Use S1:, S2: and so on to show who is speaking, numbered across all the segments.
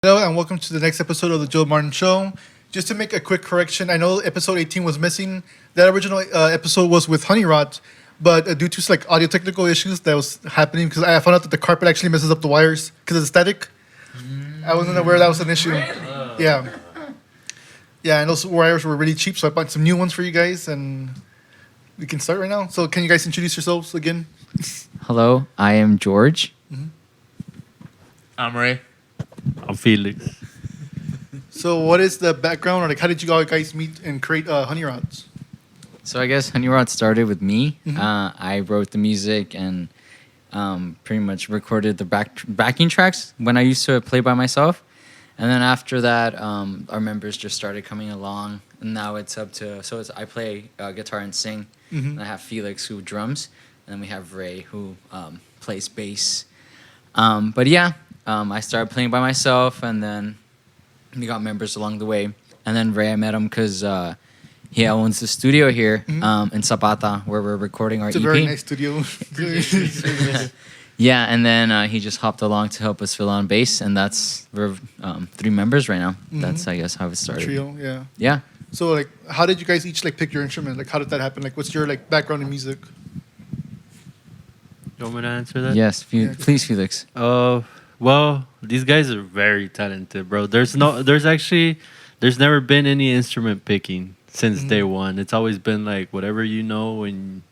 S1: Hello and welcome to the next episode of the Joe Martin Show. Just to make a quick correction, I know episode 18 was missing. That original episode was with HoneyRot, but due to like audio technical issues that was happening, because I found out that the carpet actually messes up the wires because of the static. I wasn't aware that was an issue. Yeah. Yeah, and those wires were really cheap, so I bought some new ones for you guys, and we can start right now. So can you guys introduce yourselves again?
S2: Hello, I am George.
S3: I'm Ray.
S4: I'm Felix.
S1: So what is the background, or like how did you all guys meet and create HoneyRots?
S2: So I guess HoneyRot started with me.
S1: Mhm.
S2: I wrote the music and pretty much recorded the backing tracks when I used to play by myself. And then after that, our members just started coming along, and now it's up to I play guitar and sing.
S1: Mhm.
S2: And I have Felix who drums, and then we have Ray who plays bass. But yeah, I started playing by myself, and then we got members along the way. And then Ray, I met him because he owns the studio here in Zapata, where we're recording our
S1: It's a
S2: EP.
S1: very nice studio.
S2: Yeah, and then he just hopped along to help us fill on bass, and we're 3 members right now. That's I guess how it started.
S1: Trio, yeah.
S2: Yeah.
S1: So like, how did you guys each like pick your instrument? Like, how did that happen? Like, what's your like background in music?
S4: You want me to answer that?
S2: Yes,
S1: Yeah.
S2: please, Felix.
S4: Well, these guys are very talented, bro. There's never been any instrument picking since day one. It's always been like whatever you know and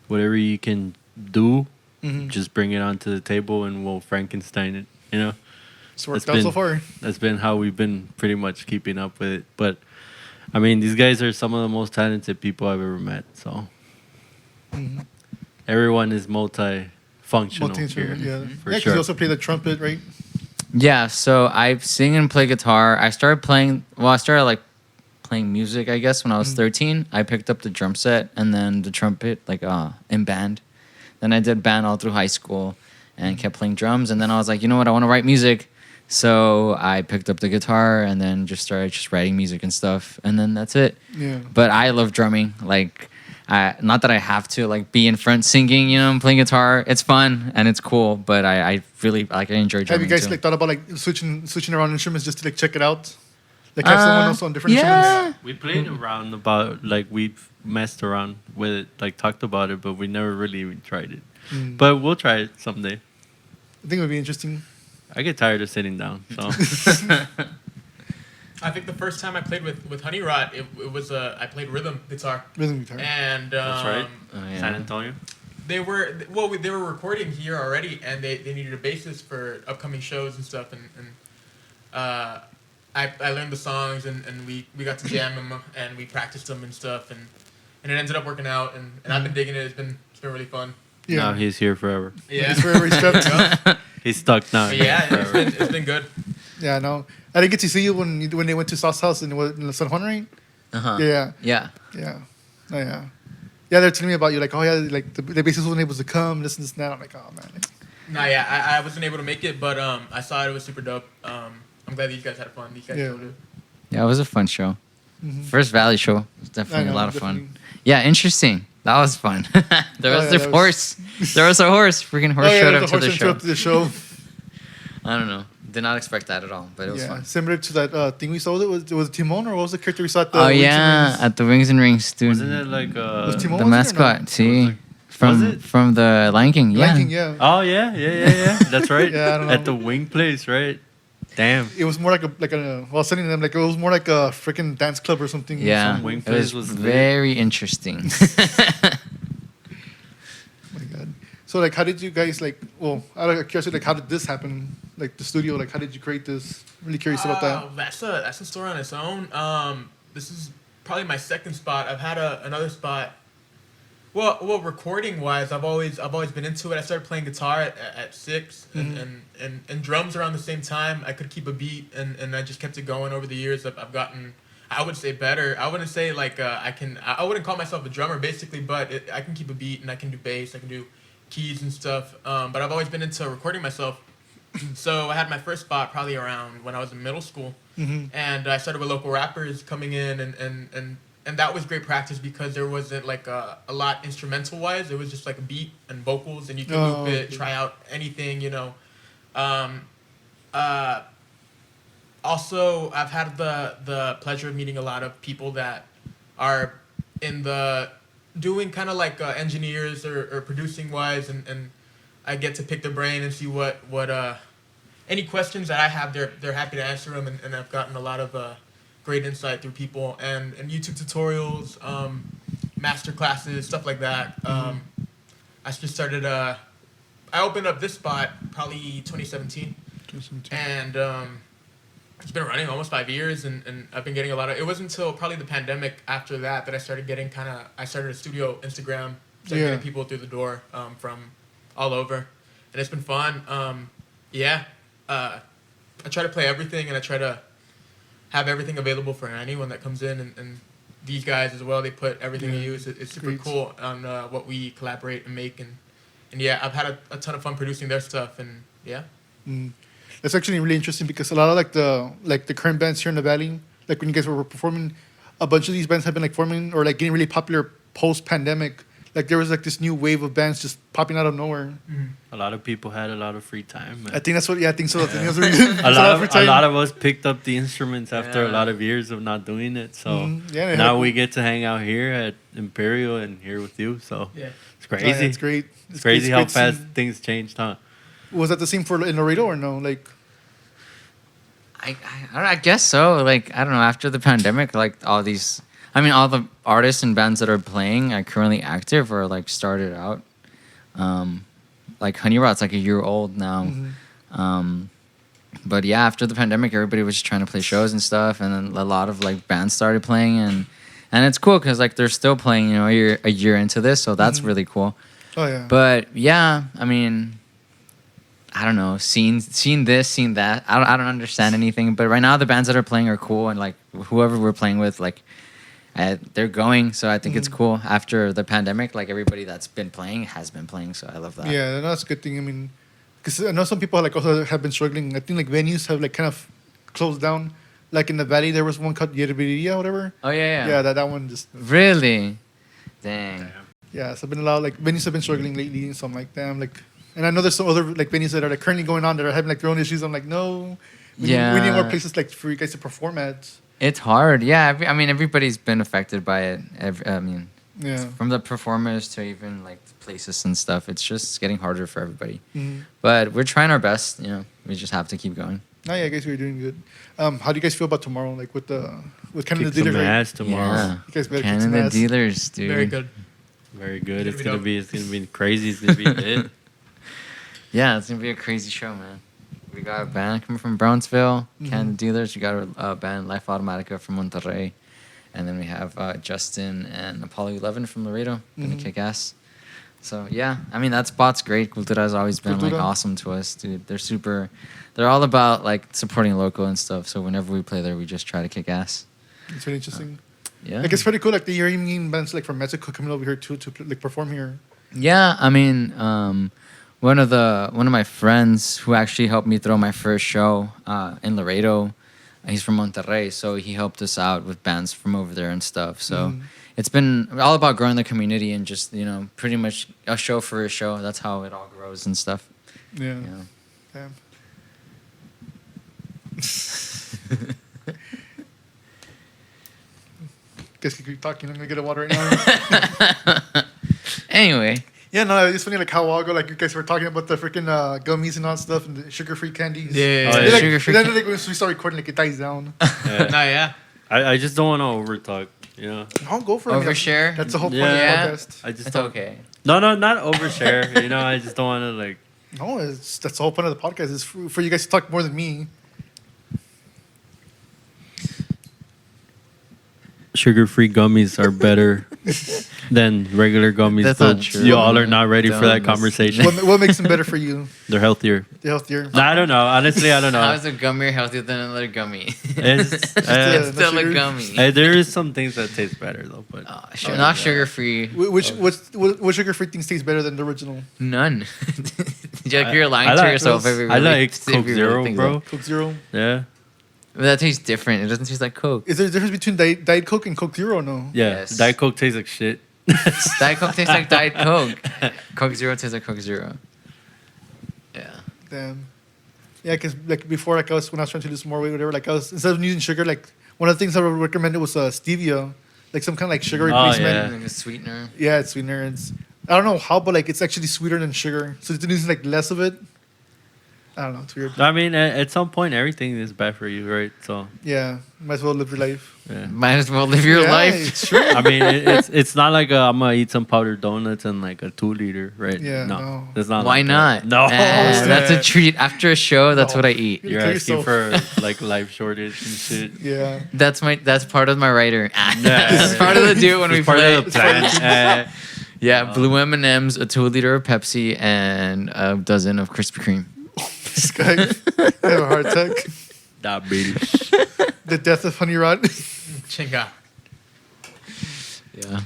S4: whatever you can do, just bring it onto the table and we'll Frankenstein it. You know,
S1: It's worked out so far.
S4: that's been how we've been pretty much keeping up with it. But I mean, these guys are some of the most talented people I've ever met. So everyone is multi-functional here,
S1: Multi-instrument, yeah.
S4: for
S1: Yeah, because
S4: sure.
S1: you also play the trumpet, right?
S2: Yeah, so I sing and play guitar. I started like playing music, I guess, when I was 13. I picked up the drum set and then the trumpet, like in band. Then I did band all through high school and kept playing drums. And then I was like, you know what, I want to write music. So I picked up the guitar and then just started writing music and stuff. And then that's it.
S1: Yeah.
S2: But I love drumming. Like, not that I have to like be in front singing, and playing guitar. It's fun and it's cool. But I really I enjoy
S1: Have
S2: drumming
S1: you guys
S2: too.
S1: like thought about like switching around instruments just to like check it out? Like have someone else on different
S2: yeah.
S1: instruments?
S4: We played around about, like, we've messed around with it, like, talked about it, but we never really even tried it. But we'll try it someday.
S1: I think it would be interesting.
S4: I get tired of sitting down, so.
S3: I think the first time I played with HoneyRot, it was I played rhythm guitar,
S1: Rhythm guitar.
S3: and
S4: That's right.
S2: Oh, yeah.
S4: San Antonio.
S3: they were recording here already, and they needed a bassist for upcoming shows and stuff, and I learned the songs, and we got to jam them, and we practiced them and stuff, and it ended up working out, and I've been digging it. It's been really fun.
S1: Yeah.
S4: Now he's here forever.
S3: Yeah,
S1: It's forever strapped.
S4: He's stuck now.
S3: But yeah,
S4: forever.
S3: it's been good.
S1: Yeah, no. I didn't get to see you when they went to Sauce House in San Juan, right?
S2: Uh-huh.
S1: Yeah.
S2: Yeah.
S1: Yeah. Oh yeah. Yeah, they're telling me about you, like, oh yeah, like the bassist wasn't able to come, this and this and that. I'm like, oh man.
S3: Nah, yeah, I wasn't able to make it, but I saw it was super dope. I'm glad these guys had fun. These guys
S1: Yeah.
S3: killed it.
S2: Yeah, it was a fun show. First Valley show. It was definitely
S1: I know,
S2: a lot of
S1: definitely.
S2: fun. Yeah, interesting. That was fun. There was
S1: yeah,
S2: the
S1: that was-
S2: horse. There was a horse. Freaking horse showed
S1: the
S2: up to
S1: horse
S2: the
S1: showed
S2: show.
S1: up to the show.
S2: I don't know. Did not expect that at all, but it was
S1: Yeah,
S2: fun.
S1: similar to that thing we saw. It was Timon, or what was the character we saw at the
S2: Oh
S1: Wings and
S2: yeah,
S1: Rings?
S2: at the Wings and Rings, dude.
S4: Wasn't it like
S1: Was Timon
S2: The
S1: was it or
S2: mascot,
S1: no?
S2: see,
S4: Was
S2: from
S4: it?
S2: from the Lion King. Yeah.
S1: Lion King, yeah.
S4: Oh, yeah. That's right.
S1: Yeah, I don't know.
S4: At the wing place, right? Damn.
S1: It was more like well, I was telling them like it was more like a freaking dance club or something.
S2: Yeah,
S4: Some wing
S2: it
S4: place
S2: was
S4: was lit.
S2: very interesting.
S1: Oh my god. So like, how did you guys like? Well, out of curiosity, like, how did this happen? Like the studio, like, how did you create this? Really curious about that.
S3: That's a story on its own. This is probably my second spot. I've had another spot. Well, recording wise, I've always been into it. I started playing guitar at 6 and drums around the same time. I could keep a beat, and I just kept it going over the years. I've gotten, I would say, better. I wouldn't say like I wouldn't call myself a drummer basically, but I can keep a beat, and I can do bass, I can do keys and stuff. But I've always been into recording myself. So I had my first spot probably around when I was in middle school, and I started with local rappers coming in, and that was great practice because there wasn't like a lot instrumental wise. It was just like a beat and vocals, and you could loop it, try out anything, also, I've had the pleasure of meeting a lot of people that are in the doing kind of like engineers or producing wise, and I get to pick their brain and see what any questions that I have, they're happy to answer them, and I've gotten a lot of great insight through people and YouTube tutorials, master classes, stuff like that. I just started. I opened up this spot probably 2017, and it's been running almost 5 years, and I've been getting a lot of. It wasn't until probably the pandemic after that I started getting I started a studio Instagram, started getting people through the door from all over, and it's been fun. I try to play everything, and I try to have everything available for anyone that comes in, and these guys as well. They put everything in use. It's super cool on what we collaborate and make, and yeah, I've had a ton of fun producing their stuff, and yeah.
S1: That's actually really interesting because a lot of the current bands here in the valley, like when you guys were performing, a bunch of these bands have been like forming or like getting really popular post pandemic. Like there was like this new wave of bands just popping out of nowhere.
S4: A lot of people had a lot of free time. Man.
S1: I think that's what. Yeah, I think so. I think that's the reason.
S4: a lot of us picked up the instruments after a lot of years of not doing it. So now we get to hang out here at Imperial and here with you. So it's crazy.
S1: Yeah, it's great.
S4: It's crazy how fast things changed, huh?
S1: Was that the same for in Laredo or no? Like,
S2: I guess so. Like, I don't know. After the pandemic, like all the artists and bands that are playing are currently active or like started out. Like HoneyRot's like a year old now. But yeah, after the pandemic, everybody was just trying to play shows and stuff, and then a lot of like bands started playing, and it's cool because like they're still playing, a year into this, so that's really cool.
S1: oh yeah.
S2: But yeah, I mean, I don't know, seen this, seen that. I don't understand anything, but right now the bands that are playing are cool, and like whoever we're playing with, like they're going. So I think it's cool. After the pandemic, like everybody that's been playing has been playing. So I love that.
S1: Yeah, that's a good thing. I mean, because I know some people like also have been struggling. I think like venues have like kind of closed down. Like in the valley, there was one called Yerberia, whatever.
S2: Oh yeah.
S1: Yeah, that one just
S2: really, dang.
S1: Yeah, so I've been allowed like venues have been struggling lately, so I'm like, damn, like. And I know there's some other like venues that are like currently going on that are having like their own issues. I'm like, no, we need more places like for you guys to perform at.
S2: It's hard, yeah. I mean, everybody's been affected by it.
S1: Yeah.
S2: From the performers to even like the places and stuff. It's just getting harder for everybody. But we're trying our best. We just have to keep going.
S1: No, yeah, I guess we're doing good. How do you guys feel about tomorrow? Like with Canada
S4: Kick some
S1: Dealers?
S4: ass tomorrow.
S2: Yeah.
S1: You guys better kick some
S2: Canada
S1: ass.
S2: Dealers, dude.
S3: Very good.
S4: Very good.
S3: It's gonna
S4: It's gonna be crazy. It's gonna be lit.
S2: Yeah, it's gonna be a crazy show, man. We got a band coming from Brownsville, Canada Dealers. We got a band, Life Automatica from Monterrey, and then we have Justin and Apollo 11 from Laredo. Gonna kick ass. So yeah, I mean that spot's great. Cultura has always been like awesome to us, dude. They're all about like supporting local and stuff. So whenever we play there, we just try to kick ass.
S1: It's really interesting.
S2: Yeah,
S1: Like it's pretty cool. Like the hearing bands like from Mexico coming over here too to like perform here.
S2: Yeah, I mean, one of my friends who actually helped me throw my first show in Laredo, he's from Monterrey, so he helped us out with bands from over there and stuff. So it's been all about growing the community and just pretty much a show for a show. That's how it all grows and stuff.
S1: Yeah.
S2: Yeah.
S1: Damn. Guess you keep talking. I'm gonna get a water right now.
S2: Anyway.
S1: Yeah, no, it's funny like how a while ago like you guys were talking about the freaking gummies and all that stuff and the sugar-free candies.
S3: Yeah.
S4: Oh, yeah.
S1: Like,
S2: Sugar-free
S1: then like when we start recording, like it dies down.
S3: Yeah.
S4: I just don't want to over talk.
S1: I'll go for it.
S2: Overshare?
S1: That's the whole point
S2: Yeah.
S1: of the podcast.
S4: I just
S2: It's
S4: don't.
S2: okay.
S4: No, not overshare. I just don't want to like.
S1: No, that's the whole point of the podcast is for you guys to talk more than me.
S4: Sugar-free gummies are better than regular gummies.
S2: That's
S4: but
S2: not true.
S4: You all are not ready for that
S2: Don't
S4: conversation.
S1: What makes them better for you?
S4: They're healthier.
S1: The healthier.
S4: No, I don't know. Honestly, I don't
S2: How
S4: know.
S2: is a gummy healthier than another gummy?
S4: It's,
S2: It's still
S1: sugar.
S2: a gummy.
S4: there is some things that taste better though, but
S2: Not sugar-free.
S1: What sugar-free things taste better than the original?
S2: None. You're lying to yourself. If you
S4: I
S2: really-
S4: like
S2: if you
S4: Coke
S2: really
S4: Zero,
S2: think
S4: bro.
S2: so.
S1: Coke Zero.
S4: Yeah,
S2: But that tastes different. It doesn't taste like Coke.
S1: Is there a difference between Diet Coke and Coke Zero? No.
S4: yeah.
S2: Yes.
S4: Diet Coke tastes like shit.
S2: Diet Coke tastes like Diet Coke. Coke Zero tastes like Coke Zero. Yeah.
S1: Damn. Yeah, because like before, like when I was trying to lose more weight, whatever, like I was instead of using sugar, like one of the things I would recommend was stevia, like some kind of like sugar replacement.
S2: Like a sweetener.
S1: Yeah, it's sweetener. I don't know how, but like it's actually sweeter than sugar, so it's using like less of it. I don't know. It's weird.
S4: I mean, at some point, everything is bad for you, right? So
S1: Yeah, might as well live your life.
S4: yeah.
S2: Might as well live your
S1: Yeah,
S2: life.
S1: It's true.
S4: I mean, it's not like I'm gonna eat some powdered donuts and like a 2 liter, right?
S1: Yeah, no.
S4: That's not.
S2: Why
S4: like
S2: not?
S4: that. No,
S2: That's a treat. After a show, that's
S1: No.
S2: what I eat.
S4: you're
S1: Kill
S4: asking
S1: yourself.
S4: for like life shortage and shit.
S1: Yeah.
S2: That's part of my writer.
S4: Yeah.
S2: That's part of the deal when we
S4: It's part
S2: play.
S4: of the plan.
S2: Yeah, blue M&Ms, a 2-liter of Pepsi, and a dozen of Krispy Kreme.
S1: This guy I have a heart attack.
S4: Diabetes.
S1: The death of HoneyRot.
S3: Chinga.
S2: Yeah.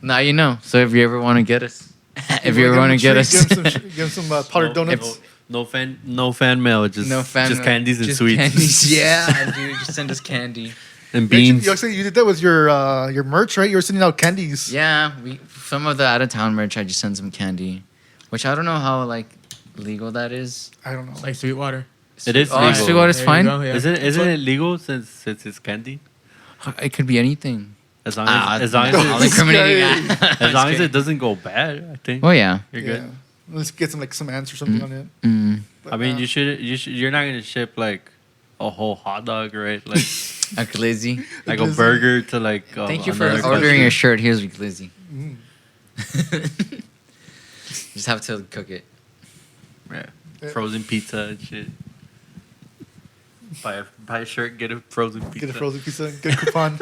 S2: Now you know. So if you ever want to get us, if you
S1: Give
S2: ever
S1: him
S2: want
S1: a
S2: to get
S1: treat,
S2: us,
S1: give him some powdered donuts.
S4: No fan mail. Just
S2: no fan,
S4: Just candies and
S2: just
S4: sweets
S2: Candies. Yeah, dude, just send us candy.
S4: and
S1: You
S4: beans.
S1: actually you did that with your merch, right? You were sending out candies.
S2: Yeah, some of the out of town merch. I just send some candy, which I don't know how like legal that is.
S1: I don't know.
S3: Like Sweetwater.
S4: It is
S2: Oh,
S4: legal.
S2: Sweetwater's
S3: There you
S2: fine.
S3: go, yeah.
S4: Isn't it legal since it's candy?
S2: It could be anything.
S4: As long as
S2: I'll
S4: it,
S2: incriminating.
S4: as long as it doesn't go bad, I think
S2: Oh yeah.
S4: you're
S1: Yeah.
S4: good.
S1: Let's get some ants or something on it.
S2: Mm.
S1: But,
S4: I mean, you should. You're not gonna ship like a whole hot dog, right? Like
S2: A glizzy.
S4: like a
S1: Glizzy.
S4: burger to like.
S2: Thank you for
S4: another
S2: ordering
S4: country.
S2: a shirt. Here's your glizzy.
S1: Mm.
S2: Just have to cook it.
S4: Yeah. Frozen pizza and shit. Buy a shirt, get a frozen pizza.
S1: Get a frozen pizza. Get a coupon.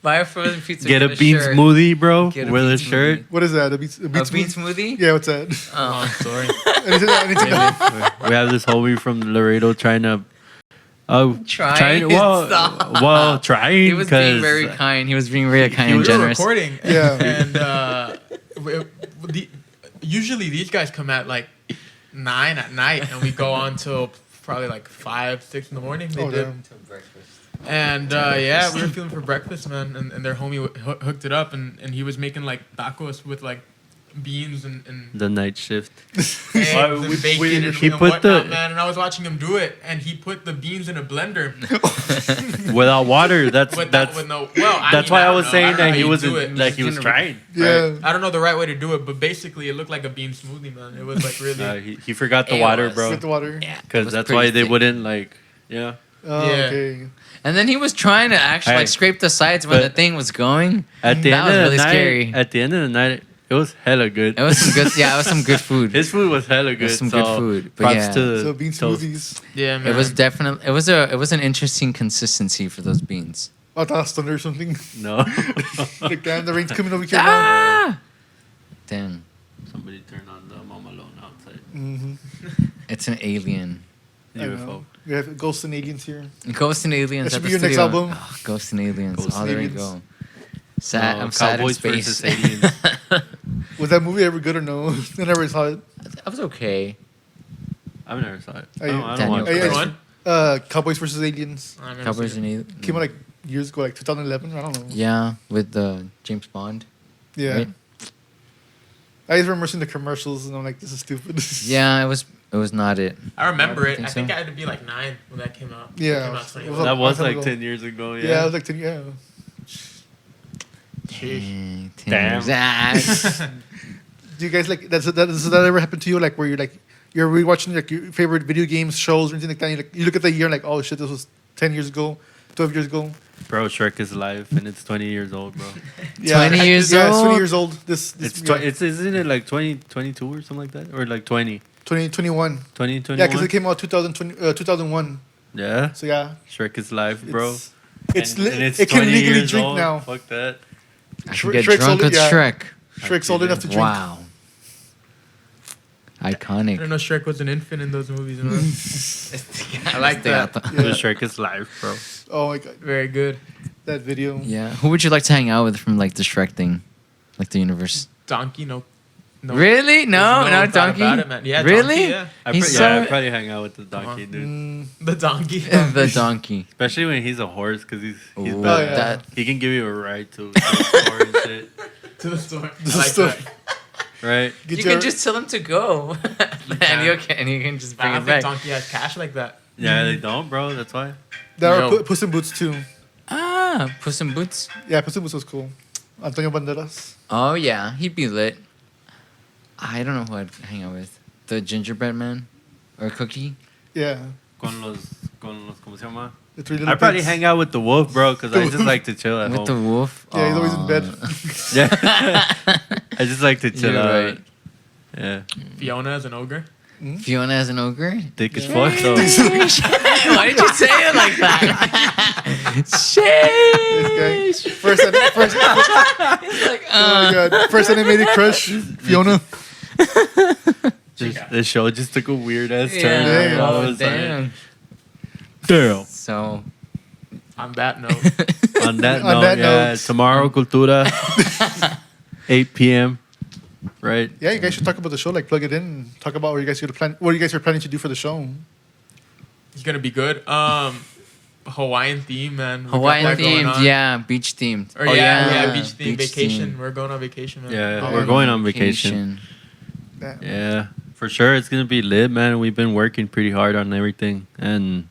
S2: Buy a frozen pizza.
S4: Get a bean
S2: shirt.
S4: smoothie, bro,
S2: Get a
S4: with a
S2: bean
S4: shirt.
S2: smoothie.
S1: What is that? A bean
S2: A bean
S1: smoothie?
S2: smoothie?
S1: Yeah, what's that?
S3: Long story.
S1: Anything else?
S4: We have this homie from Laredo trying to.
S2: Trying.
S4: Well,
S2: Stop.
S4: well, trying.
S2: He was being
S4: 'cause
S2: very kind. He was being very kind
S4: he
S2: and
S4: was
S3: We were
S2: generous.
S3: recording.
S1: Yeah.
S3: And usually these guys come at like 9 at night, and we go on till probably like 5, 6 in the morning. They
S1: Oh,
S3: did.
S1: damn.
S3: And yeah, we were feeling for breakfast, man. And their homie hooked it up, and he was making like tacos with like beans and
S4: The night shift.
S3: eggs
S4: we-
S3: and bacon
S4: we-
S3: and,
S4: he
S3: and
S4: put
S3: whatnot,
S4: the-
S3: man. And I was watching him do it, and he put the beans in a blender.
S4: Without water. That's
S3: with
S4: no.
S3: that's
S4: why I
S3: don't
S4: was
S3: know.
S4: saying
S3: don't know
S4: that
S3: how
S4: he
S3: you
S4: wasn't
S3: do it.
S4: like he was trying.
S1: Yeah.
S3: I don't know the right way to do it, but basically it looked like a bean smoothie, man. It was like really.
S4: He forgot the
S2: It
S4: water,
S2: was.
S4: bro.
S1: With the water.
S2: Yeah. it
S4: Because
S2: was
S4: that's
S2: pretty
S4: why they
S2: thick.
S4: wouldn't like. Yeah.
S1: Oh,
S3: Yeah.
S1: okay.
S2: And then he was trying to actually
S4: Hey.
S2: like scrape the sides when
S4: But-
S2: the thing was going.
S4: At the
S2: That
S4: end
S2: was
S4: of the
S2: really
S4: night.
S2: scary.
S4: At the end of the night, it was hella good.
S2: It was some good. Yeah, it was some good food.
S4: His food was hella
S2: It
S4: good.
S2: was some
S4: so
S2: good food. But
S4: props
S2: yeah,
S4: to
S1: So bean
S4: Toast.
S1: smoothies.
S3: Yeah, man.
S2: it was definitely it was an interesting consistency for those beans.
S1: I thought it was thunder or something.
S4: No.
S1: Like, damn, the rain's coming over here now.
S2: Ah! Damn,
S4: Somebody turned on the Mom Alone outside.
S1: Mm-hmm.
S2: it's an alien.
S4: UFO.
S1: We have ghosts and aliens here.
S2: Ghosts and Aliens.
S1: That
S2: at
S1: should
S2: the
S1: be your next
S2: studio.
S1: album.
S2: Oh, Ghosts and Aliens.
S1: Ghosts
S2: oh,
S1: and
S2: there
S1: Aliens.
S2: you go. Sad.
S4: No,
S2: I'm sad in
S4: Cowboys
S2: space.
S4: versus aliens.
S1: Was that movie ever good or no? I never saw it.
S2: That was okay.
S4: I've never saw it. I
S1: Hey,
S4: don't, I don't
S2: Daniel
S4: watch
S1: Hey,
S4: it.
S3: Which one?
S1: Cowboys versus Aliens.
S3: I've never
S2: Cowboys
S3: seen
S2: and
S3: it.
S2: Aliens.
S1: Came out like years ago, like 2011. I don't know.
S2: Yeah, with James Bond.
S1: Yeah.
S2: Right?
S1: I just remember seeing the commercials and I'm like, this is stupid.
S2: Yeah, it was not it.
S3: I remember
S2: I
S3: it.
S2: think
S3: I think
S2: so.
S3: I had to be like 9 when that came out.
S1: Yeah.
S3: It came out
S1: It
S3: 2011.
S1: was
S4: That was
S1: long time
S4: like
S1: ago.
S4: 10 years ago.
S1: Yeah,
S4: Yeah.
S1: I was like 10, yeah.
S2: Dang, 10
S4: Damn.
S2: years. Ah,
S1: Do you guys like does that ever happen to you? Like where you're rewatching like your favorite video games, shows, or anything like that. And you look at the year and like, oh shit, this was 10 years ago, 12 years ago.
S4: Bro, Shrek is live and it's 20 years old, bro.
S1: Yeah,
S2: 20 years
S1: yeah, it's 20
S2: old?
S1: years old. This
S4: It's,
S1: yeah,
S4: isn't it like 2022 or something like that? Or like
S1: 2021.
S4: 2021?
S1: Yeah, because it came out 2001.
S4: Yeah.
S1: So yeah,
S4: Shrek is live, bro.
S1: It's
S4: And
S1: it can
S4: 20
S1: legally
S4: years
S1: drink
S4: old.
S1: now.
S4: Fuck that.
S2: I can get
S1: Shrek's
S2: drunk
S1: older-
S2: with
S1: yeah.
S2: Shrek.
S1: Shrek's old enough to drink.
S2: Wow.
S3: I didn't
S2: Iconic.
S3: know Shrek was an infant in those movies. Man.
S2: I
S3: like that.
S1: Yeah.
S4: The Shrek is live, bro.
S1: Oh my god,
S3: Very good.
S1: that video.
S2: Yeah. Who would you like to hang out with from like the Shrek thing, like the universe?
S3: Donkey, no.
S2: Really? No,
S3: There's
S2: no,
S3: doubt
S2: Donkey.
S3: about it, man. Yeah,
S2: Really?
S3: Donkey, yeah.
S2: He's
S4: I'd
S2: so
S4: probably hang out with the donkey, dude.
S1: Mm,
S3: The donkey.
S2: the donkey.
S4: Especially when he's a horse, because he's
S2: Ooh,
S4: better.
S1: yeah.
S2: that
S4: He can give you a ride to the store and shit.
S3: To the store.
S1: The
S3: I like
S1: store.
S3: that.
S4: right?
S1: Get
S2: You
S1: your-
S2: can just tell him to go, and you can just
S3: I
S2: bring
S3: don't
S2: it
S3: think
S2: back.
S3: Donkey has cash like that.
S4: Yeah, they don't, bro. That's why.
S1: There
S3: Yo.
S1: are Puss in Boots too.
S2: Ah, Puss in Boots.
S1: Yeah, Puss in Boots was cool. Antonio Banderas.
S2: Oh yeah, he'd be lit. I don't know who I'd hang out with. The gingerbread man, or Cookie.
S1: Yeah.
S4: Con los, ¿cómo se llama?
S1: The three little
S4: I'd probably
S1: pigs.
S4: hang out with the wolf, bro, because I just like to chill at
S2: With the
S4: home.
S2: wolf.
S1: Yeah, he's always in
S2: Aw.
S1: bed.
S4: Yeah. I just like to chill
S2: You're
S4: out.
S2: right.
S4: Yeah.
S3: Fiona as an ogre.
S2: Fiona as an ogre.
S4: Thick as fuck, though.
S2: Why did you say it like that?
S1: This guy.
S2: Sheesh. It's like,
S1: Oh my God. First animated crush, Fiona.
S4: The show just took a weird ass turn.
S1: Yeah.
S4: all of
S2: Oh,
S4: a sudden.
S2: damn.
S4: Damn.
S2: So,
S3: On that note,
S4: On that
S1: On
S4: note,
S1: that
S4: yeah,
S1: note.
S4: tomorrow, Cultura, 8 p.m. Right?
S1: Yeah, you guys should talk about the show. Like, plug it in. And talk about what you guys are planning to do for the show.
S3: it's gonna be good. Hawaiian theme, man. We got
S2: Hawaii
S3: that going
S2: themed,
S3: on.
S2: yeah, beach themed.
S3: Or beach theme, vacation. We're going on vacation, man.
S4: Yeah,
S1: Oh,
S4: we're going on vacation.
S1: Yeah.
S4: Yeah, for sure. It's going to be lit, man. We've been working pretty hard on everything. And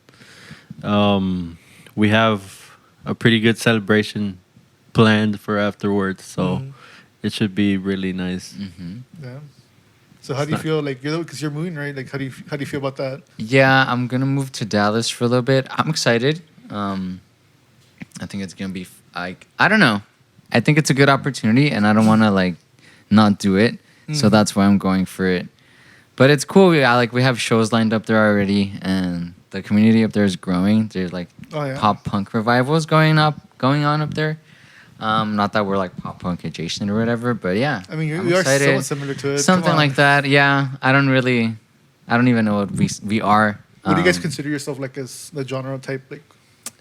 S4: we have a pretty good celebration planned for afterwards. So
S1: Mhm.
S4: it should be really nice.
S2: Hmm.
S1: Yeah. So how do you feel? Like, because you're moving, right? Like, how do you feel about that?
S2: Yeah, I'm gonna move to Dallas for a little bit. I'm excited. I think it's gonna be like, I don't know. I think it's a good opportunity, and I don't want to like not do it. So
S1: Mhm.
S2: that's why I'm going for it. But it's cool. We have shows lined up there already, and the community up there is growing. There's like
S1: Oh yeah.
S2: pop punk revivals going on up there. Not that we're like pop punk adjacent or whatever, but yeah.
S1: I mean,
S2: I'm
S1: you are
S2: excited.
S1: somewhat similar to it.
S2: Something
S1: Come on.
S2: like that. Yeah. I don't even know what we are.
S1: What do you guys
S2: Um,
S1: consider yourself like as the genre type? Like,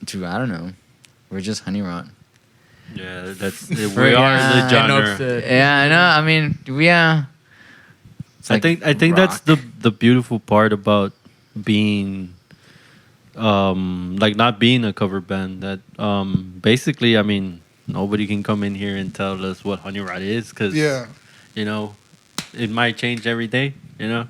S2: Dude, I don't know. We're just HoneyRot.
S4: Yeah, that's we
S2: For-
S4: are
S2: yeah,
S4: the
S2: I
S4: genre.
S2: Yeah, I know. I mean, yeah. It's
S4: I
S2: like
S4: think that's
S2: rock.
S4: the beautiful part about being like not being a cover band. That basically, I mean, nobody can come in here and tell us what HoneyRot is because
S1: yeah.
S4: you know, it might change every day. You know.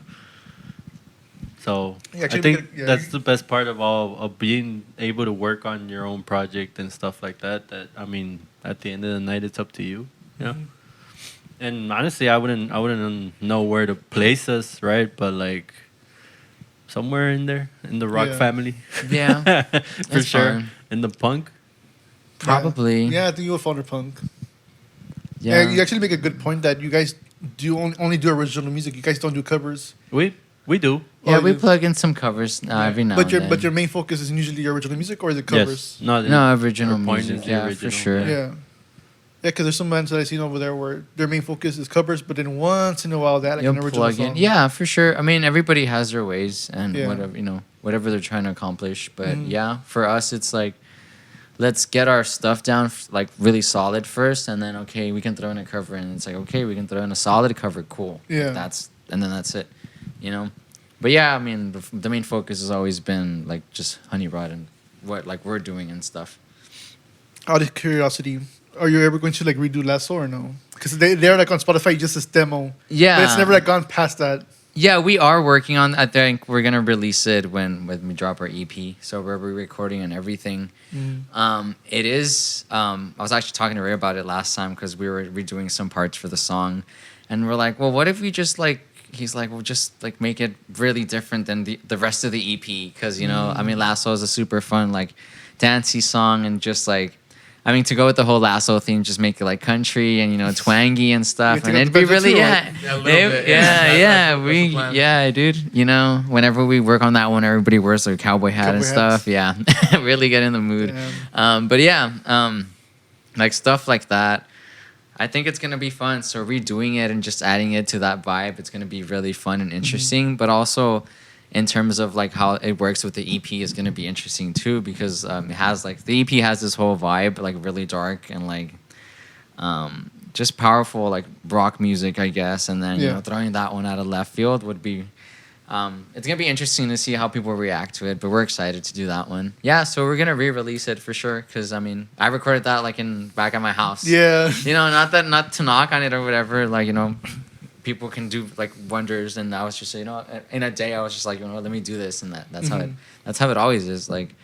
S4: So
S1: Yeah,
S4: I
S1: actually,
S4: think
S1: we could- yeah,
S4: that's
S1: you-
S4: the best part of all of being able to work on your own project and stuff like that. That I mean, at the end of the night, it's up to you. You know. And honestly, I wouldn't know where to place us, right? But like somewhere in there, in the rock
S1: Yeah.
S4: family,
S2: Yeah.
S4: for
S2: That's
S4: sure.
S2: fine.
S4: In the punk,
S2: Probably.
S1: Yeah, I think you will fall under punk.
S2: Yeah.
S1: Yeah, you actually make a good point that you guys do only do original music. You guys don't do covers.
S4: we do.
S2: Yeah,
S1: Oh,
S2: we
S1: you-
S2: plug in some covers every now
S1: But
S2: and then.
S1: your main focus is usually your original music, or is it covers?
S4: Yes, no,
S2: No, original
S4: our point
S2: music,
S4: is the
S2: yeah, for
S4: original,
S2: sure.
S1: Yeah. Yeah, because there's some bands that I've seen over there where their main focus is covers, but then once in a while they add like
S2: You'll
S1: an original
S2: plug in.
S1: song.
S2: Yeah, for sure. I mean, everybody has their ways and
S1: Yeah.
S2: whatever they're trying to accomplish. But
S1: Mhm.
S2: yeah, for us, it's like, let's get our stuff down like really solid first, and then okay, we can throw in a cover, and it's like okay, we can throw in a solid cover, cool.
S1: Yeah.
S2: And then that's it, you know. But yeah, I mean, the main focus has always been like just HoneyRot and what like we're doing and stuff.
S1: Out of curiosity, are you ever going to like redo Lasso or no? Because they're like on Spotify just as demo.
S2: Yeah,
S1: But it's never like gone past that.
S2: Yeah, we are working on. I think we're gonna release it when we drop our EP. So we're re-recording and everything. It is. I was actually talking to Ray about it last time because we were redoing some parts for the song, and we're like, well, what if we just like? He's like, well, just like make it really different than the rest of the EP because I mean, Lasso is a super fun like dancey song and just like. I mean, to go with the whole Lasso theme, just make it like country and twangy and stuff,
S1: You
S2: and
S1: think
S2: it'd be
S1: that's the
S2: really
S1: best too,
S3: Yeah, a little bit, yeah.
S2: yeah,
S3: That's the plan.
S2: yeah, dude. Whenever we work on that one, everybody wears their cowboy hat and
S1: Cowboy
S2: stuff. Yeah, really get in the mood. But yeah, like stuff like that. I think it's gonna be fun. So redoing it and just adding it to that vibe, it's gonna be really fun and interesting. But also, in terms of like how it works with the EP, is gonna be interesting too because it has like the EP has this whole vibe like really dark and like just powerful like rock music, I guess. And then
S1: Yeah.
S2: throwing that one out of left field would be. It's gonna be interesting to see how people react to it, but we're excited to do that one. Yeah, so we're gonna re-release it for sure. Cause I mean, I recorded that like back at my house.
S1: Yeah.
S2: Not to knock on it or whatever. Like people can do like wonders. And I was just, in a day I was just like, let me do this. And that's how it always is. Like,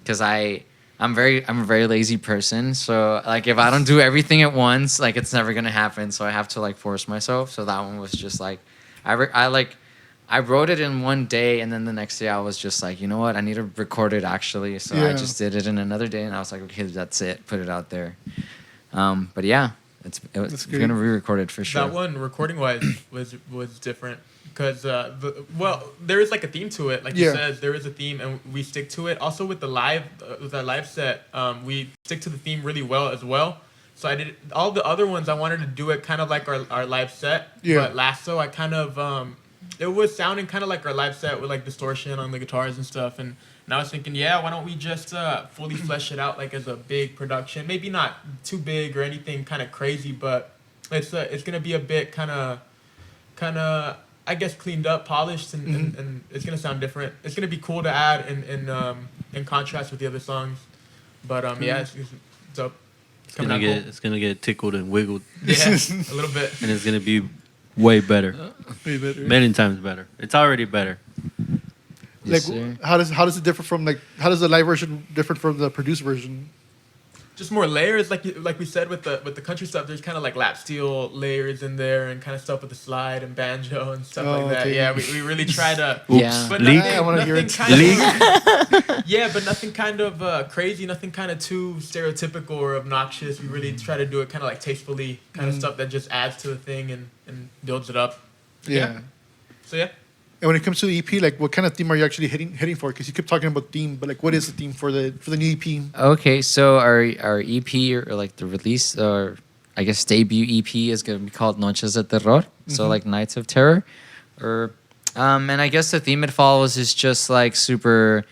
S2: because I'm a very lazy person. So like if I don't do everything at once, like it's never gonna happen. So I have to like force myself. So that one was just like, I wrote it in one day, and then the next day I was just like, you know what, I need to record it actually. So I just did it in another day, and I was like, okay, that's it, put it out there. But yeah, it's gonna re-record it for sure.
S3: That one, recording wise, was different because there is like a theme to it. Like you said, there is a theme, and we stick to it. Also with our live set, we stick to the theme really well as well. So I did all the other ones. I wanted to do it kind of like our live set. Yeah. But Lasso, I kind of it was sounding kind of like our live set with like distortion on the guitars and stuff. And I was thinking, why don't we just fully flesh it out like as a big production? Maybe not too big or anything kind of crazy, but it's gonna be a bit kind of I guess cleaned up, polished, and it's gonna sound different. It's gonna be cool to add in contrast with the other songs. But it's dope.
S4: It's gonna get tickled and wiggled.
S3: Yeah, a little bit.
S4: And it's gonna be way better.
S1: Way better.
S4: Many times better. It's already better.
S1: Like, how does it differ from how does the live version differ from the produced version?
S3: Just more layers, like we said with the country stuff. There's kind of like lap steel layers in there, and kind of stuff with the slide and banjo and stuff like that.
S1: Okay.
S3: Yeah, we really try to.
S2: Yeah.
S3: But
S4: Leak.
S1: I want to hear it.
S3: Yeah, but nothing kind of crazy, nothing kind of too stereotypical or obnoxious. We really try to do it kind of like tastefully, kind of stuff that just adds to the thing and builds it up.
S1: Yeah.
S3: So yeah.
S1: And when it comes to the EP, like what kind of theme are you actually hitting for? Because you keep talking about theme, but like what is the theme for the new EP?
S2: Okay, so our EP or like the release or I guess debut EP is gonna be called Noches de Terror, so like Nights of Terror, or and I guess the theme it follows is just like super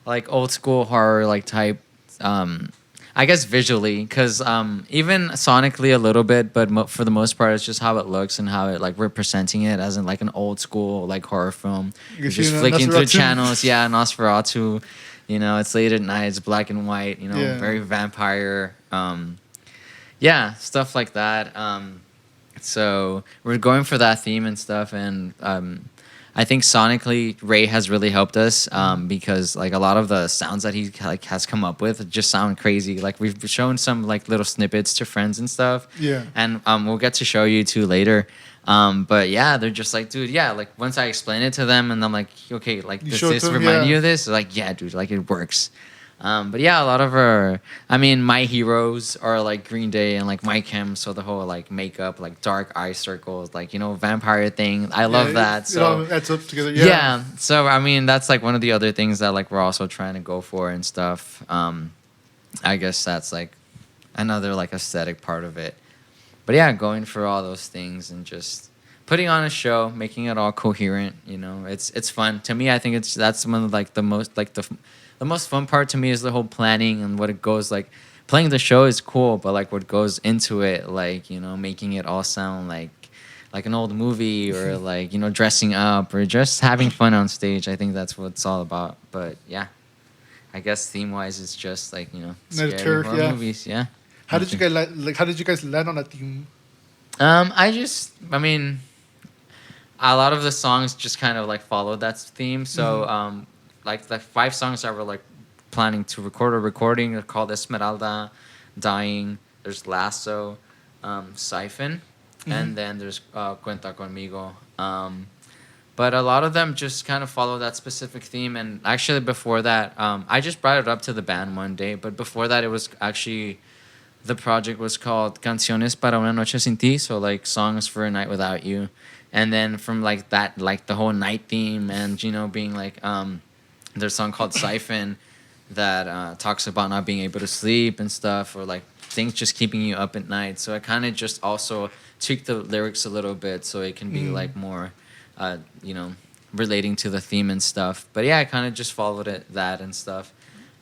S2: like old school horror like type. I guess visually, because even sonically a little bit, but for the most part, it's just how it looks and how it like we're presenting it as in like an old school like horror film. You're just flicking through channels, Nosferatu. It's late at night, it's black and white. Very vampire. Stuff like that. So we're going for that theme and stuff, and I think sonically Ray has really helped us because like a lot of the sounds that he like has come up with just sound crazy. Like we've shown some like little snippets to friends and stuff. Yeah. And we'll get to show you too later. But yeah, they're just like, dude, yeah. Like once I explain it to them and I'm like, okay, like does this remind you of this? They're like, yeah, dude, like it works. But yeah, a lot of my heroes are like Green Day and like My Chem, so the whole like makeup, like dark eye circles, like vampire thing. I love that. So
S1: it adds up together.
S2: Yeah. So that's like one of the other things that like we're also trying to go for and stuff. I guess that's like another like aesthetic part of it. But yeah, going for all those things and just putting on a show, making it all coherent. It's fun to me. I think that's one of like the most like the most fun part to me is the whole planning and what it goes like. Playing the show is cool, but like what goes into it, like making it all sound like an old movie or like dressing up or just having fun on stage. I think that's what it's all about. But yeah, I guess theme wise, it's just like scary horror movies. Yeah.
S1: How did you guys land on that theme?
S2: A lot of the songs just kind of like followed that theme. So like the 5 songs that we're like planning to record or recording are called Esmeralda, Dying, there's Lasso, Siphon, and then there's Cuenta Conmigo. But a lot of them just kind of follow that specific theme. And actually before that, I just brought it up to the band one day, but before that it was actually, the project was called Canciones para una noche sin ti, so like songs for a night without you. And then from like that, like the whole night theme and being like there's a song called Siphon that talks about not being able to sleep and stuff, or like things just keeping you up at night. So I kind of just also tweaked the lyrics a little bit so it can be like more, relating to the theme and stuff. But yeah, I kind of just followed that and stuff.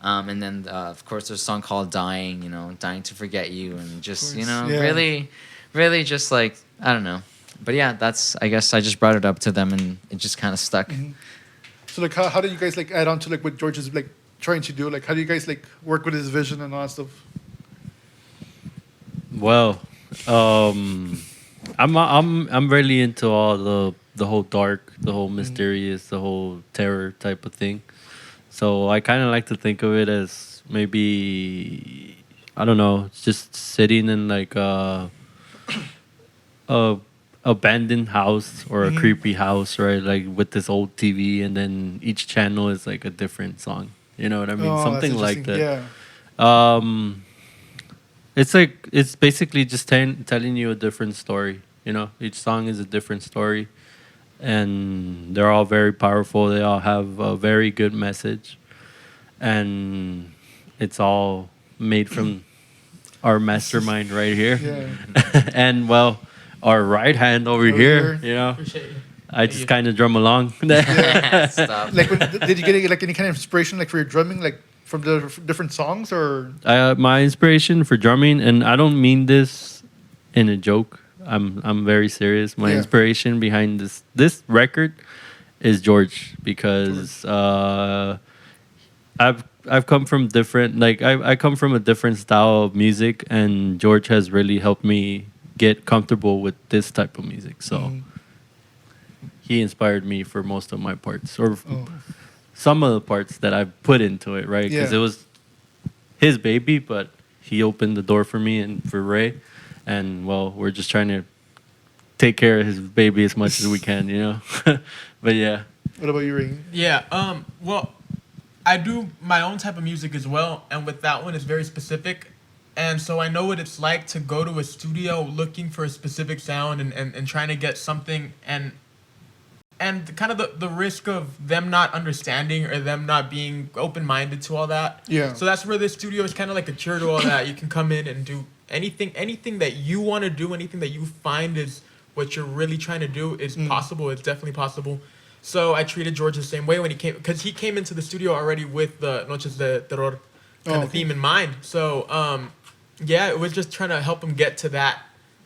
S2: And then of course there's a song called Dying, Dying to Forget You, and just really, really just like I don't know. But yeah, I guess I just brought it up to them and it just kind of stuck.
S1: So like how do you guys like add on to like what George is like trying to do? Like how do you guys like work with his vision and all that stuff?
S4: Well, I'm really into all the whole dark, the whole mysterious, the whole terror type of thing. So I kind of like to think of it as maybe, I don't know, just sitting in like a abandoned house or a creepy house, right? Like with this old TV, and then each channel is like a different song. You know what I mean?
S1: Oh, that's
S4: Something like that.
S1: Yeah.
S4: It's like it's basically just telling you a different story. You know, each song is a different story, and they're all very powerful. They all have a very good message, and it's all made from our mastermind right here.
S1: Yeah.
S4: And well, our right hand over
S1: Over
S4: here.
S1: here.
S4: You know,
S3: Appreciate you.
S4: I just kind of drum along.
S2: Stop.
S1: Like, did you get like any kind of inspiration like for your drumming, like from the different songs, or?
S4: My inspiration for drumming, and I don't mean this in a joke. I'm very serious. My
S1: Yeah.
S4: inspiration behind this record is George, because I've come from different, like I come from a different style of music, and George has really helped me get comfortable with this type of music. So he inspired me for most of my parts, or some of the parts that I've put into it, right? Because
S1: Yeah.
S4: it was his baby, but he opened the door for me and for Ray, and well, we're just trying to take care of his baby as much as we can, you know. But yeah,
S1: What about you, Ray?
S3: Yeah. Well, I do my own type of music as well, and with that one, it's very specific. And so I know what it's like to go to a studio looking for a specific sound and trying to get something, and kind of the risk of them not understanding or them not being open-minded to all that.
S1: Yeah.
S3: So that's where this studio is kind of like a cure to all that. You can come in and do anything that you want to do, anything that you find is what you're really trying to do is possible. It's definitely possible. So I treated George the same way when he came, because he came into the studio already with the Noches de Terror kind of theme in mind. So yeah, it was just trying to help him get to that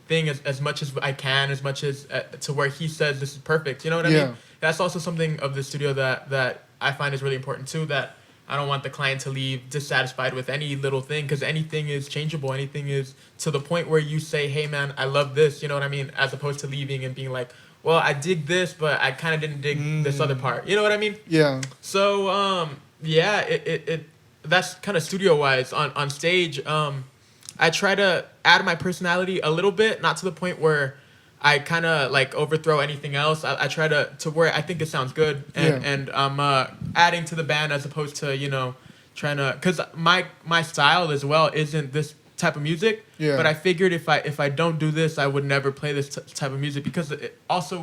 S3: thing as much as I can, as much as to where he says this is perfect. You know what I mean? That's also something of the studio that I find is really important too, that I don't want the client to leave dissatisfied with any little thing, because anything is changeable. Anything is to the point where you say, hey man, I love this, you know what I mean? As opposed to leaving and being like, well, I dig this, but I kind of didn't dig this other part. You know what I mean?
S1: Yeah.
S3: So yeah, it that's kind of studio wise. On stage, I try to add my personality a little bit, not to the point where I kind of like overthrow anything else. I try to where I think it sounds good, and I'm adding to the band as opposed to, you know, trying to, because my style as well isn't this type of music.
S1: Yeah.
S3: But I figured if I don't do this, I would never play this type of music, because also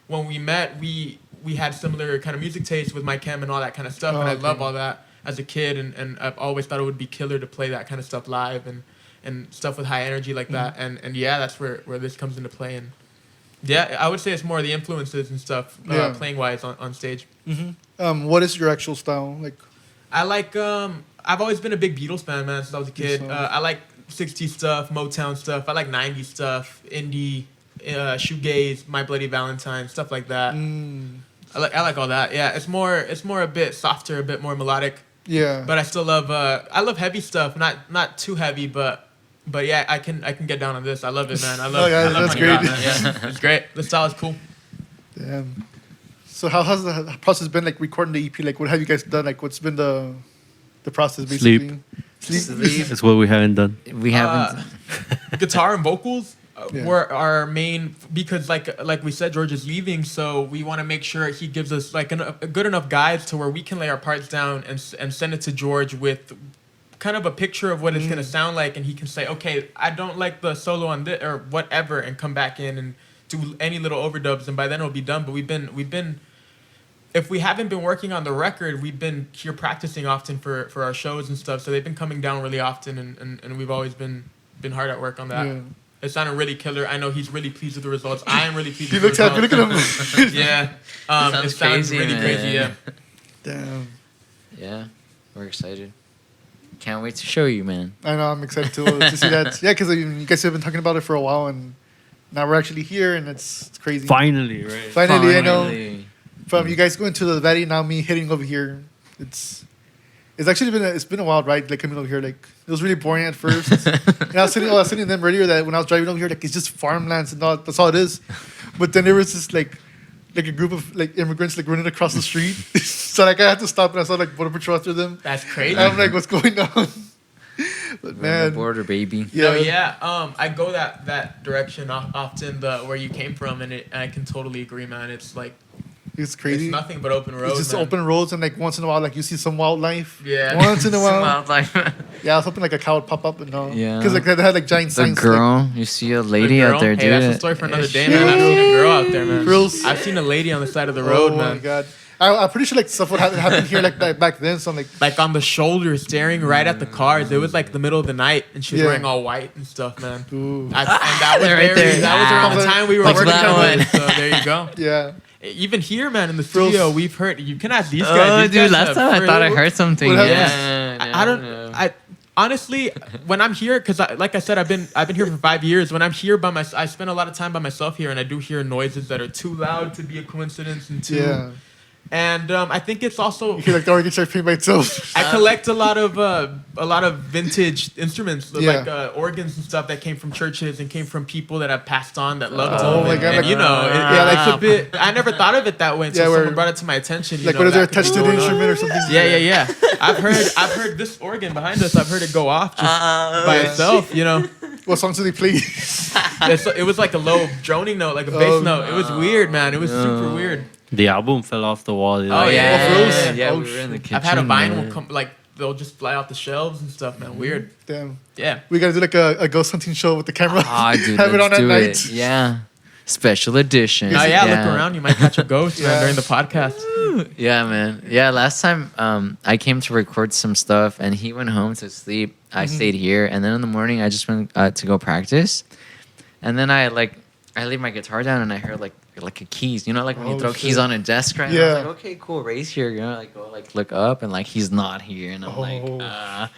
S3: when we met, we had similar kind of music tastes with my chem and all that kind of stuff, and I love all that as a kid, and I've always thought it would be killer to play that kind of stuff live and stuff with high energy like that, and yeah, that's where this comes into play. And yeah, I would say it's more the influences and stuff playing wise on stage.
S1: What is your actual style like?
S3: I like I've always been a big Beatles fan, man, since I was a kid. I like 60s stuff, Motown stuff. I like 90s stuff, indie, shoegaze, My Bloody Valentine, stuff like that. I like all that. Yeah, it's more a bit softer, a bit more melodic.
S1: Yeah.
S3: But I still love I love heavy stuff, not too heavy, but yeah, I can get down on this. I love it, man. I love
S1: yeah,
S3: I love
S1: that's
S3: HoneyRot,
S1: great.
S3: man. Yeah, it's great. The style is cool.
S1: Damn. So how has the process been, like recording the EP? Like, what have you guys done? Like, what's been the process basically?
S2: Sleep.
S4: that's what we haven't done.
S2: We haven't.
S3: Guitar and vocals
S1: Yeah.
S3: were our main, because like we said, George is leaving, so we want to make sure he gives us like a good enough guides to where we can lay our parts down and send it to George with kind of a picture of what it's gonna sound like, and he can say, okay, I don't like the solo on this or whatever, and come back in and do any little overdubs, and by then it'll be done. But we've been if we haven't been working on the record, we've been here practicing often for our shows and stuff, so they've been coming down really often, and we've always been hard at work on that.
S1: Yeah.
S3: It sounded really killer. I know he's really pleased with the results. I am really pleased
S1: He
S3: with
S1: looks
S3: the
S1: happy.
S3: results.
S1: Look at him.
S3: Yeah.
S2: Sounds
S3: It sounds
S2: crazy,
S3: really
S2: man.
S3: crazy, yeah.
S1: Damn.
S2: Yeah, we're excited. Can't wait to show you, man.
S1: I know. I'm excited to see that. Yeah, because you guys have been talking about it for a while, and now we're actually here, and it's crazy.
S4: Finally, right?
S1: Finally, I know.
S2: Finally.
S1: From you guys going to the valley, now me hitting over here. It's It's actually been a wild ride. Like coming over here, like it was really boring at first. And I was telling them earlier that when I was driving over here, like it's just farmlands and all. That's all it is. But then there was this like a group of like immigrants like running across the street. So like I had to stop and I saw like border patrol after them.
S3: That's crazy.
S1: And I'm like, what's going on? But
S2: The
S1: man,
S2: border, baby.
S3: No, yeah. I go that direction often. Where you came from, and I can totally agree, man. It's like
S1: it's crazy.
S3: it's nothing but open roads.
S1: It's just
S3: man.
S1: open roads, and like once in a while, like you see some wildlife.
S3: Yeah.
S1: Once in a
S2: Some
S1: while.
S2: wildlife.
S1: Yeah, I was hoping like a cow would pop up, but no.
S2: Yeah.
S1: Because like they had like giant
S2: The
S1: signs.
S2: girl, you see a
S3: The
S2: lady
S3: girl?
S2: out there,
S3: Hey,
S2: dude.
S3: that's a story for another day,
S1: Yeah.
S3: man. I've seen a girl out there, man.
S1: Girls.
S3: I've seen a lady on the side of the
S1: Like,
S3: road,
S1: oh my
S3: man.
S1: god. I'm pretty sure like stuff would happen here like back then. So I'm like,
S3: Like on the shoulder, staring right at the cars. It was like the middle of the night, and she was
S1: Yeah.
S3: wearing all white and stuff, man.
S1: ooh.
S3: And that was
S2: Right there.
S3: that was around the
S1: Ah.
S3: time we were
S1: Like
S3: working
S2: that
S3: together.
S2: one.
S3: So there you go.
S1: Yeah.
S3: Even here, man, in the
S1: Girls.
S3: studio, we've heard. You can ask these
S2: Oh,
S3: guys. These
S2: dude,
S3: guys
S2: last
S3: have
S2: time I thought I
S3: heard-
S2: heard something.
S1: What
S2: Yeah.
S1: happened?
S3: I don't. I honestly, when I'm here, because like I said, I've been here for 5 years. When I'm here by myself, I spend a lot of time by myself here, and I do hear noises that are too loud to be a coincidence, and too.
S1: Yeah.
S3: And I think it's also.
S1: You feel like the organ starts playing by itself.
S3: I collect a lot of vintage instruments,
S1: Yeah.
S3: like organs and stuff that came from churches and came from people that have passed on that loved
S1: Oh
S3: them.
S1: my
S3: and,
S1: God,
S3: and,
S1: like-
S3: you know,
S1: Yeah, like-
S3: it's a bit. I never thought of it that way until
S1: Yeah, where-
S3: someone brought it to my attention. You
S1: Like
S3: know,
S1: what is there
S3: that could
S1: attached
S3: be
S1: to the
S3: going on.
S1: instrument or something?
S3: Yeah. I've heard this organ behind us. I've heard it go off just by itself. You know,
S1: What songs do they play?
S3: it was like a low droning note, like a bass
S1: Oh,
S3: note. It was weird, man. It was super weird.
S4: The album fell off the wall.
S3: Oh, yeah.
S2: yeah,
S1: Oh,
S2: we were in the kitchen.
S3: I've had a
S2: man.
S3: vinyl come like they'll just fly off the shelves and stuff, man. Weird.
S1: Damn.
S3: Yeah.
S1: We gotta do like a ghost hunting show with the camera.
S2: Ah, dude,
S1: Have it on
S2: let's
S1: at
S2: do
S1: night.
S2: it. Yeah. Special edition.
S3: Oh yeah, look around. You might catch a ghost,
S1: Yeah.
S3: man, during the podcast.
S2: Yeah, man. Yeah, last time I came to record some stuff and he went home to sleep. I stayed here, and then in the morning I just went to go practice. And then I leave my guitar down and I heard like a keys. You know, like when you
S1: Oh,
S2: throw
S1: shit.
S2: keys on a desk, right?
S1: Yeah.
S2: I was like, okay, cool, Ray's here. You know, like go look up and like he's not here, and I'm
S1: Oh.
S2: like,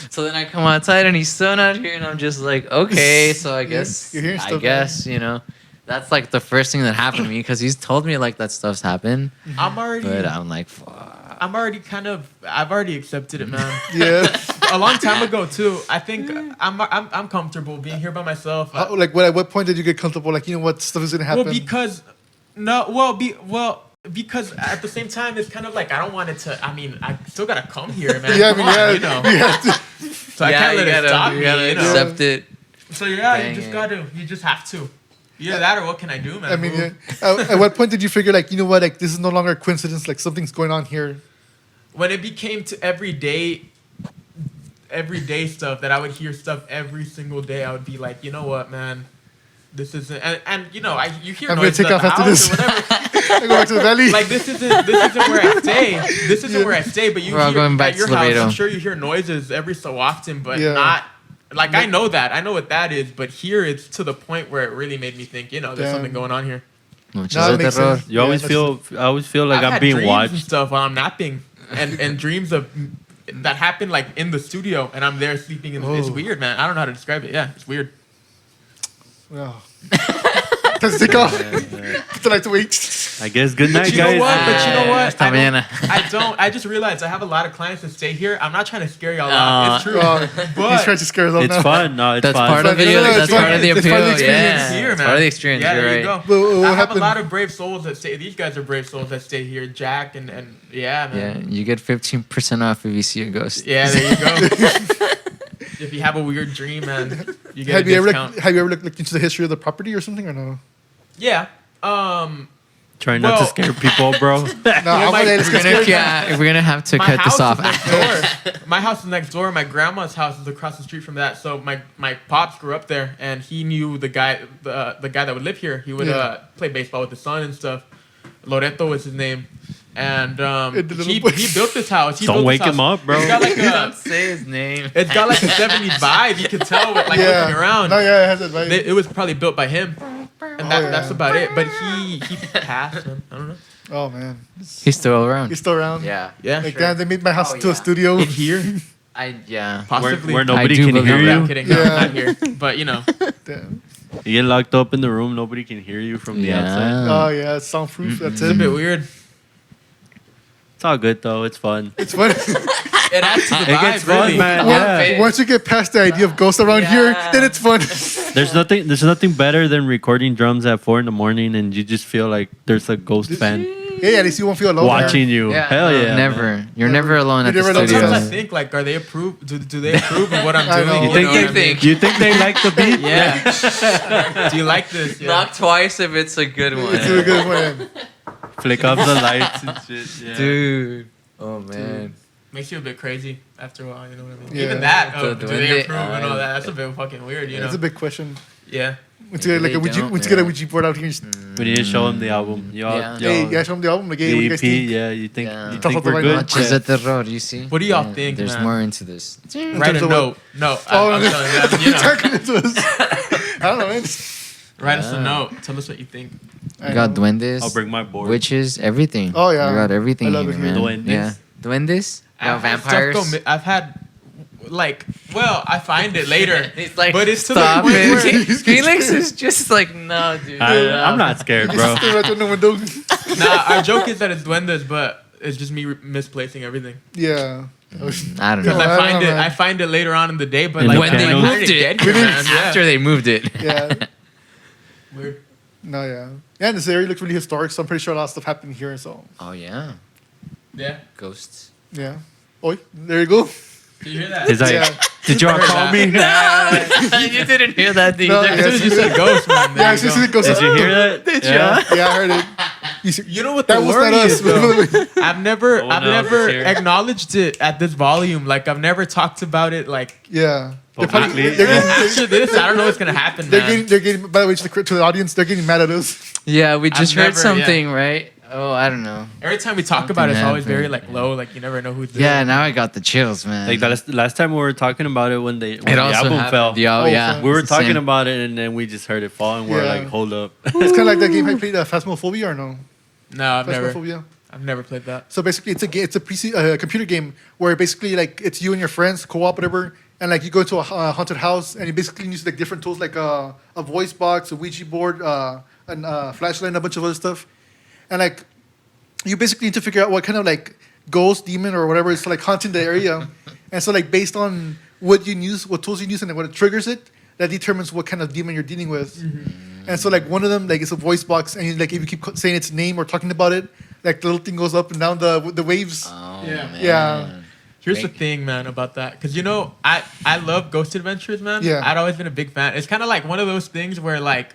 S2: So then I come outside and he's still not here, and I'm just like, okay, so I guess
S1: You're hearing
S2: I
S1: stuff,
S2: guess you know. That's like the first thing that happened to me because he's told me like that stuff's happened,
S3: I'm already,
S2: but I'm like, fuck.
S3: I've already accepted it, man.
S1: Yeah.
S3: A long time ago too. I think I'm comfortable being here by myself.
S1: Like at what point did you get comfortable? Like, you know what, stuff is gonna happen?
S3: Because at the same time it's kind of like I don't want it to. I mean, I still gotta come here, man.
S1: Yeah, I
S3: Come
S1: mean,
S3: on,
S1: yeah.
S3: you know.
S1: You have to.
S3: So I can't let it stop me.
S2: gotta
S3: You know.
S2: accept it.
S3: So yeah,
S2: Dang
S3: you just have to. Either that or what can I do, man?
S1: I mean, yeah. At what point did you figure like, you know what, like this is no longer a coincidence, like something's going on here?
S3: When it became to everyday stuff that I would hear stuff every single day, I would be like, you know what, man, this isn't. And you know, you hear
S1: I'm gonna
S3: noises
S1: take
S3: at
S1: off
S3: the
S1: after
S3: house
S1: this.
S3: or whatever.
S1: I go back to the valley.
S3: Like this isn't where I stay. This isn't
S1: Yeah.
S3: where I stay. But you
S2: We're all
S3: hear
S2: going back
S3: at your
S2: to
S3: house.
S2: Laredo.
S3: I'm sure you hear noises every so often, but
S1: Yeah.
S3: not. Like I know that. I know what that is. But here it's to the point where it really made me think. You know, there's
S1: Damn.
S3: something going on here.
S2: Muchos
S1: No, it
S2: de
S1: makes
S2: terror.
S1: sense.
S4: You always
S1: Yeah,
S4: feel. I always feel like
S3: I've
S4: I'm
S3: had
S4: being
S3: dreams and
S4: watched.
S3: stuff while I'm napping, and dreams of that happen like in the studio, and I'm there sleeping. And it's
S1: Oh.
S3: weird, man. I don't know how to describe it. Yeah, it's weird.
S1: Well. Time to take off. Tonight to wait.
S4: I guess. Good night,
S3: But you know
S4: guys.
S3: what? But you know what?
S2: Hasta mañana.
S3: I just realized I have a lot of clients that stay here. I'm not trying to scare y'all out. It's true.
S1: He's
S3: But
S1: trying to scare us all
S4: It's
S1: now.
S4: fun. No, it's
S2: That's
S4: fun.
S2: part of
S1: But
S2: it.
S1: no,
S2: That's
S1: it's
S2: part
S1: fine.
S2: of the
S1: It's
S2: appeal.
S1: part of the experience
S2: Yeah,
S3: here,
S2: it's
S3: man.
S2: part of the experience.
S3: Yeah,
S2: You're
S3: there
S2: right.
S3: you go.
S1: But what
S3: I have
S1: happened?
S3: a lot of brave souls that stay. These guys are brave souls that stay here. Jack and yeah,
S2: Yeah,
S3: man.
S2: you get 15% off if you see a ghost.
S3: Yeah, there you go. If you have a weird dream, man, you get
S1: Have
S3: a
S1: you ever
S3: discount.
S1: looked into the history of the property or something or no?
S3: Yeah.
S4: Trying not to
S3: Well-
S4: scare people, bro.
S1: No, I'm
S3: my-
S1: gonna let's
S2: We're
S1: get
S2: gonna,
S1: scared.
S2: yeah, we're gonna have to
S3: My
S2: cut
S3: house
S2: this off.
S3: is next door. My house is next door. My grandma's house is across the street from that. So my pops grew up there, and he knew the guy that would live here. He would
S1: Yeah.
S3: play baseball with his son and stuff. Loreto was his name, and
S1: the little
S3: he
S1: boy.
S3: built this house. He
S4: Don't
S3: built
S4: wake
S3: this house.
S4: him up, bro.
S3: It's got like
S2: Don't
S3: a
S2: say his name.
S3: it's got like a 70s vibe. You can tell with like looking around.
S1: No, yeah, it has that vibe.
S3: It was probably built by him, and
S1: yeah.
S3: that's about it. But he passed. Man. I don't know.
S1: Oh man,
S2: He's still around.
S1: he's still around.
S2: Yeah.
S3: Yeah,
S1: Like
S3: sure.
S1: damn, they made my house
S2: Oh,
S1: into a
S2: yeah.
S1: studio.
S3: In here,
S2: Yeah.
S3: possibly.
S4: Where nobody
S2: I do
S4: can
S2: believe
S4: hear
S3: No,
S2: that.
S3: I'm
S4: you.
S3: kidding. No,
S1: Yeah.
S3: not here. But you know.
S1: Damn.
S4: You get locked up in the room. Nobody can hear you from the
S2: Yeah.
S4: outside.
S1: Oh yeah, it's soundproof. That's
S3: It's a
S1: it.
S3: bit weird.
S4: It's all good though. It's fun.
S1: It's fun.
S3: It adds to the
S4: It gets
S3: vibe,
S4: fun,
S3: really.
S4: man.
S1: Once-
S4: Yeah.
S1: Once you get past the idea of ghosts around here,
S2: Yeah.
S1: then it's fun.
S4: There's nothing better than recording drums at 4 a.m. and you just feel like there's a ghost fan
S1: Hey, at least you won't feel alone.
S4: watching you. Hell
S2: no,
S4: yeah.
S2: never.
S4: man.
S2: You're never alone at
S1: You're
S2: the
S1: never alone.
S2: studio.
S3: Sometimes I think, like, are they approve? Do they approve of what I'm
S1: I
S3: doing?
S1: know.
S4: You
S3: You
S4: think,
S3: know what I mean?
S4: you think they like the beat?
S3: Yeah. Do you like this? Yeah.
S2: Knock twice if it's a good one.
S1: It's a good one.
S4: Flick off the lights and shit. Yeah.
S2: Dude. Oh man.
S3: Makes you a bit crazy after a while. You know what I mean?
S1: Yeah.
S3: Even that.
S2: The
S3: Do
S2: duende,
S3: they approve and all that? That's a bit fucking weird. You know?
S1: It's a big question.
S3: Yeah.
S1: Let's get like
S2: Maybe
S1: a
S2: they
S1: Ouija,
S2: don't,
S1: let's get a
S2: yeah.
S1: Ouija board out here.
S4: We need to show them the album. Y'all,
S2: Yeah.
S1: Hey, you guys show them the album. Like, hey, what do you
S4: the
S1: guys
S4: EP,
S1: think?
S4: yeah, you think,
S2: Yeah.
S4: you
S1: Talk
S4: think
S1: about the
S4: we're
S1: right
S4: good?
S2: Noches
S4: Yeah.
S2: de terror, you see?
S3: What do y'all think,
S2: There's
S3: man?
S2: more into this.
S3: Write
S1: terms
S3: a
S1: of
S3: note. No,
S1: Oh,
S3: I'm telling you. that, You know,
S1: Talking to us. I don't know, man.
S3: write us a
S2: Yeah.
S3: note. Tell us what you think.
S2: We got duendes,
S4: I'll bring my board.
S2: witches, everything.
S1: Oh, yeah.
S2: We got everything
S1: I love
S2: here,
S1: it
S2: man.
S1: here.
S4: Duendes.
S2: Yeah. Duendes? Yeah,
S3: I've had stuff
S2: vampires.
S3: I've had, like, well, I find it later.
S2: He's like,
S3: but it's to the
S2: stop
S3: point where
S2: it. Felix is just like, no, dude.
S4: I'm not scared, bro.
S1: Stay right there in the window.
S3: Nah, our joke is that it's duendes, but it's just me misplacing everything.
S1: Yeah.
S2: I don't
S3: Because
S2: know.
S1: I
S3: I
S1: don't
S3: find
S1: know,
S3: it,
S1: man.
S3: I find it later on in the day, but
S4: And
S3: like
S2: When they
S3: how
S2: moved
S3: did
S2: it,
S3: get here, man? Yeah.
S2: after they moved it.
S1: Yeah.
S3: Weird.
S1: No, yeah. Yeah, and this area looks really historic, so I'm pretty sure a lot of stuff happened here, so.
S2: Oh, yeah.
S3: Yeah.
S2: Ghosts.
S1: Yeah. Oh, there you go.
S3: Did you hear that?
S4: He's like,
S1: Yeah.
S4: did y'all
S3: Heard
S4: call
S3: that.
S4: me?
S2: You didn't hear that either.
S1: No,
S3: As soon as you said ghost, man.
S1: Yeah,
S3: There
S1: it's
S3: you
S1: just
S3: go.
S1: it goes.
S4: Did you hear that?
S2: Did
S4: yeah.
S1: Yeah, I heard it. You, see,
S3: You know what
S1: that
S3: the
S1: was
S3: worry
S1: not us.
S3: is, though? I've never,
S4: Oh,
S3: I've
S4: no,
S3: never
S4: it's here.
S3: acknowledged it at this volume. Like I've never talked about it. Like
S1: yeah. They're,
S4: Publicly.
S1: they're getting,
S3: after this, I don't know what's gonna happen,
S1: they're
S3: man.
S1: getting, they're getting, by the way, to the audience, they're getting mad at us.
S2: Yeah, we just
S3: I've
S2: heard
S3: never-
S2: something, right? Oh, I don't know.
S3: Every time we talk
S2: Something
S3: about it, it's always
S2: happened,
S3: very like
S2: yeah.
S3: low. Like you never know who's there.
S2: Yeah, now I got the chills, man.
S4: Like the last time we were talking about it when the
S2: it also
S4: album
S2: happened.
S4: fell.
S2: Yeah,
S1: Oh,
S2: yeah.
S1: so-
S4: We were
S2: It's the
S4: talking
S2: same.
S4: about it and then we just heard it fall and we're
S1: Yeah.
S4: like, hold up.
S1: It's kind of like that game I played, Phasmophobia, or no?
S3: No,
S1: Phasmophobia.
S3: I've never played that.
S1: So basically, it's a game. It's a PC, computer game where basically like it's you and your friends co-op whatever, and like you go to a haunted house and you basically use like different tools like a voice box, a Ouija board, and flashlight, and a bunch of other stuff, and like you basically need to figure out what kind of like ghost, demon, or whatever is like haunting the area, and so like based on what you use, what tools you use, and what it triggers it, that determines what kind of demon you're dealing with. And so like one of them like is a voice box, and like if you keep saying its name or talking about it, like the little thing goes up and down the waves.
S2: Oh,
S3: Yeah.
S2: man.
S1: Yeah.
S3: Here's the
S2: Make-
S3: thing, man, about that. Because, you know, I love Ghost Adventures, man.
S1: Yeah.
S3: I'd always been a big fan. It's kind of like one of those things where, like,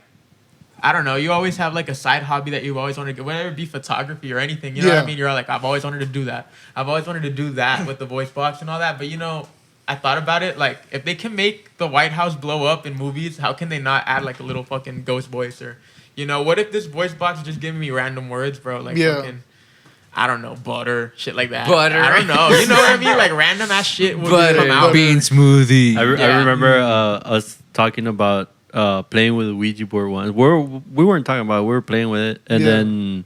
S3: I don't know, you always have, like, a side hobby that you've always wanted to do, whether it be photography or anything. You know what
S1: Yeah.
S3: I mean? You're like, I've always wanted to do that. I've always wanted to do that with the voice box and all that. But, you know, I thought about it. Like, if they can make the White House blow up in movies, how can they not add, like, a little fucking ghost voice? Or, you know, what if this voice box is just giving me random words, bro? Like,
S1: Yeah.
S3: fucking... I don't know, butter, shit like that.
S2: Butter.
S3: I don't know. You know what I mean? Like random ass shit would just come
S2: Butter,
S3: out.
S2: bean smoothie.
S4: I
S3: Yeah.
S4: remember us talking about playing with the Ouija board once. We weren't talking about it. We were playing with it. And
S1: Yeah.
S4: then...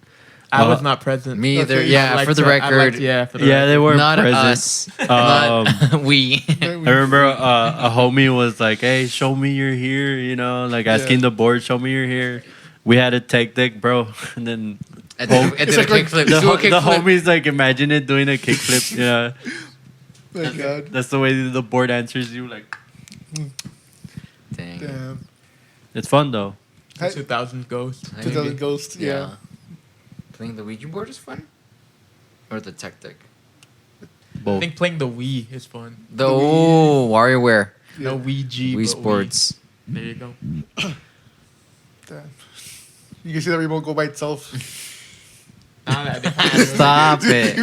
S3: I was not present.
S2: Me either.
S1: Okay.
S2: Yeah,
S3: I'd like
S2: for the
S3: to- I'd like
S2: record,
S3: to- yeah, for the
S4: Yeah,
S3: record.
S4: they weren't
S2: not
S4: present.
S2: us. Not we.
S4: I remember a homie was like, "Hey, show me you're here," you know, like asking the board, "Show me you're here." We had a tech deck, bro, and then
S2: I did
S1: It's
S2: a
S1: like- like
S2: kickflip.
S4: the,
S2: Do a
S4: the
S2: kickflip.
S4: homies like imagine it doing a kickflip. Yeah,
S1: Thank God.
S4: that's the way the board answers you. Like,
S2: Dang.
S1: Damn.
S4: it's fun though.
S3: The 2000s Ghost.
S1: 2000 Ghost. Yeah.
S2: Playing the Ouija board is fun? Or the tech deck?
S3: I
S4: Both.
S3: think playing the Wii is fun.
S2: The WarioWare.
S3: No Ouija.
S2: Wii
S3: but
S2: Sports.
S3: Wii. There you go.
S1: Damn. You can see that remote go by itself.
S2: Stop it.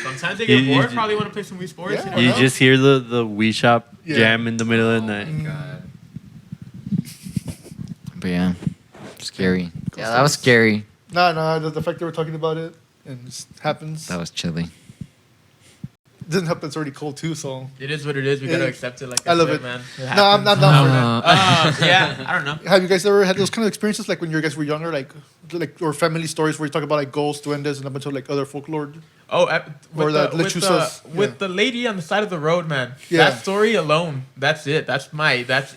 S3: Sometimes they get
S4: You-
S3: bored.
S4: you-
S3: Probably want to play some Wii Sports.
S1: Yeah.
S3: You know?
S4: You just hear the Wii Shop
S1: Yeah.
S4: jam in the middle of the night.
S2: God. But yeah, scary. Yeah, that was scary.
S1: No, the fact that we're talking about it and it just happens.
S2: That was chilly.
S1: Doesn't help that it's already cold too, so.
S3: It is what it is. We gotta
S1: Yeah.
S3: accept it. Like
S1: I love
S3: said,
S1: it.
S3: man.
S1: No, I'm down for that.
S3: Yeah, I don't know.
S1: Have you guys ever had those kind of experiences, like when you guys were younger, like or family stories where you talk about like ghosts, duendes, and a bunch of like other folklore?
S3: Oh,
S1: Or
S3: with,
S1: that
S3: the, with,
S1: lechuzas,
S3: the, with
S1: yeah.
S3: the lady on the side of the road, man.
S1: Yeah.
S3: That story alone, that's it. That's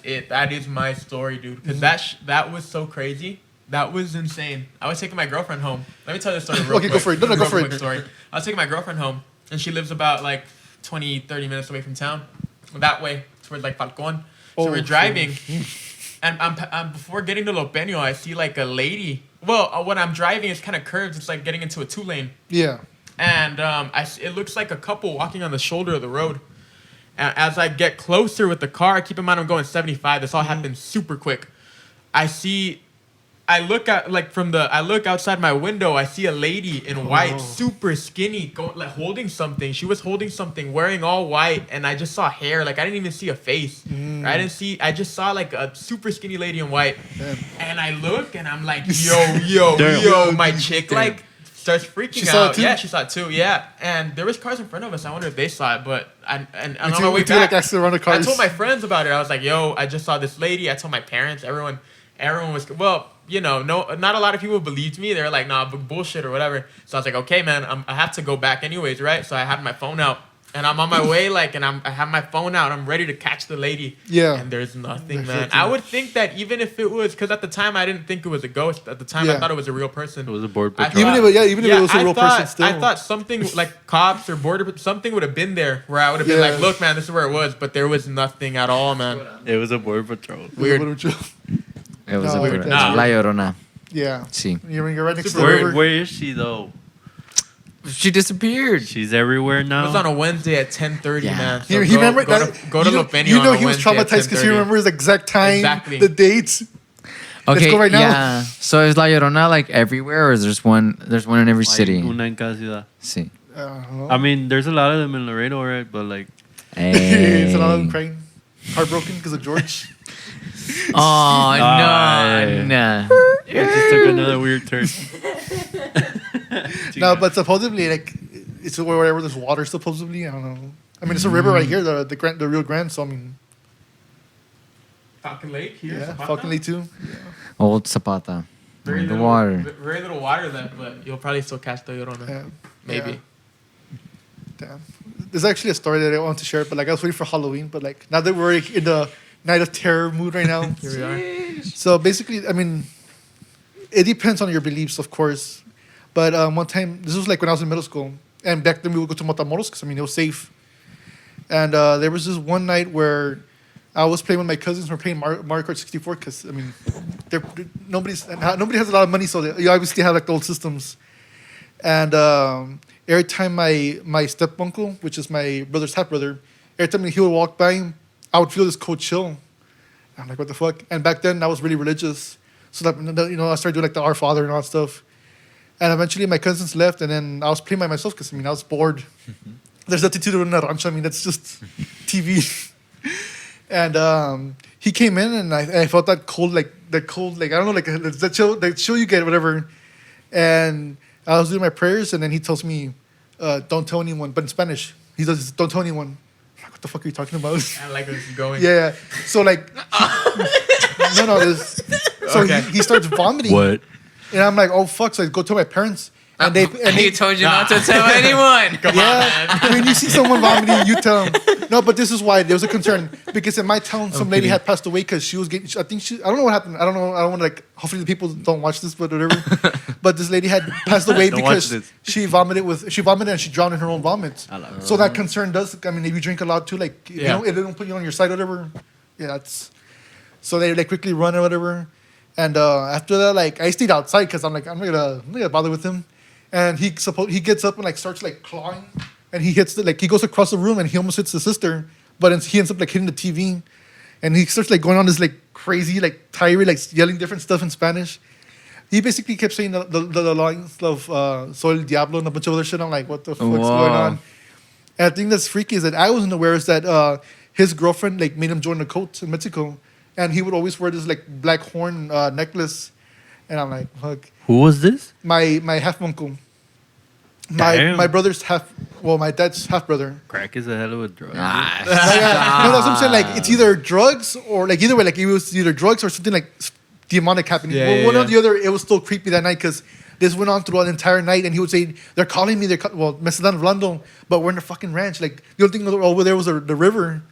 S3: it. That is my story, dude. Because that was so crazy. That was insane. I was taking my girlfriend home. Let me tell you the story real
S1: Okay,
S3: quick.
S1: go for it. No, go
S3: Real
S1: for
S3: quick
S1: it.
S3: Story. I was taking my girlfriend home, and she lives about like 20, 30 minutes away from town, that way towards like Falcon. So we're driving, and I'm before getting to Lopeño, I see like a lady. Well, when I'm driving, it's kind of curved. It's like getting into a 2-lane.
S1: Yeah.
S3: And it looks like a couple walking on the shoulder of the road. And as I get closer with the car, keep in mind I'm going 75. This all happened super quick. I look outside my window. I see a lady in white, super skinny, holding something. She was holding something, wearing all white, and I just saw hair. Like I didn't even see a face. I just saw like a super skinny lady in white. Damn. And I look, and I'm like, yo, my chick like starts freaking out. Yeah, she saw it too. Yeah, and there was cars in front of us. I wonder if they saw it, but on my way back, I told my friends about it. I was like, yo, I just saw this lady. I told my parents. Everyone was not a lot of people believed me. They were like, nah, bullshit or whatever. So I was like, okay, man, I have to go back anyways, right? So I had my phone out, and I'm on my way, I have my phone out. I'm ready to catch the lady.
S1: Yeah.
S3: And there's nothing, man. I would think that even if it was, because at the time I didn't think it was a ghost. At the time I thought it was a real person.
S4: It was a border patrol.
S1: Even if it was a real person still.
S3: I thought something like cops or border, something would have been there where I would have been like, look, man, this is where it was. But there was nothing at all, man.
S4: It was a border patrol.
S3: Weird.
S2: It was a weird.
S3: Nah.
S2: La Llorona.
S1: Yeah.
S2: Sí.
S1: You're right next to the river.
S4: Where is she though?
S2: She disappeared.
S4: She's everywhere
S3: It
S4: now.
S3: was on a Wednesday at 10:30, man. So
S1: He remember
S3: go
S1: that.
S3: Go to Lopeño.
S1: You know
S3: on a
S1: he was
S3: Wednesday at
S1: traumatized because he
S3: 10:30.
S1: remembers the exact time, the dates.
S2: Okay,
S1: Let's go right now.
S2: yeah. So is La Llorona like everywhere, or is there's one in every city?
S4: Una en cada ciudad.
S2: Sí.
S4: I mean, there's a lot of them in Laredo, right? But like,
S1: It's a lot of them crying, heartbroken because of George.
S2: Oh no.
S4: It just took another weird turn.
S1: No, but supposedly like it's wherever there's water. Supposedly, I don't know. I mean, it's a river right here, the Rio Grande. So I mean,
S3: Falcon Lake here.
S1: yeah,
S3: Zapata?
S1: Falcon Lake too.
S2: Old Zapata.
S3: Very
S2: The
S3: little
S2: water.
S3: Very little water left, but you'll probably still catch the Llorona.
S1: Yeah.
S3: Maybe.
S1: Yeah. Damn. There's actually a story that I want to share, but like I was waiting for Halloween, but like now that we're in the night of terror mood right now.
S3: Here we are.
S1: So basically, I mean, it depends on your beliefs, of course. But one time, this was like when I was in middle school, and back then we would go to Matamoros because I mean it was safe. And there was this one night where I was playing with my cousins. We're playing Mario Kart 64 because I mean, nobody has a lot of money, so you obviously have like the old systems. And every time my step uncle, which is my brother's half brother, every time he would walk by, I would feel this cold chill. I'm like, what the fuck? And back then I was really religious, so that I started doing like the Our Father and all that stuff. And eventually my cousins left, and then I was playing by myself because I mean I was bored. There's nothing to do in the rancho. I mean that's just TV. And he came in, and I felt that cold like I don't know, like that chill you get, whatever. And I was doing my prayers, and then he tells me, "Don't tell anyone," but in Spanish. He says, "Don't tell anyone." I'm like, what the fuck are you talking about?
S3: I like where this is going.
S1: Yeah. So like, no. So
S3: Okay.
S1: he starts vomiting.
S4: What?
S1: And I'm like, oh fuck! So I go tell my parents, and they
S2: told you not to tell anyone.
S1: When you see someone vomiting, you tell them. No, but this is why there was a concern because in my town, some lady had passed away because she was getting. I don't know what happened. I don't know. I don't want to like. Hopefully, the people don't watch this, but whatever. But this lady had passed away because she vomited and she drowned in her own vomit. So that concern does. I mean, if you drink a lot too, like if it don't put you on your side, or whatever. Yeah, it's. So they like quickly run or whatever. And after that, like I stayed outside because I'm not gonna bother with him. And he gets up and like starts like clawing, and he goes across the room and he almost hits the sister, but he ends up like hitting the TV, and he starts like going on this like crazy like tirade, like yelling different stuff in Spanish. He basically kept saying the lines of "Soy el diablo" and a bunch of other shit. I'm like, what the fuck's going on? And the thing that's freaky is that I wasn't aware is that his girlfriend like made him join the cult in Mexico. And he would always wear this like black horn necklace, and I'm like, fuck.
S4: Who was this?
S1: My half uncle. My brother's my dad's half brother.
S4: Crack is a hell of a drug.
S1: No, that's what I'm saying. Like it's either drugs or like either way, like it was either drugs or something like demonic happening. One or the other. It was still creepy that night because this went on throughout the entire night, and he would say, "They're calling me. Me están hablando, but we're in a fucking ranch. Like the only thing over there was the river."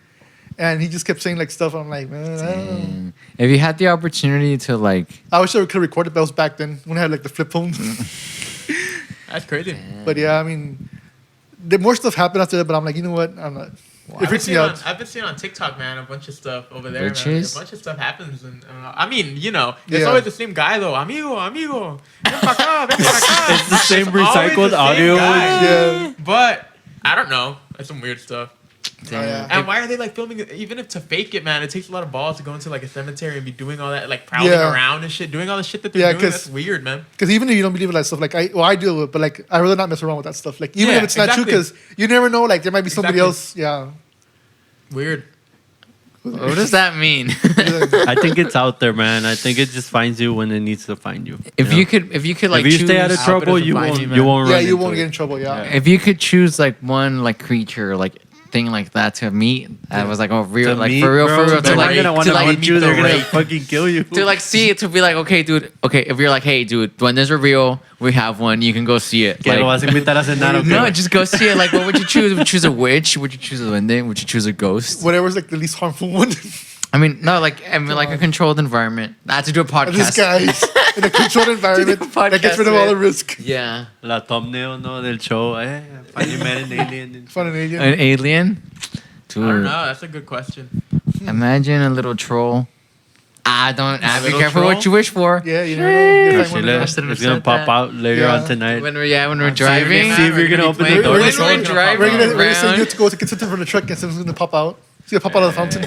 S1: And he just kept saying like stuff. I'm like, man, I don't know.
S2: If you had the opportunity to like,
S1: I wish I could record it, but it was back then when I had like the flip phones.
S3: That's crazy.
S1: But yeah, I mean, the more stuff happened after that, but I'm like, you know what? I'm not. It freaks me out.
S3: I've been seeing on TikTok, man, a bunch of stuff over there. Man.
S2: Witches?
S3: A bunch of stuff happens, and I mean, you know, it's
S1: Yeah.
S3: always the same guy though. Amigo. Ven pa' acá, ven pa' acá.
S4: It's the same
S3: It's always
S4: recycled
S3: the same
S4: audio.
S3: guy.
S1: Yeah.
S3: But I don't know. That's some weird stuff.
S1: Oh, yeah.
S3: And why are they like filming it? Even if to fake it, man, it takes a lot of balls to go into like a cemetery and be doing all that, like prowling
S1: Yeah.
S3: around and shit, doing all the shit that they're
S1: Yeah,
S3: doing.
S1: 'cause-
S3: That's weird, man.
S1: Because even if you don't believe in that stuff, like I do it, but like I rather not mess around with that stuff. Like even
S3: Yeah,
S1: if it's not
S3: exactly.
S1: true, because you never know. Like there might be somebody
S3: Exactly.
S1: else. Yeah.
S3: Weird.
S2: What does that mean?
S4: I think it's out there, man. I think it just finds you when it needs to find you.
S2: if
S4: know?
S2: you could like
S4: if you
S2: choose,
S4: stay out of
S3: I hope it
S4: trouble,
S3: doesn't
S4: you
S3: find
S4: won't.
S3: you,
S4: You
S3: man.
S4: won't.
S1: Yeah,
S4: run
S1: you
S4: into
S1: won't
S4: it.
S1: get in trouble. Yeah.
S2: if you could choose like one like creature like thing like that to meet, that was like real,
S4: To
S2: like
S4: meet,
S2: for real,
S4: bro,
S2: to
S4: they're not
S2: like
S4: gonna want
S2: to
S4: to
S2: like
S4: meet you.
S2: to
S4: They're gonna
S2: like-
S4: fucking kill you.
S2: to like see it, to be like, okay, dude, okay, if you're like, hey, dude, when there's a reveal, we have one, you can go see it.
S4: Que lo vas a
S2: Like,
S4: invitar a cenar, ¿o qué?
S2: no, just go see it. Like, what would you choose? Would you choose a witch? Would you choose a duende? Would you choose a ghost?
S1: Whatever's like the least harmful one.
S2: I mean, no, like like a controlled environment. I had to do a podcast.
S1: This guy's in a controlled environment that gets rid of all the risk.
S2: Yeah,
S4: La thumbnail, no, del show. Finally met an alien.
S1: Fun and alien.
S2: an alien. Dude,
S3: I don't know. That's a good question.
S2: imagine a little troll. Don't. Be
S3: little
S2: careful
S3: troll?
S2: what you wish for.
S1: Yeah, you never know. You
S4: Chile,
S1: find one of those.
S2: Should've
S4: it's gonna
S2: said
S4: pop
S2: that.
S4: out later
S1: Yeah.
S4: on tonight.
S2: When we're
S3: I'm
S2: driving.
S4: See if you're gonna open the
S3: playing-
S4: door.
S1: We're
S2: When
S1: gonna-
S2: we're driving
S1: We're gonna say you
S2: around.
S1: have to go to get something from the truck and something's gonna pop out. See it pop out of the fountain.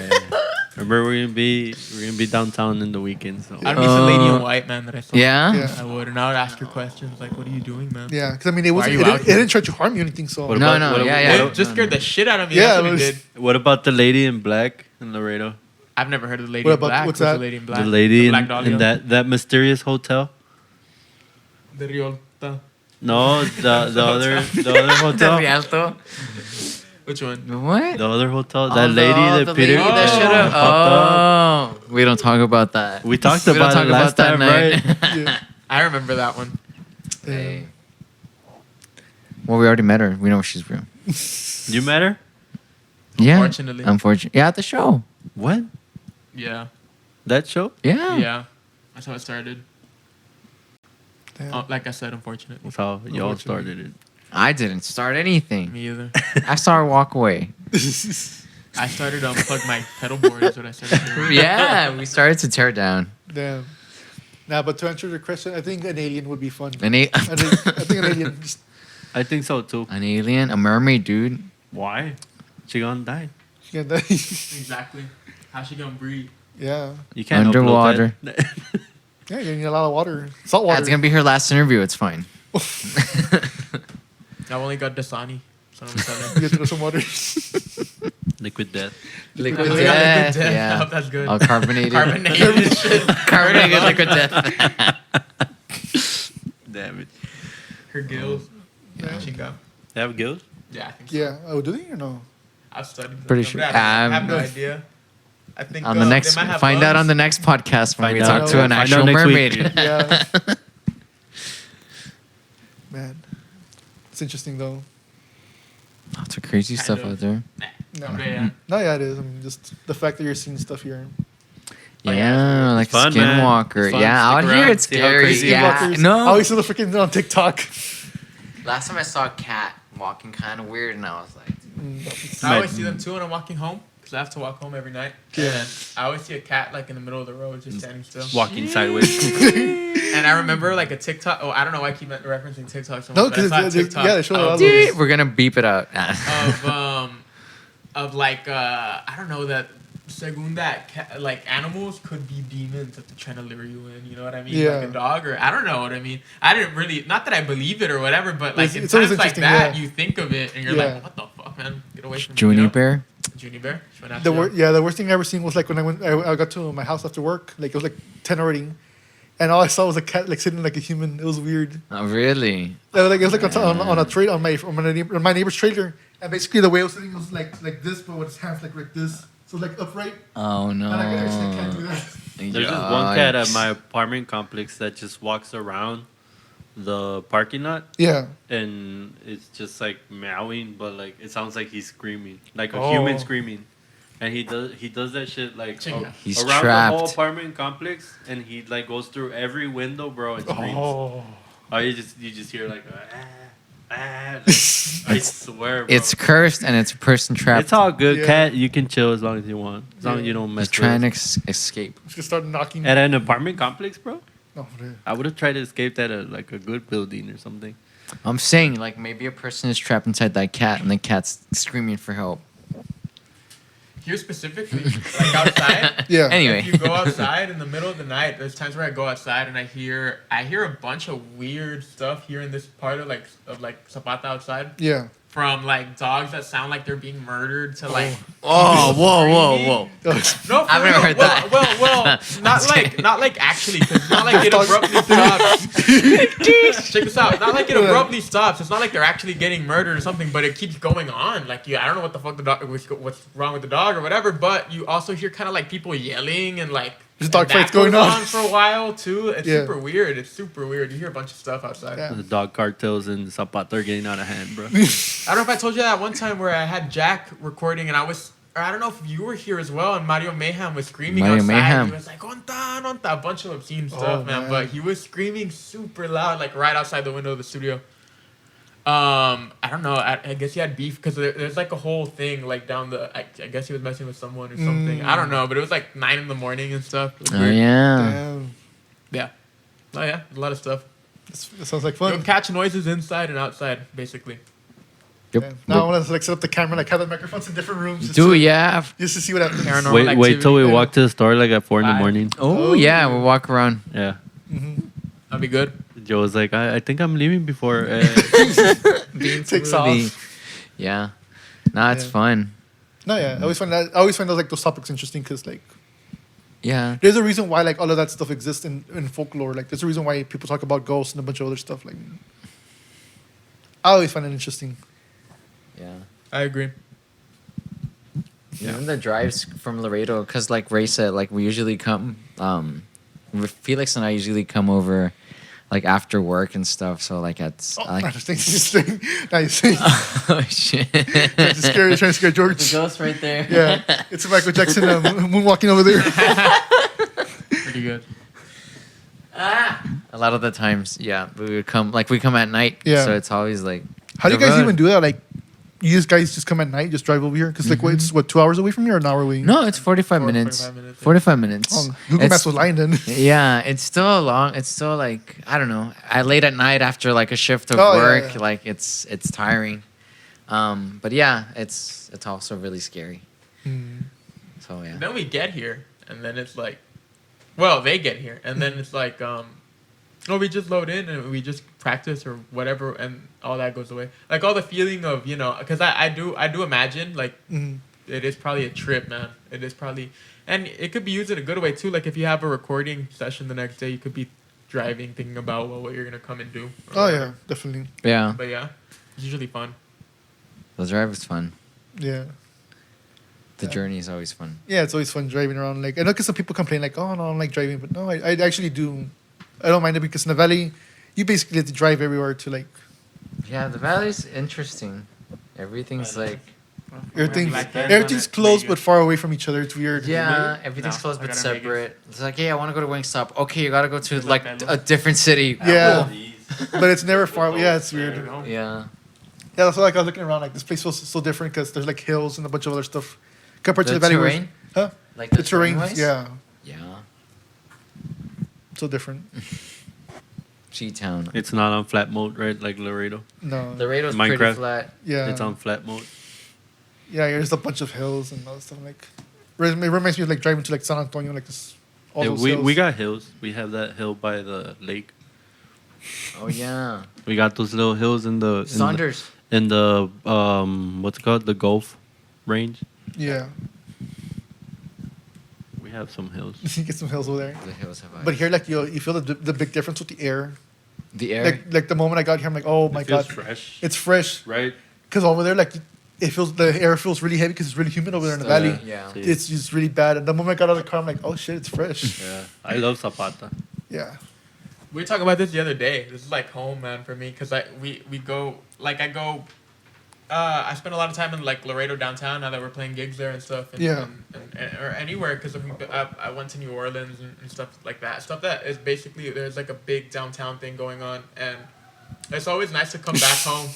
S4: Remember, we're gonna be downtown in the weekend. So
S3: I'd meet the lady in white, man, that I saw.
S2: Yeah.
S1: Yeah.
S3: I would, and I would ask her questions like, "What are you doing, man?"
S1: Yeah, because I mean, it
S3: Why
S1: was
S3: are
S1: it,
S3: you
S1: didn't,
S3: out
S1: it
S3: here?
S1: didn't try to harm you or anything. So
S4: What
S2: No,
S4: about-
S2: no,
S4: what
S2: yeah,
S4: about-
S2: yeah.
S3: It just scared the shit out of me.
S1: Yeah,
S3: That's what
S1: it
S3: it
S1: was-
S3: did.
S4: What about the lady in black in Laredo?
S3: I've never heard of the lady
S1: What
S3: in
S1: about-
S3: black.
S1: what's
S3: Who's
S1: that?
S3: The lady in black.
S4: The lady
S3: The
S4: in,
S3: Black Dahlia?
S4: in that mysterious hotel.
S3: The Riolta.
S4: No, the other hotel.
S2: Rialto.
S3: Which one?
S2: What?
S4: The other hotel.
S2: Oh,
S4: That lady
S2: the
S4: that Peter.
S2: lady that
S3: Oh.
S2: should've-
S4: fucked up.
S2: Oh, we don't talk about that.
S4: We talked
S2: We don't
S4: about
S2: talk
S4: it last
S2: about
S4: time,
S2: that
S4: right?
S1: yeah.
S3: I remember that one.
S2: Hey. Well, we already met her. We know she's real.
S4: You met her?
S2: Yeah.
S3: Unfortunately.
S2: Unfortunately. Yeah, at the show.
S4: What?
S3: Yeah.
S4: That show?
S2: Yeah.
S3: Yeah. That's how it started.
S1: Damn.
S3: Like I said, unfortunately.
S4: That's how y'all
S1: Unfortunately.
S4: started it.
S2: I didn't start anything.
S3: Me either.
S2: I saw her walk away.
S3: I started to unplug my pedal board. Is what I started doing.
S2: Yeah, we started to tear down.
S1: Damn. Nah, but to answer the question, I think an alien would be fun.
S2: An,
S1: I think an alien. Just,
S4: I think so too.
S2: an alien, a mermaid, dude.
S4: Why? She gonna die.
S1: yeah,
S3: Exactly. How's she gonna breathe?
S1: yeah,
S4: You can't
S2: Underwater.
S4: upload that.
S1: yeah. You need a lot of water, salt water.
S2: That's gonna be her last interview. It's fine.
S3: I've only got Dasani. So I'm
S1: You
S3: telling.
S1: have to throw some water.
S4: Liquid death.
S2: Liquid
S3: I got
S2: death.
S3: liquid death. I
S2: Yeah.
S3: hope that's good.
S2: All carbonated.
S3: Carbonated shit.
S2: Carbonated liquid death.
S4: Damn it.
S3: Her gills. Yeah. She got.
S4: They have gills?
S3: Yeah, I think so.
S1: Yeah. Oh, do they or no?
S3: I've studied them.
S2: Pretty sure.
S3: I have no idea. I think
S2: On the
S3: they
S2: next,
S3: might have
S2: find out
S3: bugs.
S2: on the next podcast when
S4: Find
S2: we
S4: out.
S2: talk to an
S4: Find out
S2: actual
S4: next week.
S2: mermaid.
S1: Yeah. Man, it's interesting though.
S2: Lots of crazy
S3: Kind
S2: stuff
S3: of.
S2: out there.
S1: No,
S3: Yeah.
S1: no, yeah, it is. I mean, just the fact that you're seeing stuff here.
S3: Oh, yeah,
S2: Yeah, like
S4: It's fun, man.
S2: Skinwalker.
S4: It's fun.
S2: Yeah, out
S4: Stick
S2: here
S4: around,
S2: it's
S4: see how
S2: scary.
S4: crazy
S2: Yeah,
S1: Skinwalkers. I
S2: no.
S1: always see the freaking on TikTok.
S2: Last time I saw a cat walking kind of weird, and I was like,
S3: I always see them too when I'm walking home because I have to walk home every night.
S1: Yeah.
S3: And I always see a cat like in the middle of the road just standing still.
S4: Walking sideways.
S3: And I remember like a TikTok. Oh, I don't know why I keep referencing TikTok so much.
S1: No,
S3: but I
S1: 'cause
S3: saw a
S1: they-
S3: TikTok
S1: yeah, they show a lot
S3: of,
S1: of those.
S2: we're gonna beep it out.
S3: of like I don't know that. Según that, like animals could be demons that they're trying to lure you in. You know what I mean?
S1: Yeah.
S3: Like a dog, or I don't know what I mean. I didn't really, not that I believe it or whatever, but like in
S1: It's always
S3: times like
S1: interesting,
S3: that,
S1: yeah.
S3: you think of it and you're
S1: Yeah.
S3: like, what the fuck, man? Get away from me.
S2: Junie
S3: you know?
S2: Bear.
S3: Junie Bear. She went after
S1: The
S3: them.
S1: the worst thing I ever seen was like when I got to my house after work. Like it was like 10 already, and all I saw was a cat like sitting like a human. It was weird.
S2: Oh, really?
S1: It was like on a trailer on my neighbor's trailer, and basically the way it was sitting was like this, but with his hands like this, so like upright.
S2: Oh no.
S1: And I actually can't do that.
S4: There's this one cat at my apartment complex that just walks around the parking lot
S1: Yeah.
S4: and it's just like meowing, but like it sounds like he's screaming, like a
S1: Oh.
S4: human screaming. And he does that shit like
S3: Chinga.
S2: He's
S4: around
S2: trapped.
S4: the whole apartment complex, and he like goes through every window, bro, and screams. Oh, you just hear like I swear, bro.
S2: It's cursed and it's a person trapped.
S4: It's all good,
S1: Yeah.
S4: cat. You can chill as long as you want. As long as you don't mess
S2: Just trying to
S4: with us.
S2: escape.
S1: Just gonna start knocking.
S4: At an apartment complex, bro.
S1: No, dude.
S4: I would have tried to escape that at like a good building or something.
S2: I'm saying, like, maybe a person is trapped inside that cat and the cat's screaming for help.
S3: Here specifically, like outside.
S1: Yeah.
S2: Anyway.
S3: If you go outside in the middle of the night, there's times where I go outside and I hear a bunch of weird stuff here in this part of like Zapata outside.
S1: Yeah.
S3: From like dogs that sound like they're being murdered to like
S2: Oh,
S3: screaming.
S2: whoa.
S3: No, for
S2: I've never
S3: real.
S2: heard that.
S3: Well, not like actually, because it's not like it abruptly stops. Check this out. Not like it abruptly stops. It's not like they're actually getting murdered or something, but it keeps going on. Like I don't know what the fuck what's wrong with the dog or whatever, but you also hear kind of like people yelling and like.
S1: There's dog
S3: and that
S1: fights going
S3: goes
S1: on.
S3: for a while too. It's
S1: Yeah.
S3: super weird. It's super weird. You hear a bunch of stuff outside.
S1: Yeah.
S4: The dog cartels in Zapata are getting out of hand, bro.
S3: I don't know if I told you that one time where I had Jack recording and I don't know if you were here as well, and Mario Mayhem was screaming
S2: Mario
S3: outside.
S2: Mayhem.
S3: He was like, onta, a bunch of obscene stuff,
S1: Oh,
S3: man.
S1: man.
S3: But he was screaming super loud, like right outside the window of the studio. I don't know. I guess he had beef because there's like a whole thing like down the. I guess he was messing with someone or something. I don't know, but it was like 9 in the morning and stuff. It was
S2: Oh,
S3: weird.
S2: yeah.
S1: Damn.
S3: Yeah. Oh yeah, a lot of stuff.
S1: That sounds like
S3: You'll
S1: fun.
S3: catch noises inside and outside, basically.
S2: Yep.
S1: Yeah. Now I want to like set up the camera, like have the microphones in different rooms. Just
S2: Do
S1: to,
S2: yeah.
S1: just to see what happens.
S3: Paranormal
S4: Wait till we
S1: Yeah.
S4: walk to the store like at 4 in the
S3: Five.
S4: morning.
S2: Oh, yeah. We'll walk around.
S4: Yeah.
S3: That'd be good.
S4: Joe was like, I think I'm leaving before.
S1: Takes
S2: Movie.
S1: off.
S2: Yeah. Nah, it's
S1: Yeah.
S2: fun.
S1: No, yeah. I always find those like those topics interesting because like
S2: Yeah.
S1: there's a reason why like all of that stuff exists in folklore. Like there's a reason why people talk about ghosts and a bunch of other stuff. Like I always find it interesting.
S2: Yeah.
S3: I agree.
S2: Even the drives from Laredo, because like Ray said, like we usually come, Felix and I usually come over like after work and stuff. So like it's
S1: Oh,
S2: like,
S1: interesting. Nice. Trying
S2: oh shit.
S1: to scare George.
S2: ghost right there.
S1: Yeah, it's Michael Jackson moonwalking over there.
S3: Pretty good.
S2: A lot of the times, yeah, we come at night.
S1: Yeah.
S2: So it's always like.
S1: How do you
S2: the
S1: guys
S2: road-
S1: even do that? Like, you guys just come at night, just drive over here? Because like, it's what 2 hours away from here, or an hour away?
S2: No, it's 45
S3: Four-
S2: minutes.
S3: 45 minutes, yeah.
S2: 45 minutes.
S1: Oh, Google
S2: It's-
S1: Maps was lying then.
S2: Yeah, it's still long. It's still like I don't know. I late at night after like a shift of
S1: Oh, yeah,
S2: work.
S1: yeah.
S2: Like it's tiring. But yeah, it's also really scary. So yeah.
S3: Then we get here, and then it's like, well, they get here, and then it's like, no, we just load in and we just practice or whatever, and all that goes away. Like all the feeling of because I do imagine like it is probably a trip, man. It is probably, and it could be used in a good way too. Like if you have a recording session the next day, you could be driving, thinking about what you're gonna come and do. or
S1: Oh
S3: whatever.
S1: yeah, definitely.
S2: Yeah,
S3: But yeah, it's usually fun.
S2: the drive is fun.
S1: Yeah.
S2: The journey is always fun.
S1: Yeah, it's always fun driving around. Like I know because some people complain like, oh no, I don't like driving, but no, I actually do. I don't mind it because in the valley, you basically have to drive everywhere to like
S2: Yeah, the valley's interesting. Everything's like
S1: everything's
S3: Like that.
S1: everything's close but far away from each other. It's weird.
S2: yeah, everything's
S3: No,
S2: close
S3: I
S2: but
S3: gotta make it.
S2: separate. It's like, hey, I want to go to Wingstop. Okay, you gotta go to
S3: It's
S2: like
S3: like that
S2: a different city.
S1: Yeah, but it's never far. Yeah, it's weird.
S3: Yeah.
S2: Yeah.
S1: Yeah, that's why like I was looking around. Like this place feels so different because there's like hills and a bunch of other stuff compared to
S2: The
S1: the valley.
S2: terrain?
S1: Huh?
S2: Like
S1: The terrain.
S2: wise?
S1: Yeah,
S2: Yeah.
S1: so different.
S2: G-Town.
S4: It's not on flat mode, right? Like Laredo.
S1: No.
S2: Laredo's pretty
S4: Minecraft.
S2: flat.
S1: Yeah.
S4: It's on flat mode.
S1: Yeah, there's a bunch of hills and all that stuff. Like, it reminds me of like driving to like San Antonio, like this. All
S4: Yeah,
S1: those
S4: we
S1: hills.
S4: got hills. We have that hill by the lake.
S2: Oh yeah.
S4: We got those little hills
S2: Saunders.
S4: in the what's it called? The Gulf range.
S1: Yeah,
S4: We have some hills.
S1: you get some hills over there.
S2: The hills have eyes.
S1: But here, like you feel the big difference with the air.
S2: The air.
S1: Like the moment I got here, I'm like, oh my
S4: It feels
S1: god,
S4: fresh,
S1: it's fresh.
S4: right?
S1: Because over there, like the air feels really heavy because it's really humid over there in the valley.
S2: Yeah.
S4: See.
S1: It's just really bad. And the moment I got out of the car, I'm like, oh shit, it's fresh.
S4: Yeah, I love Zapata.
S1: Yeah.
S3: We were talking about this the other day. This is like home, man, for me, because we go like I go. I spend a lot of time in like Laredo downtown now that we're playing gigs there and stuff. And,
S1: Yeah.
S3: and or anywhere because I went to New Orleans and stuff like that. Stuff that is basically there's like a big downtown thing going on, and It's always nice to come back home.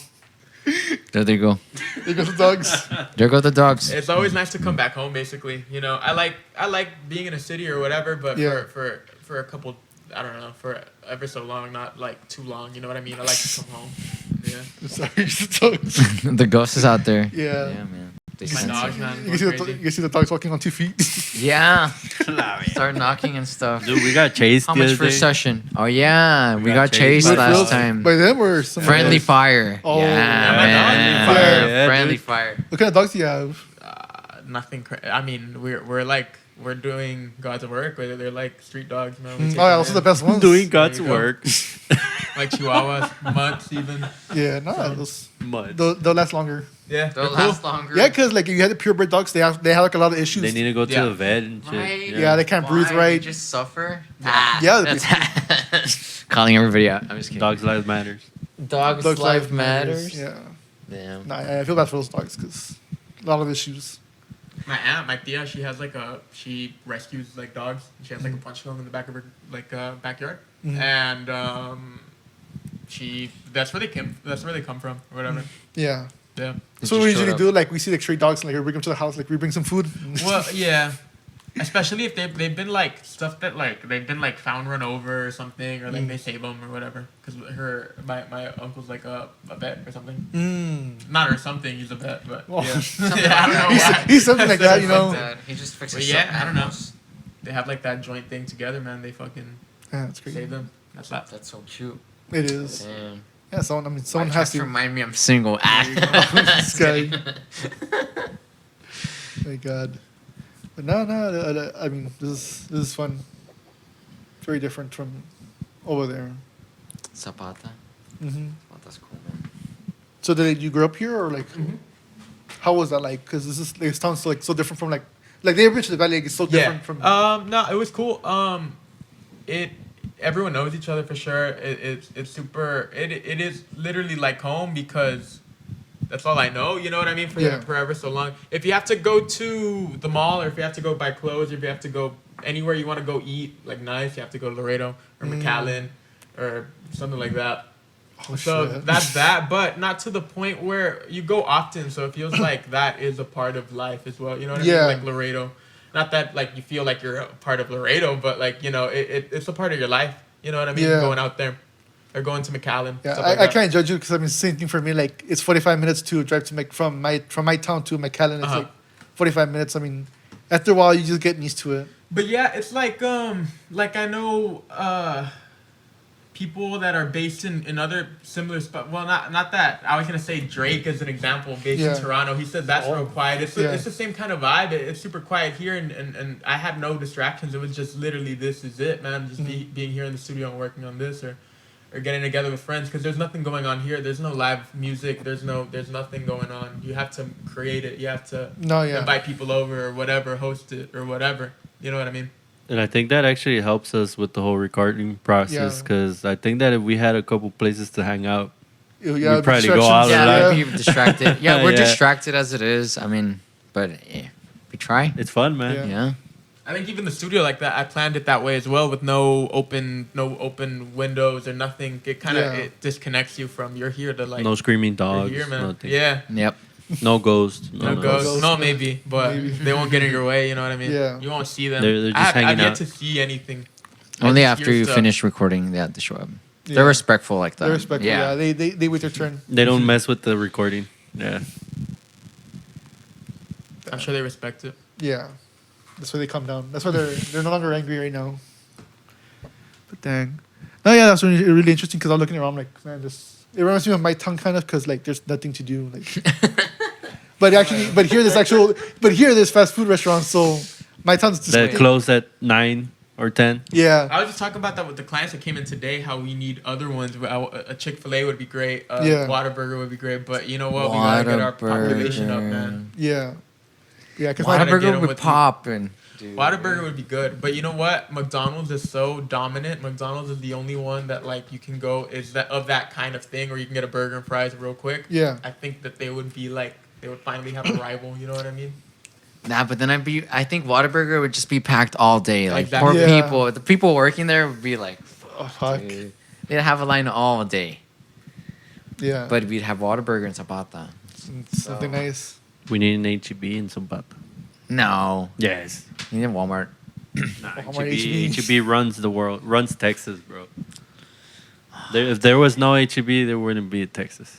S2: There they go.
S1: There goes the dogs.
S2: There go the dogs.
S3: It's always nice to come back home. Basically, you know, I like being in a city or whatever, but
S1: Yeah.
S3: for a couple, I don't know, for ever so long, not like too long. You know what I mean? I like to come home. Yeah.
S1: Sorry, the dogs.
S2: The ghost is out there.
S1: Yeah.
S2: Yeah, man. They
S3: My
S2: sense
S3: dogs,
S2: it.
S3: man.
S1: You can,
S3: Going
S1: you
S3: crazy.
S1: can see the dogs walking on 2 feet.
S2: Yeah. Start knocking and stuff.
S4: Dude, we got chased
S2: How
S4: the
S2: much
S4: other
S2: for a
S4: day.
S2: session? Oh yeah, we got
S4: got chased
S2: chased
S4: by
S2: last
S4: reals?
S2: time.
S1: By them or some
S2: Friendly fire.
S1: Oh.
S2: yeah,
S1: Yeah,
S3: my
S2: man.
S3: dog,
S1: fire.
S4: Yeah,
S2: Friendly
S4: dude.
S2: fire.
S1: What kind of dogs do you have?
S3: Nothing. I mean, we're doing God's work. Whether they're like street dogs, man. We take
S1: Oh, yeah,
S3: them
S1: those are the
S3: in.
S1: best ones.
S4: Doing God's
S3: There you go.
S4: work.
S3: Like Chihuahuas, mutts, even.
S1: Yeah, no, those,
S4: Mud.
S1: they'll last longer.
S3: Yeah,
S2: They'll
S3: they're cool.
S2: last longer.
S1: Yeah, because like you had the purebred dogs, they have like a lot of issues.
S4: They need to go to
S3: Yeah.
S4: the vet and shit.
S2: Right.
S1: Yeah, they can't breathe
S2: Why?
S1: right.
S2: They just suffer.
S1: Yeah,
S2: That's calling everybody out. I'm just kidding.
S4: Dogs' lives matters.
S2: Dogs'
S1: Dogs'
S2: life matters.
S1: Yeah.
S2: Damn.
S1: Nah, I feel bad for those dogs because a lot of issues.
S3: My aunt, my tia, she rescues like dogs. She has like
S1: Mm-hmm.
S3: a punch film in the back of her like backyard,
S1: Mhm.
S3: and that's where they come from or whatever.
S1: Yeah.
S3: Yeah.
S2: They
S1: So what
S2: just
S1: we
S2: showed
S1: usually
S2: up.
S1: do, like we see like stray dogs, and like we bring them to the house, like we bring some food.
S3: Well, yeah. Especially if they've been like stuff that like they've been like found run over or something, or like
S1: Mm.
S3: they save them or whatever. Because my uncle's like a vet or something.
S1: Mm.
S3: Not or something. He's a vet, but
S1: Oh.
S3: yeah.
S2: Something
S3: Yeah, I don't know
S2: like
S3: why.
S1: He's something like that, you know.
S2: He just fixes
S3: But yeah,
S2: something.
S3: I don't know. They have like that joint thing together, man. They fucking
S1: Yeah, that's crazy.
S3: save them. That's that.
S2: That's so cute.
S1: It is.
S2: Damn.
S1: Yeah, someone
S2: Someone
S1: has to.
S2: remind me I'm single.
S1: This guy. My God. But no. I mean, this is fun. Very different from over there.
S2: Zapata.
S1: Hmm
S2: Zapata's cool, man.
S1: So did you grow up here or like?
S3: Mhm.
S1: How was that like? Because this sounds like so different from like they ever been to the valley. Like, it's so different from.
S3: No, it was cool. Everyone knows each other for sure. It's super. It is literally like home because that's all I know. You know what I mean?
S1: Yeah.
S3: Forever so long. If you have to go to the mall, or if you have to go buy clothes, or if you have to go anywhere you want to go eat like nice, you have to go to Laredo or McAllen or something like that.
S1: Oh,
S3: So
S1: shit.
S3: that's that, but not to the point where you go often. So it feels like that is a part of life as well. You know what I
S1: Yeah.
S3: mean? Like Laredo. Not that like you feel like you're a part of Laredo, but like, you know, it's a part of your life. You know what I mean?
S1: Yeah.
S3: Going out there or going to McAllen.
S1: Yeah,
S3: stuff
S1: I
S3: like that.
S1: can't judge you because I mean, same thing for me. Like it's 45 minutes to drive to from my town to McAllen. It's
S3: Uh-huh.
S1: like 45 minutes. I mean, after a while, you just get used to it.
S3: But yeah, it's like I know people that are based in other similar spots. Well, not that. I was gonna say Drake as an example, based
S1: Yeah.
S3: in Toronto. He said that's real quiet. It's
S1: Yeah.
S3: it's the same kind of vibe. It's super quiet here, and I had no distractions. It was just literally this is it, man. Just being here in the studio and working on this, or getting together with friends, because there's nothing going on here. There's no live music. There's nothing going on. You have to create it. You have to
S1: No, yeah,
S3: invite people over or whatever, host it or whatever. You know what I mean?
S4: And I think that actually helps us with the whole recording process
S1: Yeah.
S4: because I think that if we had a couple places to hang out,
S1: yeah.
S4: we probably go
S1: distractions,
S4: all
S2: Yeah,
S4: out.
S2: maybe distracted. Yeah, we're
S4: Yeah.
S2: distracted as it is. I mean, but we try.
S4: it's fun, man.
S1: Yeah.
S2: Yeah.
S3: I think even the studio like that, I planned it that way as well, with no open windows or nothing. It kind of
S1: Yeah.
S3: it disconnects you from you're here to like
S4: No screaming
S3: you're
S4: dogs,
S3: here, man.
S4: nothing.
S3: Yeah,
S2: Yep.
S4: No ghosts.
S3: no
S1: no
S3: ghosts.
S1: ghosts,
S3: No,
S1: no.
S3: maybe, but
S1: Maybe.
S3: they won't get in your way. You know what I mean?
S1: Yeah.
S3: You won't see them.
S4: They're just hanging
S3: I've yet
S4: out.
S3: to see anything.
S2: Only
S3: I just
S2: after
S3: hear
S2: you
S3: stuff.
S2: finish recording, they have to show up.
S1: Yeah.
S2: They're respectful like that.
S1: They're respectful. Yeah, they wait their turn.
S4: They don't mess with the recording. Yeah.
S3: I'm sure they respect it.
S1: Yeah, that's why they come down. That's why they're no longer angry right now. But dang, no, yeah, that's really interesting because I'm looking around like, man, it reminds me of my town kind of because like there's nothing to do like. But here there's fast food restaurants, so my town's just
S4: That close at 9 or 10.
S1: yeah.
S3: I was just talking about that with the clients that came in today. How we need other ones. A Chick-fil-A would be great.
S1: Yeah.
S3: Whataburger would be great. But you know what? We gotta get our population up, man.
S1: Yeah. Yeah, because
S3: Gotta get
S2: Whataburger
S3: 'em
S2: would
S3: with the-
S2: pop and. Dude.
S3: Whataburger would be good, but you know what? McDonald's is so dominant. McDonald's is the only one that like you can go is that of that kind of thing, where you can get a burger and fries real quick.
S1: Yeah.
S3: I think that they would be like they would finally have a rival. You know what I mean?
S2: Nah, but then I think Whataburger would just be packed all day. Like
S3: Exactly.
S2: poor
S1: Yeah.
S2: people, the people working there would be like,
S1: Oh, fuck.
S2: dude. They'd have a line all day.
S1: Yeah.
S2: But we'd have Whataburger and Zapata.
S1: Something nice.
S4: We need an HEB in Zapata.
S2: No.
S4: Yes.
S2: You need Walmart.
S4: Nah,
S1: Walmart
S4: HEB,
S1: HEB.
S4: HEB runs the world, runs Texas, bro. If there was no HEB, there wouldn't be a Texas.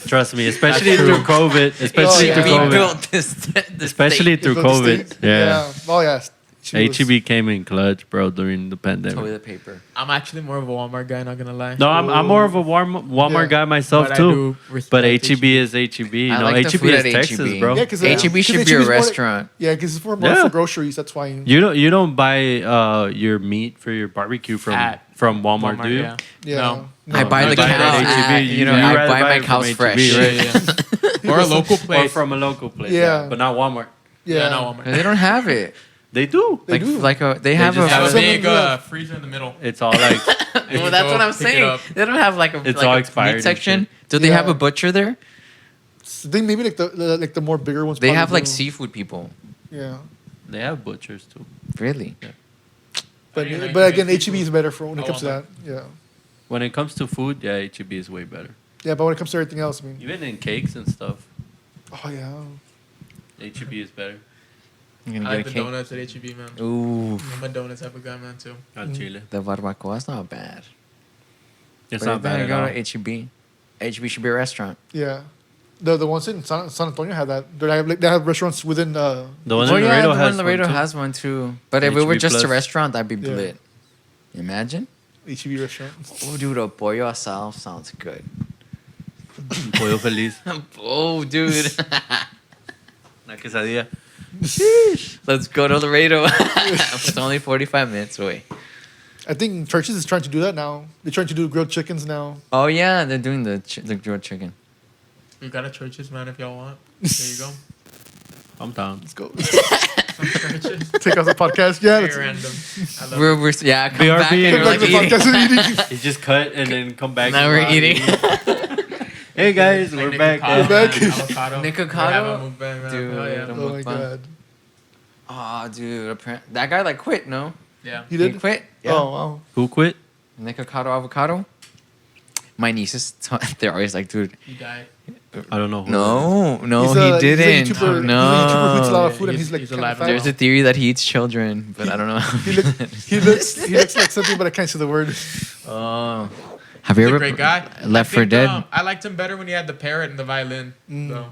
S4: Trust me, especially through COVID. Especially
S1: yeah.
S4: through
S2: We
S4: COVID.
S2: built this.
S4: Especially through
S1: Built the
S4: COVID.
S1: state.
S4: Yeah.
S1: Oh yeah.
S4: HEB came in clutch, bro, during the pandemic.
S2: Toilet paper.
S3: I'm actually more of a Walmart guy. Not gonna lie.
S4: No, I'm more of a Walmart
S1: Yeah.
S4: guy myself
S3: But I
S4: too.
S3: do
S4: But
S3: respect
S4: HEB is HEB. You
S2: I
S4: know,
S2: like the
S4: HEB
S2: food
S4: is
S2: at
S4: Texas,
S2: HEB.
S4: bro.
S1: Yeah, because
S2: HEB should be a restaurant.
S1: Yeah, because it's more
S4: Yeah.
S1: for groceries. That's why.
S4: You don't buy your meat for your barbecue from Walmart, do you?
S3: Yeah.
S1: Yeah.
S3: No.
S2: I buy
S3: No,
S2: the
S3: buy it
S2: cow.
S3: at
S4: HEB.
S2: You
S4: You'd
S2: know, I
S4: rather
S2: buy
S4: buy
S2: my
S4: it from
S2: cows
S4: HEB,
S2: fresh.
S4: right?
S3: Yeah. Or a local
S4: Or
S3: place.
S4: from a local place.
S1: Yeah.
S4: But not Walmart.
S1: Yeah.
S3: not Walmart.
S2: They don't have it.
S4: They do.
S1: They do.
S2: They have
S4: just
S2: a.
S3: Have a
S1: Some
S3: big
S1: of them do
S3: freezer in the middle.
S4: It's all like
S2: Well, that's
S3: go
S2: what I'm
S3: pick it
S2: saying.
S3: up.
S2: They don't have like a
S4: It's
S2: like
S4: all
S2: a
S4: expired
S2: meat
S4: and
S2: section.
S4: shit.
S2: Do they have
S1: Yeah.
S2: a butcher there?
S1: I think maybe like the more bigger ones.
S2: They
S1: probably
S2: have like
S1: do.
S2: seafood people.
S1: Yeah.
S4: they have butchers too.
S2: Really?
S1: But
S3: Yeah, like
S1: but again,
S3: seafood.
S1: HEB is better for when it
S3: Oh,
S1: comes to that.
S3: Walmart.
S1: Yeah.
S4: When it comes to food, yeah, HEB is way better.
S1: Yeah, but when it comes to everything else, I mean,
S4: Even in cakes and stuff,
S1: oh yeah.
S4: HEB is better.
S2: You're
S3: I
S2: gonna
S3: like
S2: get
S3: the
S2: a cake.
S3: donuts at HEB, man.
S2: Ooh,
S3: I'm a donuts type of guy, man, too.
S4: Al Chile.
S2: the barbacoa is not bad.
S4: It's
S2: But
S4: not
S2: if then
S4: bad
S2: I
S4: at
S2: go
S4: all.
S2: to HEB. HEB should be a restaurant.
S1: Yeah. The ones in San Antonio have that. They have restaurants within.
S4: The one
S2: Oh
S4: in
S2: yeah,
S4: Laredo
S2: the
S4: has
S2: one Laredo
S4: one too.
S2: has one too. But if it were
S4: HEB
S2: just a
S4: Plus.
S2: restaurant, that'd be
S1: Yeah.
S2: lit. Imagine.
S1: HEB restaurant.
S2: Oh, dude, a pollo asado sounds good.
S4: Pollo Feliz.
S2: Oh, dude.
S4: Una quesadilla.
S2: Let's go to Laredo. It's only 45 minutes away.
S1: I think Churches is trying to do that now. They're trying to do grilled chickens now.
S2: Oh yeah, they're doing the grilled chicken.
S3: We got a churches, man, if y'all want. There you go.
S4: I'm down.
S1: Let's go.
S3: Some churches.
S1: Take off the podcast. Yeah.
S3: Very
S1: Let's
S3: random. I love
S2: We're yeah, come
S4: BRB,
S2: back and
S1: Come
S2: we're
S1: back
S2: like
S1: to the
S2: eating.
S1: podcast and eating.
S4: You just cut and then come back.
S2: Now
S4: to
S2: we're
S4: the
S2: eating.
S4: Hey guys,
S3: it. Like
S4: we're back.
S3: Nikocado,
S1: We're back.
S3: man, avocado.
S2: Nikocado?
S3: We're having a mukbang, man.
S2: Dude,
S3: Hell yeah.
S1: Oh my god.
S2: Oh, dude, that guy like quit. No,
S3: Yeah.
S1: You
S2: he
S1: did?
S2: quit.
S1: Oh wow.
S4: Who quit?
S2: Nikocado avocado. My nieces, they're always like, dude,
S3: He died.
S4: I don't know. Who
S2: no,
S1: He's
S2: he
S1: a- he's a
S2: didn't.
S1: YouTuber-
S2: no,
S1: he's a YouTuber who eats a lot of
S3: Yeah,
S1: food and
S3: he's-
S1: he's like
S3: he's
S1: kinda
S3: alive
S1: fat.
S3: now.
S2: There's a theory that he eats children, but I don't know.
S1: He looks like something, but I can't say the word.
S2: Oh, have you
S3: He's a
S2: ever
S3: great guy.
S2: Left
S3: I
S2: 4
S3: think,
S2: Dead?
S3: I liked him better when he had the parrot and the violin. So.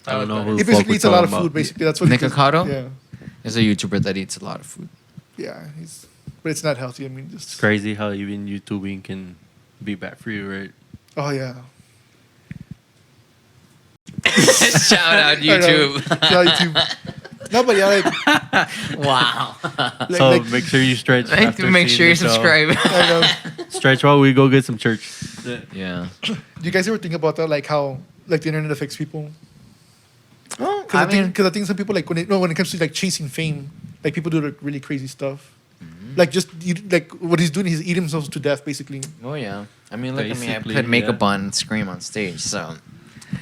S4: I don't know
S3: That
S4: who.
S3: was
S1: He
S4: the fuck
S1: basically
S4: we're
S1: eats a lot of
S4: talking
S1: food.
S4: about.
S1: Basically, that's what he does.
S2: Nikocado?
S1: Yeah,
S2: There's a YouTuber that eats a lot of food.
S1: yeah. But it's not healthy. I mean,
S4: It's
S1: just
S4: crazy how even YouTubing can be bad for you, right?
S1: oh yeah.
S2: Shout out YouTube.
S1: Yeah, YouTube. No, but yeah, like,
S2: Wow.
S4: So
S1: like
S4: make sure you stretch.
S2: Like,
S4: after
S2: make
S4: seeing
S2: sure you
S4: the show.
S2: subscribe.
S1: I know.
S4: Stretch while we go get some church.
S2: Yeah.
S1: Do you guys ever think about that? Like how like the internet affects people?
S2: Well,
S1: Because
S2: I mean,
S1: I think some people like when it comes to like chasing fame, like people do like really crazy stuff.
S2: Mm-hmm.
S1: Like just like what he's doing, he's eating himself to death basically.
S2: oh yeah. I mean, look at me. I
S4: Basically,
S2: put makeup
S4: yeah.
S2: on and scream on stage. So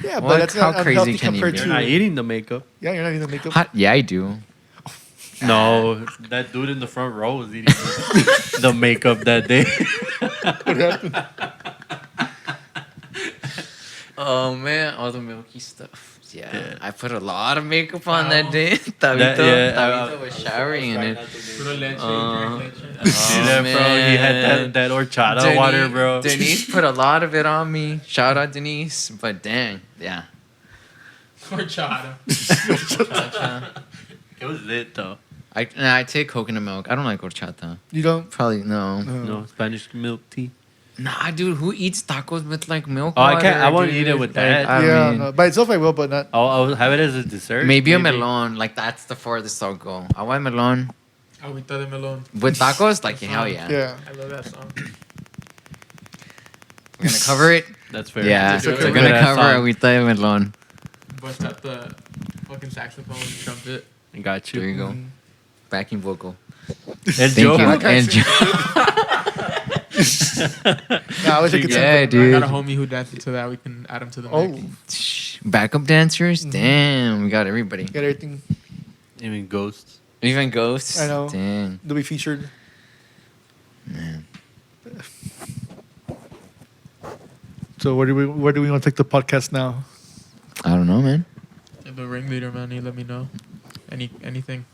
S1: Yeah,
S2: Well,
S1: but that's
S2: how
S1: not
S2: crazy
S1: unhealthy
S2: can you
S1: compared
S2: be?
S1: to
S4: You're not eating the makeup.
S1: yeah, you're not eating the makeup.
S2: yeah, I do.
S4: No, that dude in the front row was eating the makeup that day.
S1: What happened?
S2: Oh man, all the milky stuff. Yeah,
S4: Yeah.
S2: I put a lot of makeup on
S3: Wow.
S2: that day. Tabito,
S4: yeah,
S2: Tabito was showering in it.
S3: Puro leche,
S2: Uh,
S3: drink leche.
S4: See that, bro? He had that horchata water, bro.
S2: Denise put a lot of it on me. Shout out Denise, but dang, yeah.
S3: Horchata.
S4: It was lit though.
S2: I take coconut milk. I don't like horchata.
S1: You don't?
S2: Probably no.
S4: No Spanish milk tea.
S2: Nah, dude, who eats tacos with like milk?
S4: Oh, I can't-
S2: water,
S4: I won't
S2: dude?
S4: eat it with
S2: Like,
S4: that.
S2: I
S1: yeah,
S2: mean,
S1: no. By itself I will, but not.
S4: I'll have it as a dessert.
S2: maybe a melon. Like that's the farthest I'll go. I want melon
S3: Agüita de melón.
S2: with tacos. Like hell yeah.
S1: Yeah.
S3: I love that song.
S2: We're gonna cover it.
S4: That's fair.
S2: Yeah,
S3: It's a
S2: we're
S3: good
S2: gonna
S4: ass
S2: cover
S4: song.
S2: agüita de melon.
S3: Bust out the fucking saxophone and trumpet.
S4: I got you.
S2: There you go. Backing vocal.
S4: El
S2: Thank
S4: Joe.
S2: you.
S1: Okay.
S2: And
S1: Nah, I wish I could
S2: Yeah,
S1: say
S3: I
S2: dude.
S3: got a homie who dances to that. We can add him to the mix.
S1: Oh,
S2: Backup dancers? Damn, we got everybody.
S1: get everything.
S4: Even ghosts.
S2: Even ghosts?
S1: I know.
S2: Dang.
S1: They'll be featured.
S2: Man.
S1: So where do we want to take the podcast now?
S2: I don't know, man.
S3: If the ringleader, man, you let me know. Anything.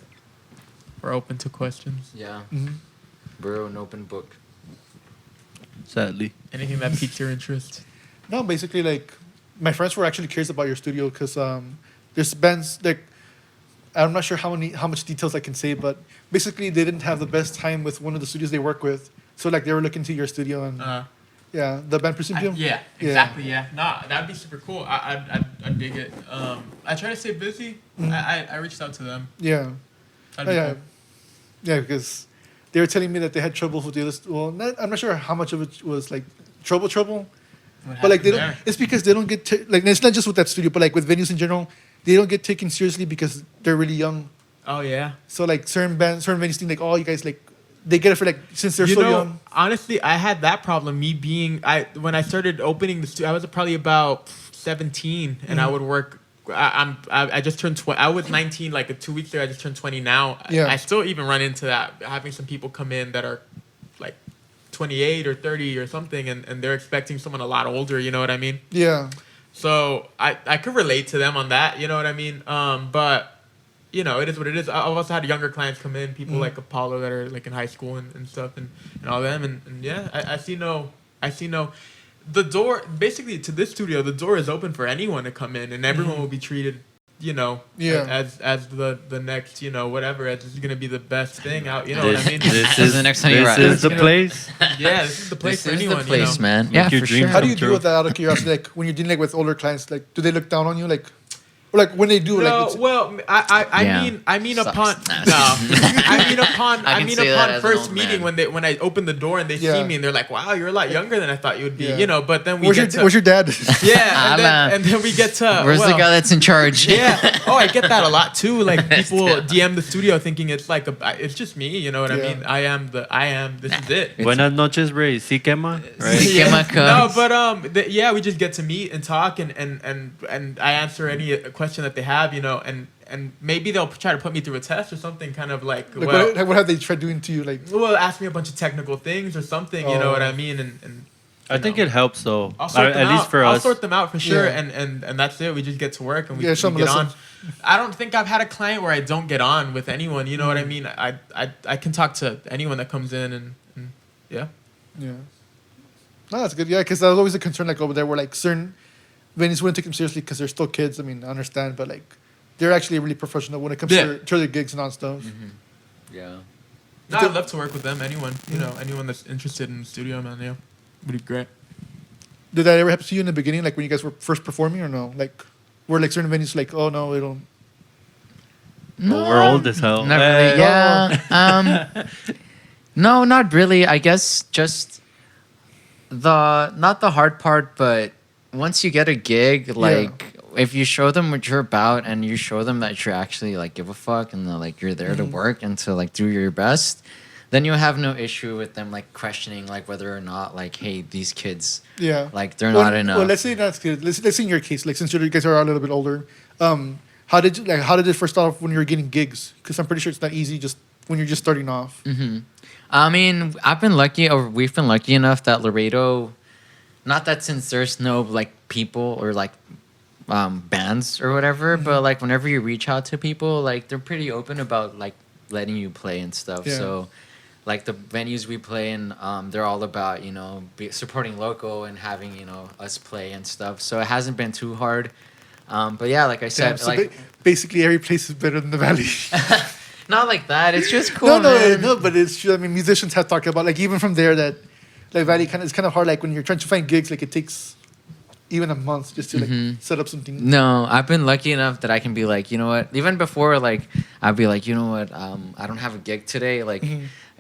S3: We're open to questions.
S2: Yeah.
S1: Mm-hmm.
S2: We're an open book.
S4: Sadly.
S3: Anything that piques your interest.
S1: No, basically, like, my friends were actually curious about your studio because there's bands, like, I'm not sure how much details I can say, but basically they didn't have the best time with one of the studios they work with. So, like, they were looking to your studio and, yeah, the band Principium?
S3: Yeah, exactly, yeah. Nah, that'd be super cool. I'd dig it. I try to stay busy. I reached out to them.
S1: Yeah.
S3: That'd be
S1: Yeah.
S3: cool.
S1: Yeah, because they were telling me that they had trouble with the other. Well, I'm not sure how much of it was like trouble,
S3: What
S1: but like they don't.
S3: happened
S1: It's because they don't get like it's not just with that studio, but like with venues in general, they don't get taken seriously because they're really young.
S3: there? Oh, yeah.
S1: So like certain venues think like, oh, you guys like they get it for like since they're
S3: You
S1: so
S3: know,
S1: young.
S3: honestly, I had that problem. When I started opening the studio, I was probably about 17, and I would work. I just turned 20. I was 19 like 2 weeks ago. I just turned 20 now.
S1: Yeah.
S3: I still even run into that, having some people come in that are like 28 or 30 or something, and they're expecting someone a lot older. You know what I mean?
S1: Yeah.
S3: So I could relate to them on that. You know what I mean? But you know, it is what it is. I've also had younger clients come in, people like Apollo that are like in high school and stuff, and all them, and yeah, I see no. The door, basically, to this studio, the door is open for anyone to come in, and everyone will be treated, you know, as the next, you know, whatever, as this is gonna be the best thing out. You know what I mean?
S2: This is the next HoneyRot.
S4: This is the place.
S3: Yeah, this is the place
S2: This
S3: for
S2: is
S3: anyone.
S2: the place,
S3: you know?
S2: man.
S4: Make
S2: Yeah,
S4: your
S2: for
S4: dreams
S2: sure.
S1: How do
S4: come
S1: you deal
S4: true.
S1: with that out of curiosity? Like when you're dealing like, with older clients, like do they look down on you? Like, or like when they do, like
S3: No,
S1: it's,
S3: well,
S2: Yeah.
S3: I mean
S2: Sucks.
S3: upon
S2: Nah.
S3: no, I
S2: can
S3: mean
S2: say that
S3: upon
S2: as an
S3: first
S2: old
S3: meeting
S2: man.
S3: when I open the door and they
S1: Yeah.
S3: see me and they're like, wow, you're a lot younger than I thought you would be,
S1: Yeah.
S3: you know. But then we
S1: where's
S3: get
S1: your dad?
S3: yeah,
S2: Alan.
S3: and then we get to
S2: Where's the
S3: well,
S2: guy that's in charge?
S3: yeah. Oh, I get that a lot too. Like people DM the studio thinking it's like it's just me. You know what I
S1: Yeah.
S3: mean? I am. This is it.
S4: Buenas noches, Ray. ¿Sí quema? Right?
S2: Sí.
S3: Yeah.
S2: Quema
S3: No,
S2: cubs.
S3: but yeah, we just get to meet and talk and I answer any question that they have, you know, and maybe they'll try to put me through a test or something, kind of like,
S1: Like,
S3: well,
S1: what have they tried doing to you? Like,
S3: well, ask me a bunch of technical things or something, you know what
S1: Oh.
S3: I mean, and
S4: I think it helps though.
S3: I'll sort them
S4: At least
S3: out.
S4: for
S3: I'll
S4: us.
S3: sort them out for sure,
S1: Yeah.
S3: and that's it. We just get to work and we,
S1: Yeah, show
S3: we
S1: them
S3: get
S1: a
S3: on.
S1: lesson.
S3: I don't think I've had a client where I don't get on with anyone. You know what I mean? I can talk to anyone that comes in and yeah.
S1: yeah. No, that's good. Yeah, because that was always a concern. Like over there, where like certain venues wouldn't take them seriously because they're still kids. I mean, I understand, but like they're actually really professional when it comes
S3: Yeah.
S1: to their gigs and all stuff.
S2: Yeah.
S3: No, I'd love to work with them. Anyone, you know, anyone that's interested in the studio, man. Yeah, would be great.
S1: Did that ever happen to you in the beginning, like when you guys were first performing, or no? Like, were like certain venues like, oh no, we don't.
S4: Well, we're old as hell.
S2: Not
S4: Hey.
S2: really. Yeah. No, not really. I guess just not the hard part, but once you get a gig, like if you show them what you're about and you show them that you actually like give a fuck and like you're there to work and to like do your best, then you have no issue with them like questioning like whether or not like, hey, these kids
S1: Yeah.
S2: like they're not enough.
S1: Well, let's say that's good. Let's say in your case, like since you guys are a little bit older, how did it first start off when you were getting gigs? Because I'm pretty sure it's not easy just when you're just starting off.
S2: I mean, we've been lucky enough that Laredo, not that since there's no like people or like bands or whatever, but like whenever you reach out to people, like they're pretty open about like letting you play and stuff.
S1: Yeah.
S2: So like the venues we play in, they're all about, you know, supporting local and having, you know, us play and stuff. So it hasn't been too hard. But yeah, like I said,
S1: Damn, so
S2: like
S1: basically every place is better than the Valley.
S2: not like that. It's just cool.
S1: no,
S2: man.
S1: no, but it's true. I mean, musicians have talked about like even from there that like Valley it's kind of hard. Like when you're trying to find gigs, like it takes even a month just to like set up something.
S2: No, I've been lucky enough that I can be like, you know what? Even before, like, I'd be like, you know what? I don't have a gig today. Like,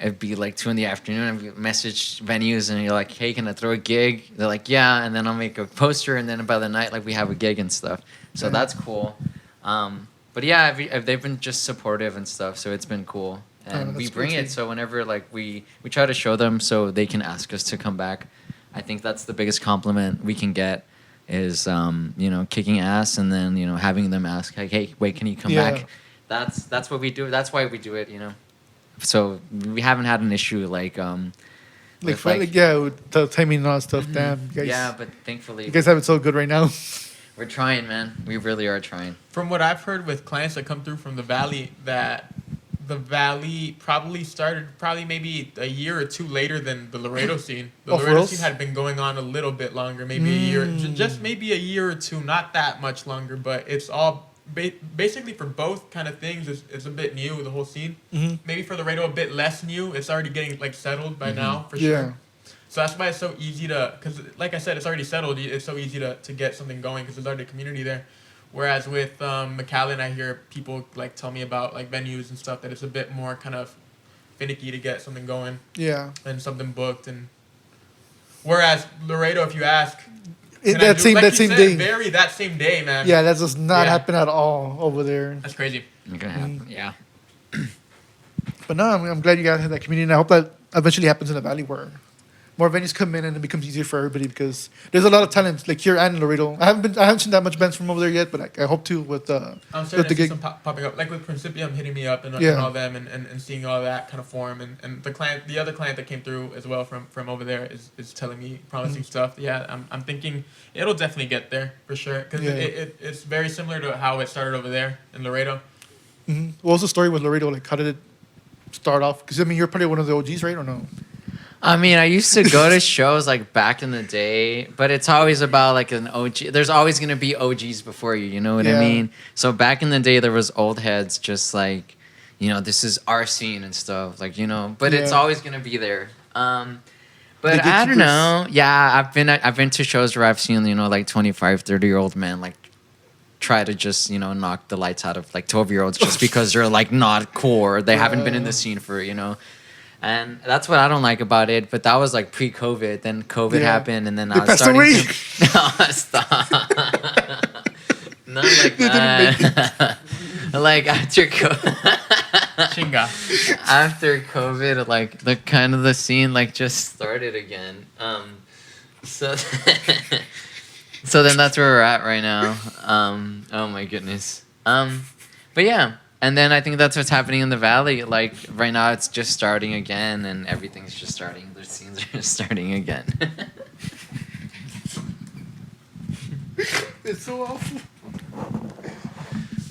S2: it'd be like 2 p.m. I'd message venues and you're like, hey, can I throw a gig? They're like, yeah. And then I'll make a poster. And then by the night, like, we have a gig and stuff. So that's cool. But yeah, they've been just supportive and stuff. So it's been cool. And we
S1: that's
S2: bring
S1: cool
S2: it.
S1: too.
S2: So whenever, like, we try to show them so they can ask us to come back. I think that's the biggest compliment we can get. Is you know, kicking ass and then, you know, having them ask like, hey, wait, can you come
S1: Yeah.
S2: back? That's what we do. That's why we do it, you know. So we haven't had an issue like
S1: Like,
S2: with,
S1: like yeah, with the timing and all that stuff. Damn, you guys.
S2: yeah, but thankfully
S1: You guys have it so good right now.
S2: we're trying, man. We really are trying.
S3: From what I've heard with clients that come through from the valley, that the valley probably started maybe a year or two later than the Laredo scene. The
S1: Oh, for
S3: Laredo
S1: reals?
S3: scene had been going on a little bit longer, maybe a year, just maybe a year or two, not that much longer. But it's all basically for both kind of things. It's a bit new, the whole scene. Maybe for Laredo a bit less new. It's already getting like settled by now for
S1: Yeah.
S3: sure. So that's why it's so easy to, because like I said, it's already settled. It's so easy to get something going because there's already a community there. Whereas with McAllen, I hear people like tell me about like venues and stuff that it's a bit more kind of finicky to get something going
S1: Yeah.
S3: and something booked. And whereas Laredo, if you ask, can I
S1: That
S3: do-
S1: same
S3: like
S1: that
S3: you
S1: same
S3: said,
S1: day.
S3: very that same day, man.
S1: Yeah, that does not
S3: Yeah.
S1: happen at all over there.
S3: That's crazy.
S2: It's gonna happen. Yeah.
S1: But no, I'm glad you guys have that community, and I hope that eventually happens in the valley where more venues come in and it becomes easier for everybody because there's a lot of talent like here and in Laredo. I haven't seen that much bands from over there yet, but I hope to with
S3: I'm
S1: with
S3: starting
S1: the
S3: to see
S1: gig.
S3: some popping up, like with Principium hitting me up and
S1: Yeah.
S3: all them, and seeing all that kind of form, and the other client that came through as well from over there is telling me promising stuff. Yeah, I'm thinking it'll definitely get there for sure because
S1: Yeah.
S3: it's very similar to how it started over there in Laredo.
S1: What was the story with Laredo? Like, how did it start off? Because I mean, you're probably one of the OGs, right, or no?
S2: I mean, I used to go to shows like back in the day, but it's always about like an OG. There's always gonna be OGs before you. You know what
S1: Yeah.
S2: I mean? So back in the day, there was old heads, just like, you know, this is our scene and stuff, like, you know. But it's
S1: Yeah.
S2: always gonna be there. But
S1: The
S2: I don't
S1: gatekeepers.
S2: know. Yeah, I've been to shows where I've seen, you know, like 25, 30-year-old men like try to just, you know, knock the lights out of like 12-year-olds just because they're like not cool or they haven't been in the scene for, you know. And that's what I don't like about it. But that was like pre-COVID. Then COVID
S1: Yeah.
S2: happened, and then
S1: They
S2: I was
S1: passed
S2: starting
S1: away.
S2: to. No, stop. Not like
S1: They didn't make
S2: that. Like after
S3: Chinga.
S2: after COVID, like the kind of the scene like just started again. So so then that's where we're at right now. Oh my goodness. But yeah. And then I think that's what's happening in the valley. Like right now, it's just starting again, and everything's just starting. The scenes are just starting again.
S1: It's so awful.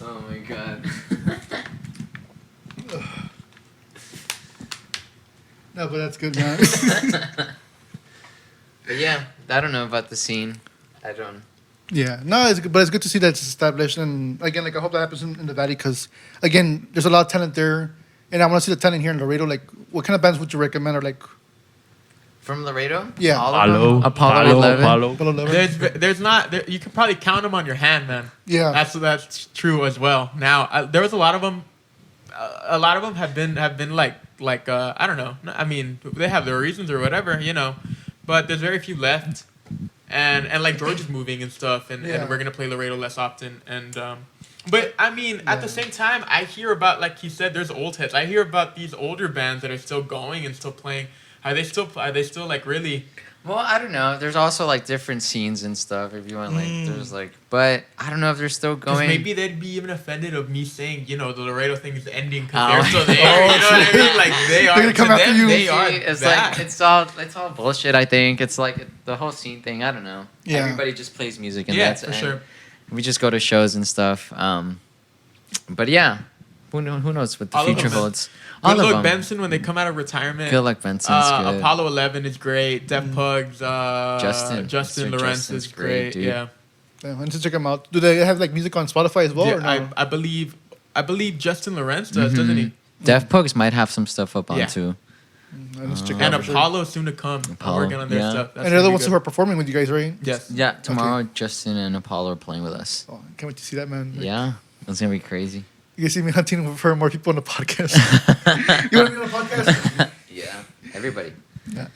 S2: Oh my god.
S1: No, but that's good, man.
S2: But yeah, I don't know about the scene. I don't.
S1: Yeah, no, it's good, but it's good to see that it's established, and again, like I hope that happens in the valley because again, there's a lot of talent there, and I want to see the talent here in Laredo. Like, what kind of bands would you recommend? Or like,
S2: From Laredo?
S1: Yeah.
S2: All of them? Apollo 11.
S1: Below Level?
S3: There's not there, you can probably count them on your hand, man.
S1: Yeah.
S3: That's true as well. Now there was a lot of them. A lot of them have been like I don't know. I mean, they have their reasons or whatever, you know, but there's very few left. And like George is moving and stuff, and we're gonna play Laredo less often. And but I mean, at the same time, I hear about, like you said, there's old heads. I hear about these older bands that are still going and still playing. Are they still like really?
S2: Well, I don't know. There's also like different scenes and stuff. If you want, like, there's like, but I don't know if they're still
S3: Because
S2: going.
S3: maybe they'd be even offended of me saying, you know, the Laredo thing is ending because
S2: Oh.
S3: they're still there. You know what I mean? Like they are.
S1: They're gonna come
S3: to
S1: after
S3: them,
S1: you.
S3: They are.
S2: It's
S3: that.
S2: like it's all bullshit. I think it's like the whole scene thing. I don't know.
S1: Yeah.
S2: Everybody just plays music and
S3: Yeah,
S2: that's
S3: for
S2: and
S3: sure.
S2: We just go to shows and stuff. But yeah, who knows what the
S3: All of
S2: future
S3: them.
S2: holds. All
S3: Good
S2: of
S3: luck,
S2: them.
S3: Benson, when they come out of retirement.
S2: Good luck, Benson. It's good.
S3: Apollo 11 is great. Def Pugs.
S2: Justin.
S3: Justin
S2: Mr.
S3: Lawrence
S2: Justin's
S3: is great.
S2: dude.
S3: Yeah.
S1: Yeah, I need to check them out. Do they have like music on Spotify as well? Or no?
S3: Yeah, I believe Justin Lawrence does, doesn't he?
S2: Def Pugs might have some stuff up on
S3: Yeah.
S2: too.
S1: I need to check it
S3: And
S1: out for sure.
S3: Apollo soon to come. I'm
S2: Apollo,
S3: working on their
S2: yeah.
S3: stuff. That's
S1: And they're the
S3: gonna be
S1: ones
S3: good.
S1: who are performing with you guys, right?
S3: Yes.
S2: Yeah, tomorrow Justin and Apollo are playing with us.
S1: Oh, I can't wait to see that, man. Like,
S2: Yeah, it's gonna be crazy.
S1: You guys see me hunting for more people on the podcast. You want to be on the podcast?
S2: Yeah, everybody.
S1: Yeah.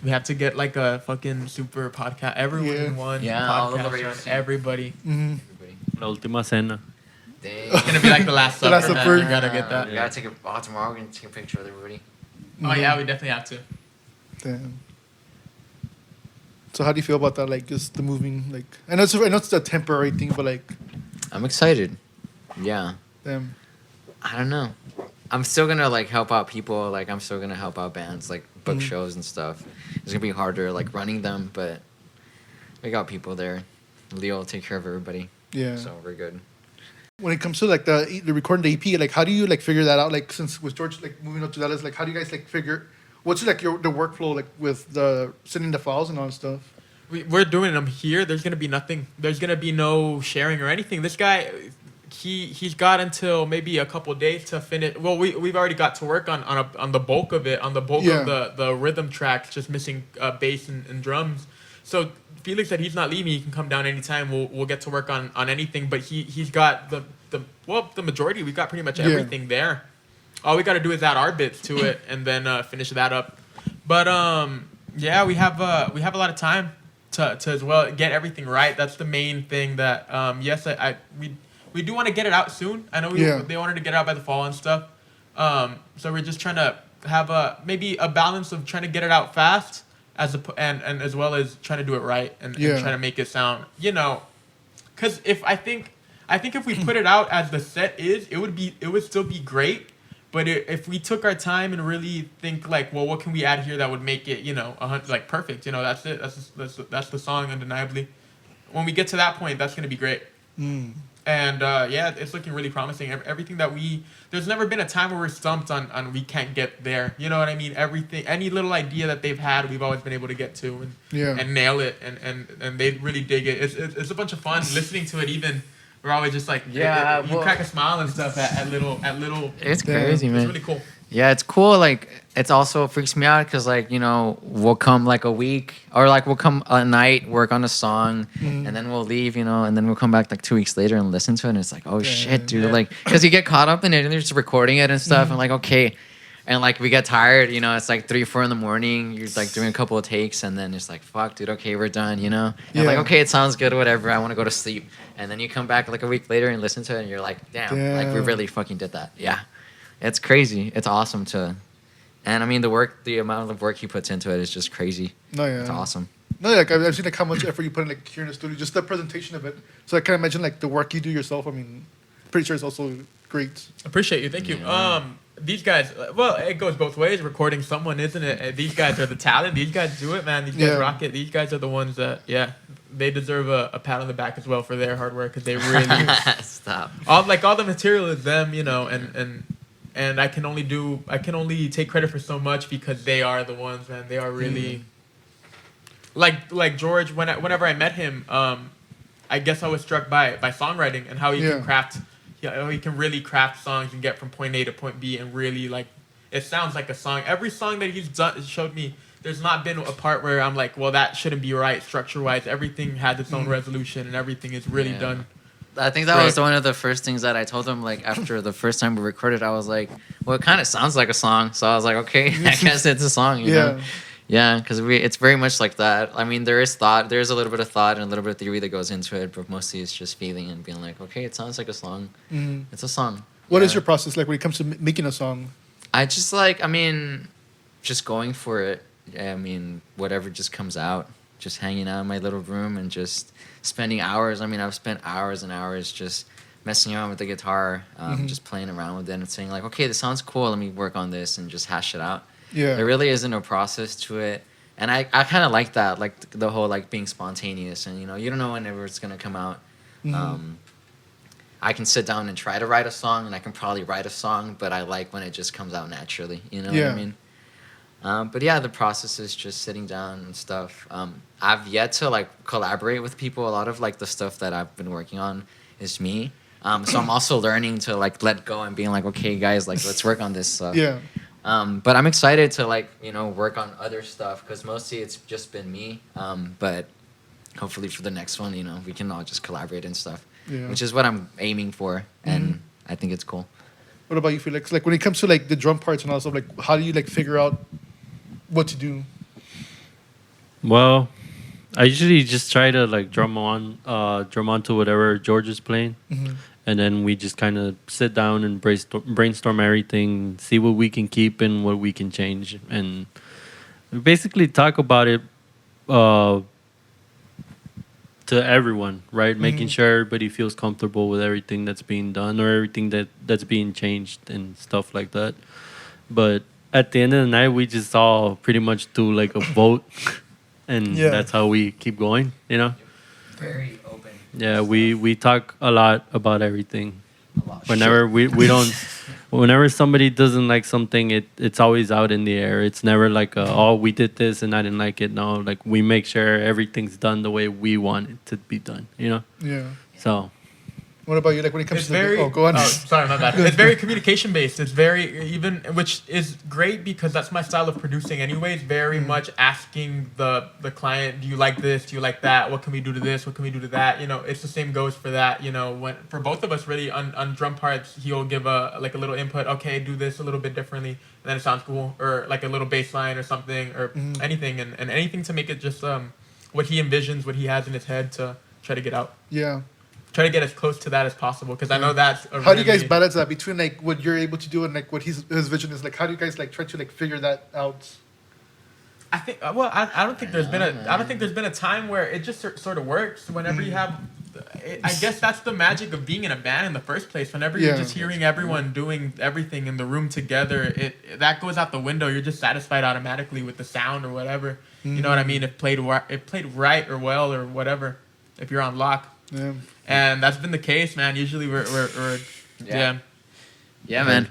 S3: We have to get like a fucking super podcast. Everyone
S1: Yeah.
S3: in one
S2: Yeah, all of
S3: podcast.
S2: the radio
S3: on
S2: scene.
S3: Everybody.
S1: Mm-hmm.
S2: Everybody.
S4: La última cena.
S2: Dang.
S3: It's gonna be like the last
S1: The
S3: supper.
S1: Last
S3: man.
S1: Supper.
S3: You gotta get that.
S2: We gotta take a. Tomorrow we're gonna take a picture with everybody.
S3: Oh yeah, we definitely have to.
S1: Damn. So how do you feel about that? Like just the moving, like I know it's a temporary thing, but like,
S2: I'm excited. Yeah.
S1: damn.
S2: I don't know. I'm still gonna like help out people. Like I'm still gonna help out bands. Like book shows and stuff. It's gonna be harder like running them, but we got people there. Leo will take care of everybody.
S1: Yeah.
S2: So we're good.
S1: When it comes to like the recording the EP, like how do you like figure that out? Like since with George like moving up to Dallas, like how do you guys like figure what's like the workflow like with the sending the files and all that stuff?
S3: We're doing them here. There's gonna be nothing. There's gonna be no sharing or anything. This guy, he's got until maybe a couple days to finish. Well, we've already got to work on the bulk of it, on the bulk
S1: Yeah.
S3: of the rhythm tracks, just missing bass and drums. So Felix said he's not leaving. He can come down anytime. We'll get to work on anything. But he's got the majority. We've got pretty much everything there. All we got to do is add our bits to it and then finish that up. But yeah, we have a lot of time to as well get everything right. That's the main thing. That yes, we do want to get it out soon. I know they wanted to get it out by the fall and stuff. So we're just trying to have maybe a balance of trying to get it out fast and as well as trying to do it right and trying to make it sound, because I think if we put it out as the set is, it would still be great. But if we took our time and really think like, well, what can we add here that would make it, like perfect? That's it. That's the song undeniably. When we get to that point, that's gonna be great. And yeah, it's looking really promising. Everything that there's never been a time where we're stumped on we can't get there. You know what I mean? Everything, any little idea that they've had, we've always been able to get to and nail it. And they really dig it. It's a bunch of fun listening to it. Even we're always just like, you crack a smile and stuff at little.
S2: It's crazy, man.
S3: It's really cool.
S2: Yeah, it's cool. Like, it's also freaks me out because, like, we'll come like a week or like we'll come a night, work on a song, and then we'll leave, and then we'll come back like 2 weeks later and listen to it. And it's like, oh shit, dude. Like, because you get caught up in it and you're just recording it and stuff. And like, okay. And like, we get tired, it's like 3 or 4 in the morning. You're like doing a couple of takes and then it's like, fuck, dude, okay, we're done, And like, okay, it sounds good, whatever. I want to go to sleep. And then you come back like a week later and listen to it and you're like, damn. Like, we really fucking did that. Yeah. It's crazy. It's awesome and I mean the amount of work he puts into it is just crazy.
S1: No, yeah.
S2: It's awesome.
S1: No, like I've seen like how much effort you put in like here in the studio, just the presentation of it. So I can imagine like the work you do yourself. I mean, pretty sure it's also great.
S3: Appreciate you. Thank you. These guys, well, it goes both ways. Recording someone, isn't it? These guys are the talent. These guys do it, man. These guys rock it. These guys are the ones that, they deserve a pat on the back as well for their hard work because they really
S2: stop.
S3: All the material is them, and I can only take credit for so much because they are the ones, man. They are really like George. Whenever I met him, I guess I was struck by songwriting and how he can craft. How he can really craft songs and get from point A to point B and really like it sounds like a song. Every song that he's done showed me. There's not been a part where I'm like, well, that shouldn't be right structure wise. Everything has its own resolution and everything is really done.
S2: I think that was one of the first things that I told him, like, after the first time we recorded, I was like, well, it kind of sounds like a song. So I was like, okay, I guess it's a song, you know? Yeah, because it's very much like that. I mean, there is thought. There's a little bit of thought and a little bit of theory that goes into it, but mostly it's just feeling and being like, okay, it sounds like a song. It's a song.
S1: What is your process like when it comes to making a song?
S2: I just just going for it. I mean, whatever just comes out. Just hanging out in my little room and just spending hours. I mean, I've spent hours and hours just messing around with the guitar, just playing around with it and saying like, okay, this sounds cool. Let me work on this and just hash it out. Yeah. There really isn't a process to it. And I kind of like that, like the whole like being spontaneous and, you don't know whenever it's going to come out. I can sit down and try to write a song and I can probably write a song, but I like when it just comes out naturally. You know what I mean? But yeah, the process is just sitting down and stuff. I've yet to like collaborate with people. A lot of like the stuff that I've been working on is me. So I'm also learning to like let go and being like, okay, guys, like let's work on this stuff. But I'm excited to like, work on other stuff because mostly it's just been me. But hopefully for the next one, we can all just collaborate and stuff, which is what I'm aiming for. And I think it's cool.
S1: What about you, Felix? Like when it comes to like the drum parts and all that stuff, like how do you like figure out what to do?
S4: Well, I usually just try to like drum onto whatever George is playing, and then we just kind of sit down and brainstorm everything, see what we can keep and what we can change, and we basically talk about it to everyone, right? Making sure everybody feels comfortable with everything that's being done or everything that's being changed and stuff like that. But at the end of the night, we just all pretty much do like a vote, and
S1: Yeah.
S4: that's how we keep going. You know.
S2: Very open.
S4: Yeah, we talk a lot about everything.
S2: A lot of
S4: Whenever we don't, whenever somebody doesn't like something, it's always out in the air. It's never like oh, we did this and I didn't like it. No, like we make sure everything's done the way we want it to be done. You know.
S1: Yeah.
S4: So
S1: What about you? Like when it comes
S3: It's
S1: to
S3: very.
S1: oh, go on.
S3: Sorry, my bad. It's very communication based. It's very even, which is great because that's my style of producing. Anyways, very much asking the client, do you like this? Do you like that? What can we do to this? What can we do to that? You know, it's the same goes for that. You know, when for both of us, really on drum parts, he'll give a little input. Okay, do this a little bit differently, and then it sounds cool, or like a little bass line or something, or anything, and anything to make it just what he envisions, what he has in his head to try to get out.
S1: Yeah.
S3: Try to get as close to that as possible because I know that's a
S1: How do you guys
S3: really-
S1: balance that between like what you're able to do and like what his vision is? Like how do you guys like try to like figure that out?
S3: I think I don't think there's been a time where it just sort of works whenever you have I guess that's the magic of being in a band in the first place. Whenever you're
S1: Yeah.
S3: just hearing everyone doing everything in the room together, that goes out the window. You're just satisfied automatically with the sound or whatever. You know what I mean? It played right or well or whatever. If you're on lock.
S1: Yeah.
S3: And that's been the case, man. Usually we're yeah.
S2: Yeah, man.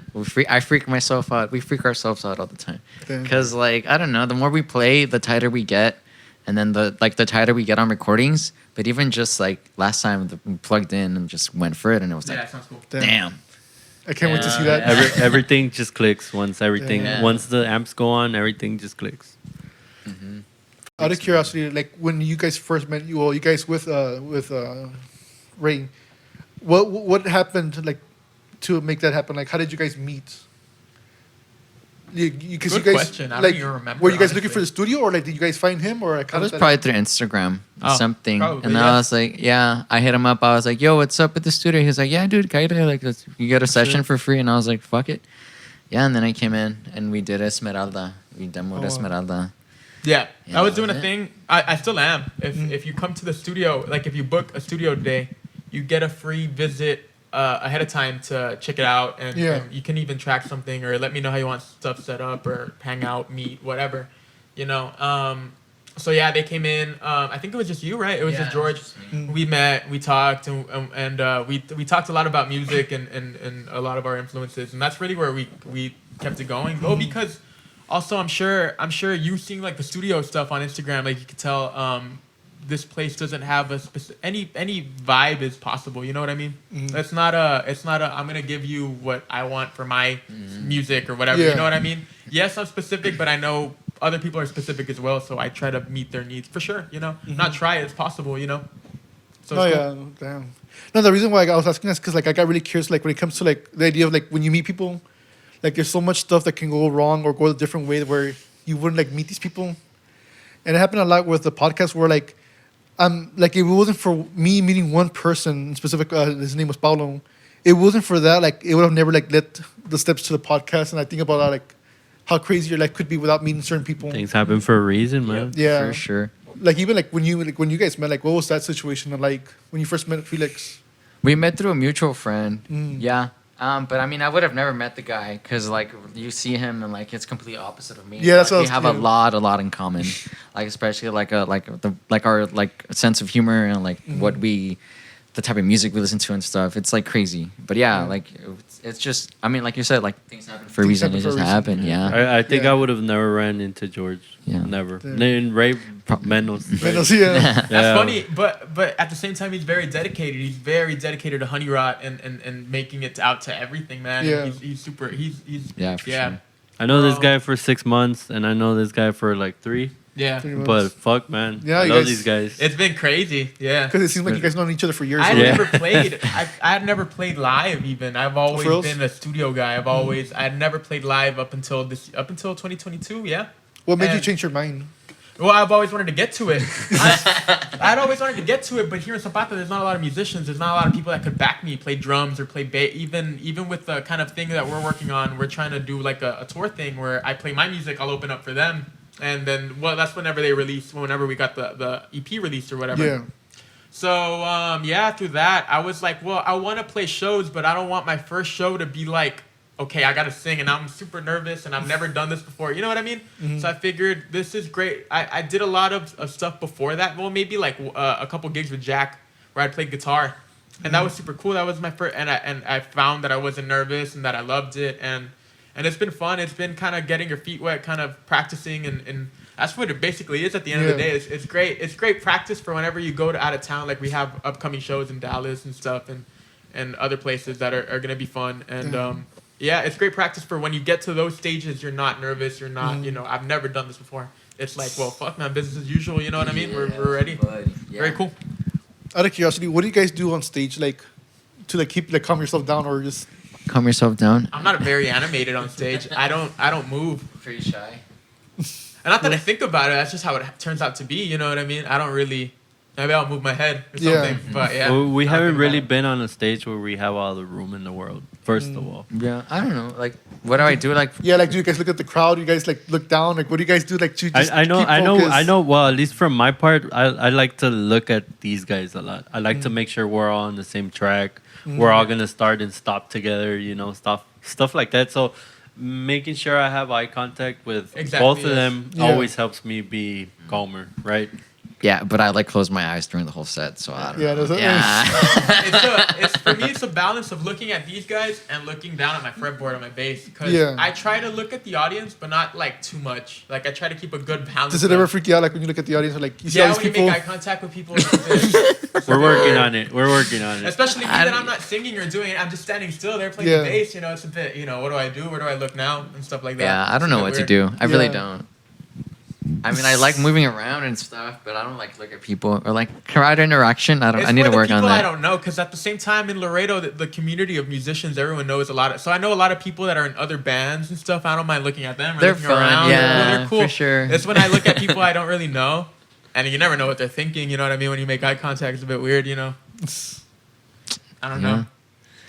S2: I freak myself out. We freak ourselves out all the time.
S1: Damn.
S2: Because, like, I don't know, the more we play, the tighter we get. And then the tighter we get on recordings. But even just, like, last time we plugged in and just went for it. And it was
S3: Yeah,
S2: like,
S3: that sounds cool.
S2: damn.
S1: I can't wait to see
S2: Yeah.
S1: that.
S4: everything just clicks once
S2: Yeah.
S4: once the amps go on, everything just clicks.
S1: Out of curiosity, like when you guys first met, you guys with Ray, what happened like to make that happen? Like how did you guys meet? Because
S3: Good
S1: you guys
S3: question. I don't
S1: like
S3: even remember,
S1: were you guys looking
S3: honestly.
S1: for the studio or like did you guys find him or like, how
S2: That was
S1: did
S2: probably through Instagram or
S3: Oh,
S2: something.
S3: probably,
S2: And
S3: yeah.
S2: I was like, yeah. I hit him up. I was like, yo, what's up at the studio? He was like, yeah, dude, kaida. Like, you get a session for free. And I was like, fuck it. Yeah, and then I came in and we did Esmeralda. We demoed
S1: Oh.
S2: Esmeralda.
S3: Yeah,
S2: Yeah,
S3: I was
S2: that
S3: doing
S2: was
S3: a
S2: it.
S3: thing. I still am. If you come to the studio, like if you book a studio day, you get a free visit ahead of time to check it out, and,
S1: Yeah.
S3: and you can even track something or let me know how you want stuff set up or hang out, meet, whatever, you know. So yeah, they came in. I think it was just you, right? It was
S2: Yeah,
S3: just
S2: it was
S3: George.
S2: just me.
S3: We met, we talked, and we talked a lot about music and a lot of our influences, and that's really where we kept it going. Oh, because also I'm sure you seeing like the studio stuff on Instagram, like you could tell this place doesn't have a any vibe is possible. You know what I mean? It's not a I'm gonna give you what I want for my music or whatever.
S1: Yeah.
S3: You know what I mean? Yes, I'm specific, but I know other people are specific as well, so I try to meet their needs for sure. You know, not try it's possible. You know. So
S1: Oh
S3: it's
S1: yeah, damn. No, the reason why I was asking is because like I got really curious. Like when it comes to like the idea of like when you meet people, like there's so much stuff that can go wrong or go a different way where you wouldn't like meet these people. And it happened a lot with the podcast where like like if it wasn't for me meeting one person in specific, his name was Paulo. It wasn't for that, like it would have never like led the steps to the podcast. And I think about like how crazy your life could be without meeting certain people.
S4: Things happen for a reason, man.
S1: Yeah,
S2: For sure.
S1: Like even like when you guys met, like what was that situation like when you first met Felix?
S2: We met through a mutual friend.
S1: Mm.
S2: Yeah. But I mean, I would have never met the guy because like you see him and like it's completely opposite of me.
S1: Yeah, that's
S2: like,
S1: what I
S2: we
S1: was-
S2: have
S1: yeah.
S2: a lot in common. Like especially like our like sense of humor and like what we, the type of music we listen to and stuff. It's like crazy. But yeah, like it's just I mean like you said like things happen for a
S1: Things
S2: reason.
S1: happen
S2: It
S1: for a
S2: just
S1: reason.
S2: happened. Yeah.
S4: I think
S1: Yeah.
S4: I would have never ran into George.
S2: Yeah.
S4: Never.
S1: Damn.
S4: Then Ray Menos.
S1: Menos, yeah.
S3: That's
S4: Yeah.
S3: funny, but at the same time, he's very dedicated. He's very dedicated to HoneyRot and making it out to everything, man.
S1: Yeah.
S3: He's super. He's
S2: Yeah, for sure.
S4: I know this
S3: Bro.
S4: guy for 6 months, and I know this guy for like 3.
S3: yeah.
S1: Pretty much.
S4: But fuck, man.
S1: Yeah,
S4: I
S1: you
S4: love
S1: guys-
S4: these guys.
S3: It's been crazy. Yeah.
S1: Because it seems like you guys known each other for years.
S3: I had
S1: already.
S4: Yeah.
S3: never played. I had never played live. Even I've always
S1: reals?
S3: been a studio guy. I had never played live up until 2022. Yeah.
S1: What made you
S3: And-
S1: change your mind?
S3: Well, I've always wanted to get to it. I'd always wanted to get to it, but here in Zapata, there's not a lot of musicians. There's not a lot of people that could back me, play drums or play bass. Even with the kind of thing that we're working on, we're trying to do like a tour thing where I play my music, I'll open up for them, and then that's whenever they release, whenever we got the EP released or whatever.
S1: Yeah.
S3: So yeah, through that, I was like, well, I want to play shows, but I don't want my first show to be like okay, I gotta sing, and I'm super nervous, and I've never done this before. You know what I mean? So I figured this is great. I did a lot of stuff before that. Well, maybe like a couple gigs with Jack where I played guitar, and that was super cool. That was my first, and I found that I wasn't nervous and that I loved it, and it's been fun. It's been kind of getting your feet wet, kind of practicing, and that's what it basically is at the end of the day. It's great. It's great practice for whenever you go to out of town. Like we have upcoming shows in Dallas and stuff, and other places that are gonna be fun. And yeah, it's great practice for when you get to those stages. You're not nervous. You're not. You know, I've never done this before. It's like, well, fuck, man, business as usual. You know what I mean? We're ready. Very cool.
S1: Out of curiosity, what do you guys do on stage, like, to like keep like calm yourself down, or just?
S2: Calm yourself down.
S3: I'm not very animated on stage. I don't move.
S2: Pretty shy.
S3: And not that I think about it. That's just how it turns out to be. You know what I mean? I don't really. Maybe I'll move my head or something. But yeah.
S4: Well, we
S3: I don't
S4: haven't
S3: think
S4: really
S3: about it.
S4: been on a stage where we have all the room in the world. First of all,
S2: Yeah, I don't know. Like, what do I do? Like,
S1: Yeah, like, do you guys look at the crowd? You guys like look down? Like, what do you guys do? Like, to just
S4: I know,
S1: keep
S4: I know,
S1: focus?
S4: I know. Well, at least from my part, I like to look at these guys a lot. I like to make sure we're all on the same track. We're all gonna start and stop together. You know, stuff like that. So, making sure I have eye contact with
S3: Exactly,
S4: both of
S3: yes.
S4: them
S1: Yeah.
S4: always helps me be calmer, right?
S2: yeah, but I like close my eyes during the whole set, so I don't
S1: Yeah,
S2: know.
S1: that's
S2: Yeah.
S3: It's for me. It's a balance of looking at these guys and looking down at my fretboard on my bass. Because
S1: Yeah.
S3: I try to look at the audience, but not like too much. Like I try to keep a good balance.
S1: Does it ever freak you out, like when you look at the audience, or like you see all
S3: Yeah,
S1: these
S3: when you
S1: people?
S3: make eye contact with people, it's a bit-
S4: We're working on it. We're working on it.
S3: especially me
S2: I
S3: that
S2: don't-
S3: I'm not singing or doing it. I'm just standing still. They're playing
S1: Yeah.
S3: the bass. You know, it's a bit. You know, what do I do? Where do I look now? And stuff like that.
S2: Yeah, I
S3: It's
S2: don't
S3: a
S2: know
S3: bit
S2: what to
S3: weird.
S2: do. I really
S1: Yeah.
S2: don't. I mean, I like moving around and stuff, but I don't like look at people or like crowd interaction. I
S3: It's
S2: need
S3: for
S2: to
S3: the
S2: work on
S3: people
S2: that.
S3: I don't know, because at the same time in Laredo, the community of musicians, everyone knows a lot of. So I know a lot of people that are in other bands and stuff. I don't mind looking at them. Or
S2: They're
S3: looking
S2: fun,
S3: around.
S2: yeah,
S3: they're cool.
S2: for sure.
S3: It's when I look at people I don't really know, and you never know what they're thinking. You know what I mean? When you make eye contact, it's a bit weird. You know. I don't know.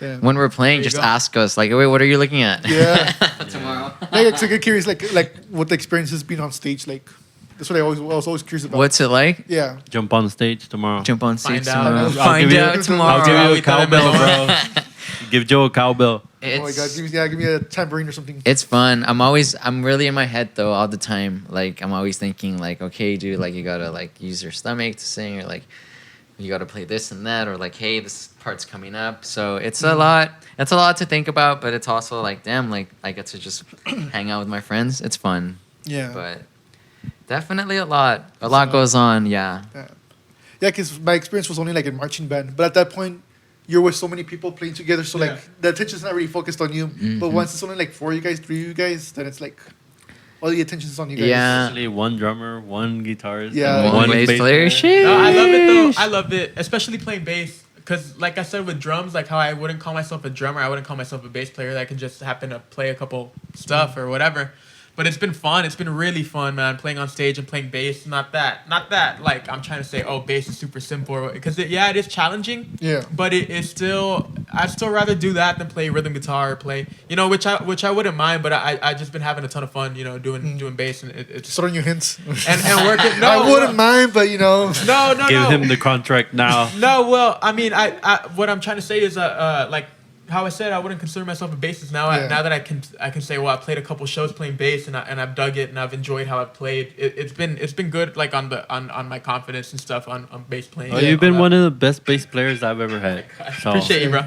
S1: Damn.
S2: When we're playing,
S3: There you
S2: just
S3: go.
S2: ask us like, "Wait, what are you looking at?"
S1: Yeah.
S2: Tomorrow.
S1: Like, so I get curious, like what the experience has been on stage. Like, that's what I was always curious about.
S2: What's it like?
S1: Yeah.
S4: Jump on stage tomorrow.
S2: Jump on
S3: Find
S2: stage
S3: out.
S2: tomorrow.
S1: I'll
S2: Find
S4: give you-
S2: out tomorrow.
S4: I'll give you a
S3: Ahorita me
S4: cowbell,
S3: lo-
S4: bro. Give Joe a cowbell.
S1: Oh my god, give me a tambourine or something.
S2: It's fun. I'm really in my head though all the time. Like I'm always thinking like, okay, dude, like you gotta like use your stomach to sing, or like you gotta play this and that, or like, hey, this part's coming up. So it's a lot. It's a lot to think about, but it's also like, damn, like I get to just hang out with my friends. It's fun,
S1: Yeah.
S2: but definitely a lot. A lot goes on. Yeah.
S1: Yeah, because my experience was only like in marching band, but at that point, you're with so many people playing together, so
S3: Yeah.
S1: like the attention's not really focused on you. But once it's only like 4 you guys, 3 you guys, then it's like all the attention's on you guys.
S2: Yeah.
S4: Actually, one drummer, one guitarist,
S1: Yeah.
S4: and
S2: One bass player. Shit.
S3: No, I love it though. I love it, especially playing bass. Because, like I said, with drums, like how I wouldn't call myself a drummer, I wouldn't call myself a bass player. That can just happen to play a couple stuff or whatever. But it's been fun. It's been really fun, man. Playing on stage and playing bass. Not that. Like I'm trying to say, oh, bass is super simple. Because it is challenging.
S1: Yeah.
S3: But it is still. I'd still rather do that than play rhythm guitar or play. You know, which I wouldn't mind. But I just been having a ton of fun. You know, doing bass and it's
S1: Just throwing you hints.
S3: and working. No,
S1: I wouldn't mind, but you know.
S3: No,
S4: Give
S3: no.
S4: him the contract now.
S3: No, well, I mean, I what I'm trying to say is like how I said I wouldn't consider myself a bassist now.
S1: Yeah.
S3: Now that I can say, well, I played a couple shows playing bass and I've dug it and I've enjoyed how I've played. It's been good, like on my confidence and stuff on bass playing.
S4: Oh, you've been one of the best bass players I've ever had. So.
S3: Appreciate you, bro.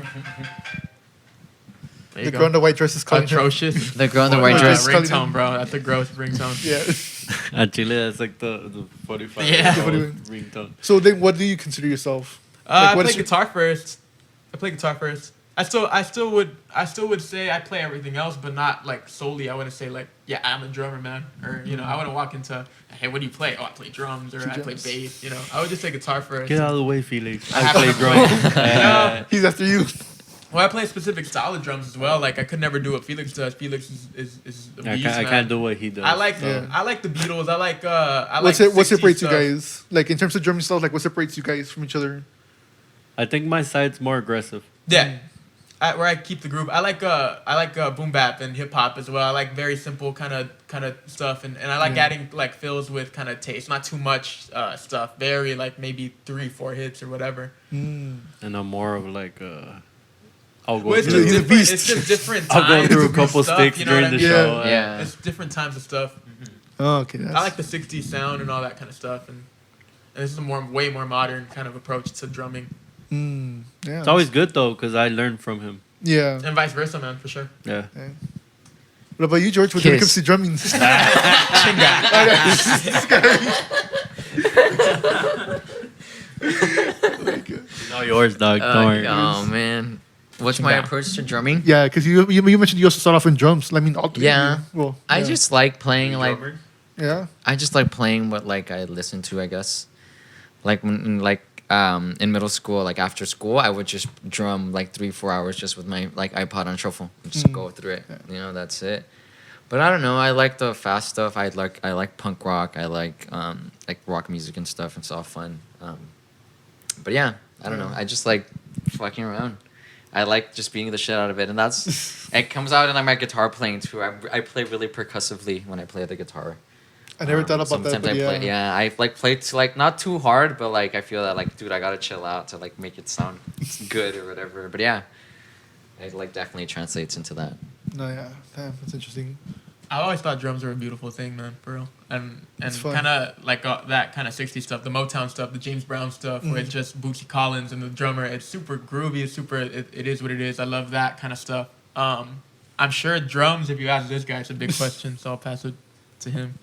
S3: There
S1: The
S3: you
S1: girl in
S3: go.
S1: the white dress is calling him.
S3: Atrocious.
S2: The girl in the white dress.
S3: Ringtone, bro. That's a gross ringtone.
S1: Yeah.
S4: Actually, that's like the 45
S3: Yeah.
S4: ringtone.
S1: So then, what do you consider yourself?
S3: I
S1: what
S3: play
S1: is your-
S3: guitar first. I still would say I play everything else, but not like solely. I wouldn't say like, yeah, I'm a drummer, man, or you know, I wouldn't walk into, hey, what do you play? Oh, I play drums, or I play
S1: drums.
S3: bass. You know, I would just say guitar first.
S4: Get out of the way, Felix.
S3: I
S4: I
S3: have
S4: play
S3: to-
S4: drums.
S3: No.
S1: He's after you.
S3: Well, I play a specific style of drums as well. Like I could never do what Felix does. Felix is a beast,
S4: I
S3: man.
S4: can't do what he does.
S3: I like
S1: Yeah.
S3: the Beatles. I like
S1: What
S3: 60s
S1: separates you
S3: stuff.
S1: guys? Like in terms of drumming style, like what separates you guys from each other?
S4: I think my side's more aggressive.
S3: Yeah. Where I keep the groove. I like boom bap and hip hop as well. I like very simple kind of stuff, and I like adding like fills with kind of taste, not too much stuff. Very like maybe 3-4 hits or whatever.
S4: And I'm more of like I'll go
S3: Well, it's
S4: through.
S3: just
S1: He's a
S3: different.
S1: beast.
S3: It's just different
S4: I'll
S3: times.
S4: go through a
S3: of
S4: couple
S3: stuff,
S4: sticks
S3: you know what
S4: during
S3: I
S4: the
S3: mean?
S4: show.
S2: Yeah.
S3: It's different times of stuff.
S1: Oh, okay.
S3: I like the '60s sound and all that kind of stuff, and this is a way more modern kind of approach to drumming,
S1: Yeah.
S4: It's always good though, because I learned from him.
S1: Yeah.
S3: and vice versa, man, for sure.
S4: Yeah.
S1: What about you, George? When it
S2: Kiss.
S1: comes to drumming?
S4: All yours, dog. Don't worry.
S2: Oh man, what's my approach to drumming?
S1: Yeah, because you mentioned you also start off in drums. I mean, all three.
S2: Yeah.
S1: of you. Well,
S2: I
S1: yeah.
S2: just like playing like
S1: Yeah.
S2: I just like playing what like I listen to, I guess. Like when in middle school, like after school, I would just drum like 3-4 hours just with my like iPod on shuffle, and just go through it. You know, that's it. But I don't know. I like the fast stuff. I like punk rock. I like rock music and stuff. It's all fun. But yeah, I don't know. I just like fucking around. I like just beating the shit out of it, and that's it comes out in like my guitar playing too. I play really percussively when I play the guitar.
S1: I never thought about that.
S2: Sometimes
S1: But
S2: I
S1: yeah.
S2: play, yeah, I like play to like not too hard, but like I feel that like, dude, I gotta chill out to like make it sound good or whatever. But yeah, it like definitely translates into that.
S1: No, yeah. Damn, that's interesting.
S3: I always thought drums were a beautiful thing, man, for real. And
S1: It's fun.
S3: kind of like that kind of '60s stuff, the Motown stuff, the James Brown stuff, where it's just Bootsy Collins and the drummer. It's super groovy. It's super. It is what it is. I love that kind of stuff. I'm sure drums. If you ask this guy, it's a big question. So I'll pass it to him.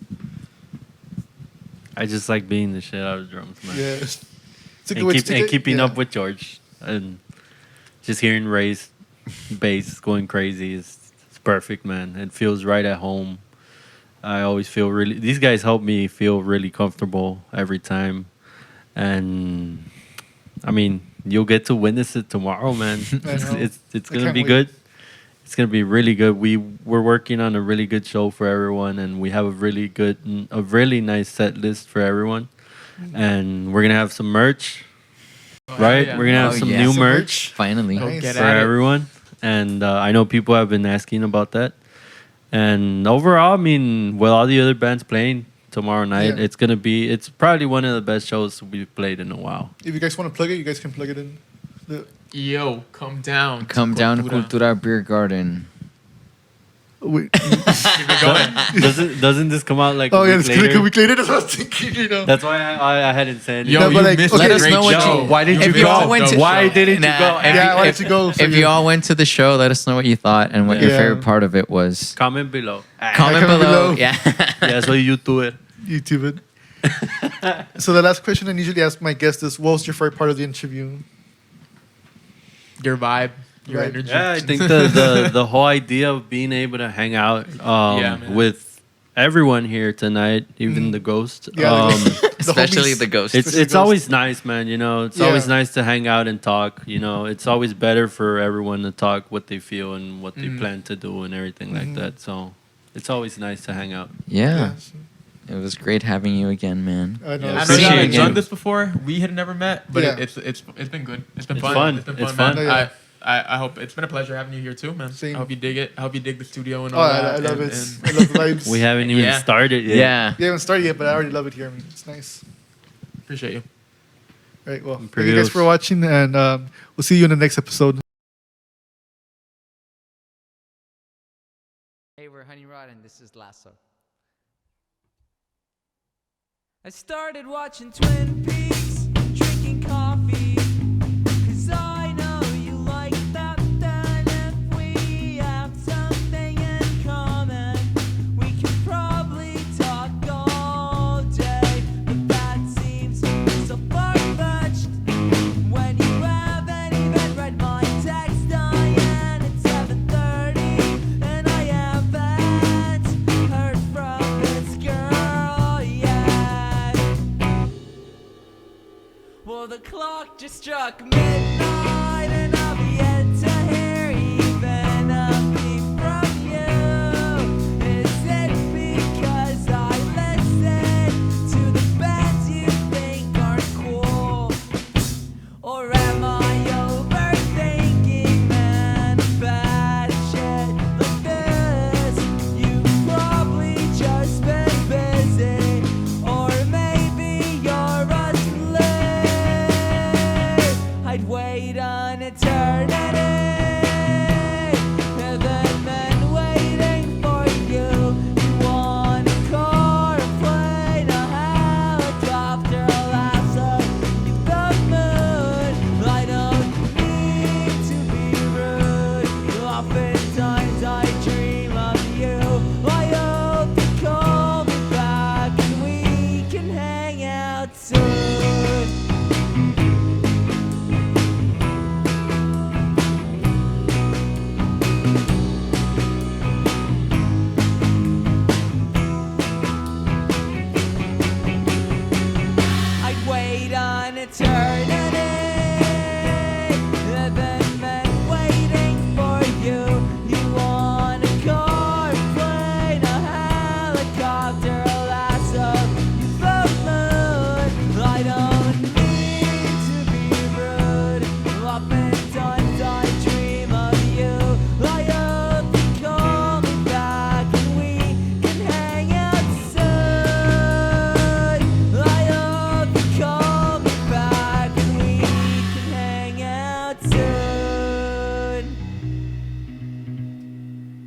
S4: I just like beating the shit out of drums, man.
S1: Yeah. It's a good
S4: And,
S1: way to take it.
S4: keeping
S1: Yeah.
S4: up with George and just hearing Ray's bass going crazy is it's perfect, man. It feels right at home. I always feel really. These guys help me feel really comfortable every time, and I mean, you'll get to witness it tomorrow, man.
S1: I know.
S4: It's
S1: I
S4: gonna
S1: can't
S4: be
S1: wait.
S4: good. It's gonna be really good. We're working on a really good show for everyone, and we have a really nice set list for everyone, and we're gonna have some merch, right?
S3: yeah.
S4: We're gonna have
S2: Oh,
S4: some
S2: yeah.
S4: new
S1: Some
S4: merch
S2: Finally.
S1: Nice.
S3: Get
S4: for
S3: at it.
S4: everyone, and I know people have been asking about that. And overall, I mean, with all the other bands playing tomorrow night,
S1: Yeah.
S4: it's probably one of the best shows we've played in a while.
S1: If you guys want to plug it, you guys can plug it in.
S3: Yo, come down.
S2: Come down to Cultura Beer Garden.
S1: Wait.
S3: Keep it going.
S4: Doesn't this come out like
S1: Oh
S4: a
S1: yeah,
S4: week
S1: it's gonna
S4: later?
S1: come a week later. That's what I was thinking. You know.
S4: That's why I hadn't said.
S3: Yo,
S1: No,
S3: you
S1: but like,
S3: missed
S1: okay,
S3: a
S1: let us
S3: great
S2: know what
S3: show.
S2: you-
S4: why did
S2: If
S4: you
S2: you
S4: go?
S2: all went to-
S4: Why didn't you
S2: Nah,
S4: go?
S2: if
S1: Yeah,
S2: you-
S1: why did you go? So
S2: If you all went to the show, let us know what you thought and what your
S1: Yeah.
S2: favorite part of it was.
S4: Comment below.
S2: Comment
S1: comment
S2: below.
S1: below.
S2: Yeah.
S4: Yeah, so YouTube it.
S1: YouTube it. So the last question I usually ask my guests is, what was your favorite part of the interview?
S3: Your vibe, your
S1: Right.
S3: energy.
S4: Yeah, I think the whole idea of being able to hang out
S3: Yeah, man.
S4: with everyone here tonight, even the ghost.
S1: Yeah,
S2: Especially
S1: homies.
S2: the ghost.
S4: It's
S1: Especially
S4: always nice, man. You know, it's
S1: Yeah.
S4: always nice to hang out and talk. You know, it's always better for everyone to talk what they feel and what they plan to do and everything like that. So it's always nice to hang out.
S2: Yeah.
S1: Yes.
S2: It was great having you again, man.
S1: I know.
S3: I know
S2: Appreciate
S3: you
S2: it
S3: haven't
S2: again.
S3: done this before. We had never met, but
S1: Yeah.
S3: it's been good. It's been
S4: It's
S3: fun.
S4: fun.
S3: It's been
S4: It's
S3: fun,
S4: fun.
S3: man.
S1: Yeah.
S3: I hope it's been a pleasure having you here too, man.
S1: Same.
S3: I hope you dig it. I hope you dig the studio and
S1: Oh,
S3: all
S1: I
S3: that.
S1: love
S3: and-
S1: it.
S3: and-
S1: I love the vibes.
S4: We haven't even
S3: Yeah.
S4: started yet.
S2: Yeah.
S1: We haven't started yet, but I already love it here. I mean, it's nice.
S3: appreciate you.
S1: All right. Well, thank you
S4: Imperials.
S1: guys for watching, and we'll see you in the next episode.
S2: Hey, we're HoneyRot and this is Lasso. I started watching Twin Peaks, drinking coffee, 'cause I know you like that. Then if we have something in common, we can probably talk all day. But that seems so far-fetched when you haven't even read my text. Diane, it's 7:30 and I haven't heard from this girl yet. Well, the clock just struck midnight and I'll be yet to hear even a beep from you. Is it because I listen to the bands you think are cool? Or am I overthinking, man? Bad shit like this. You've probably just been busy, or maybe you're asleep. I'd wait an eternity
S5: guitar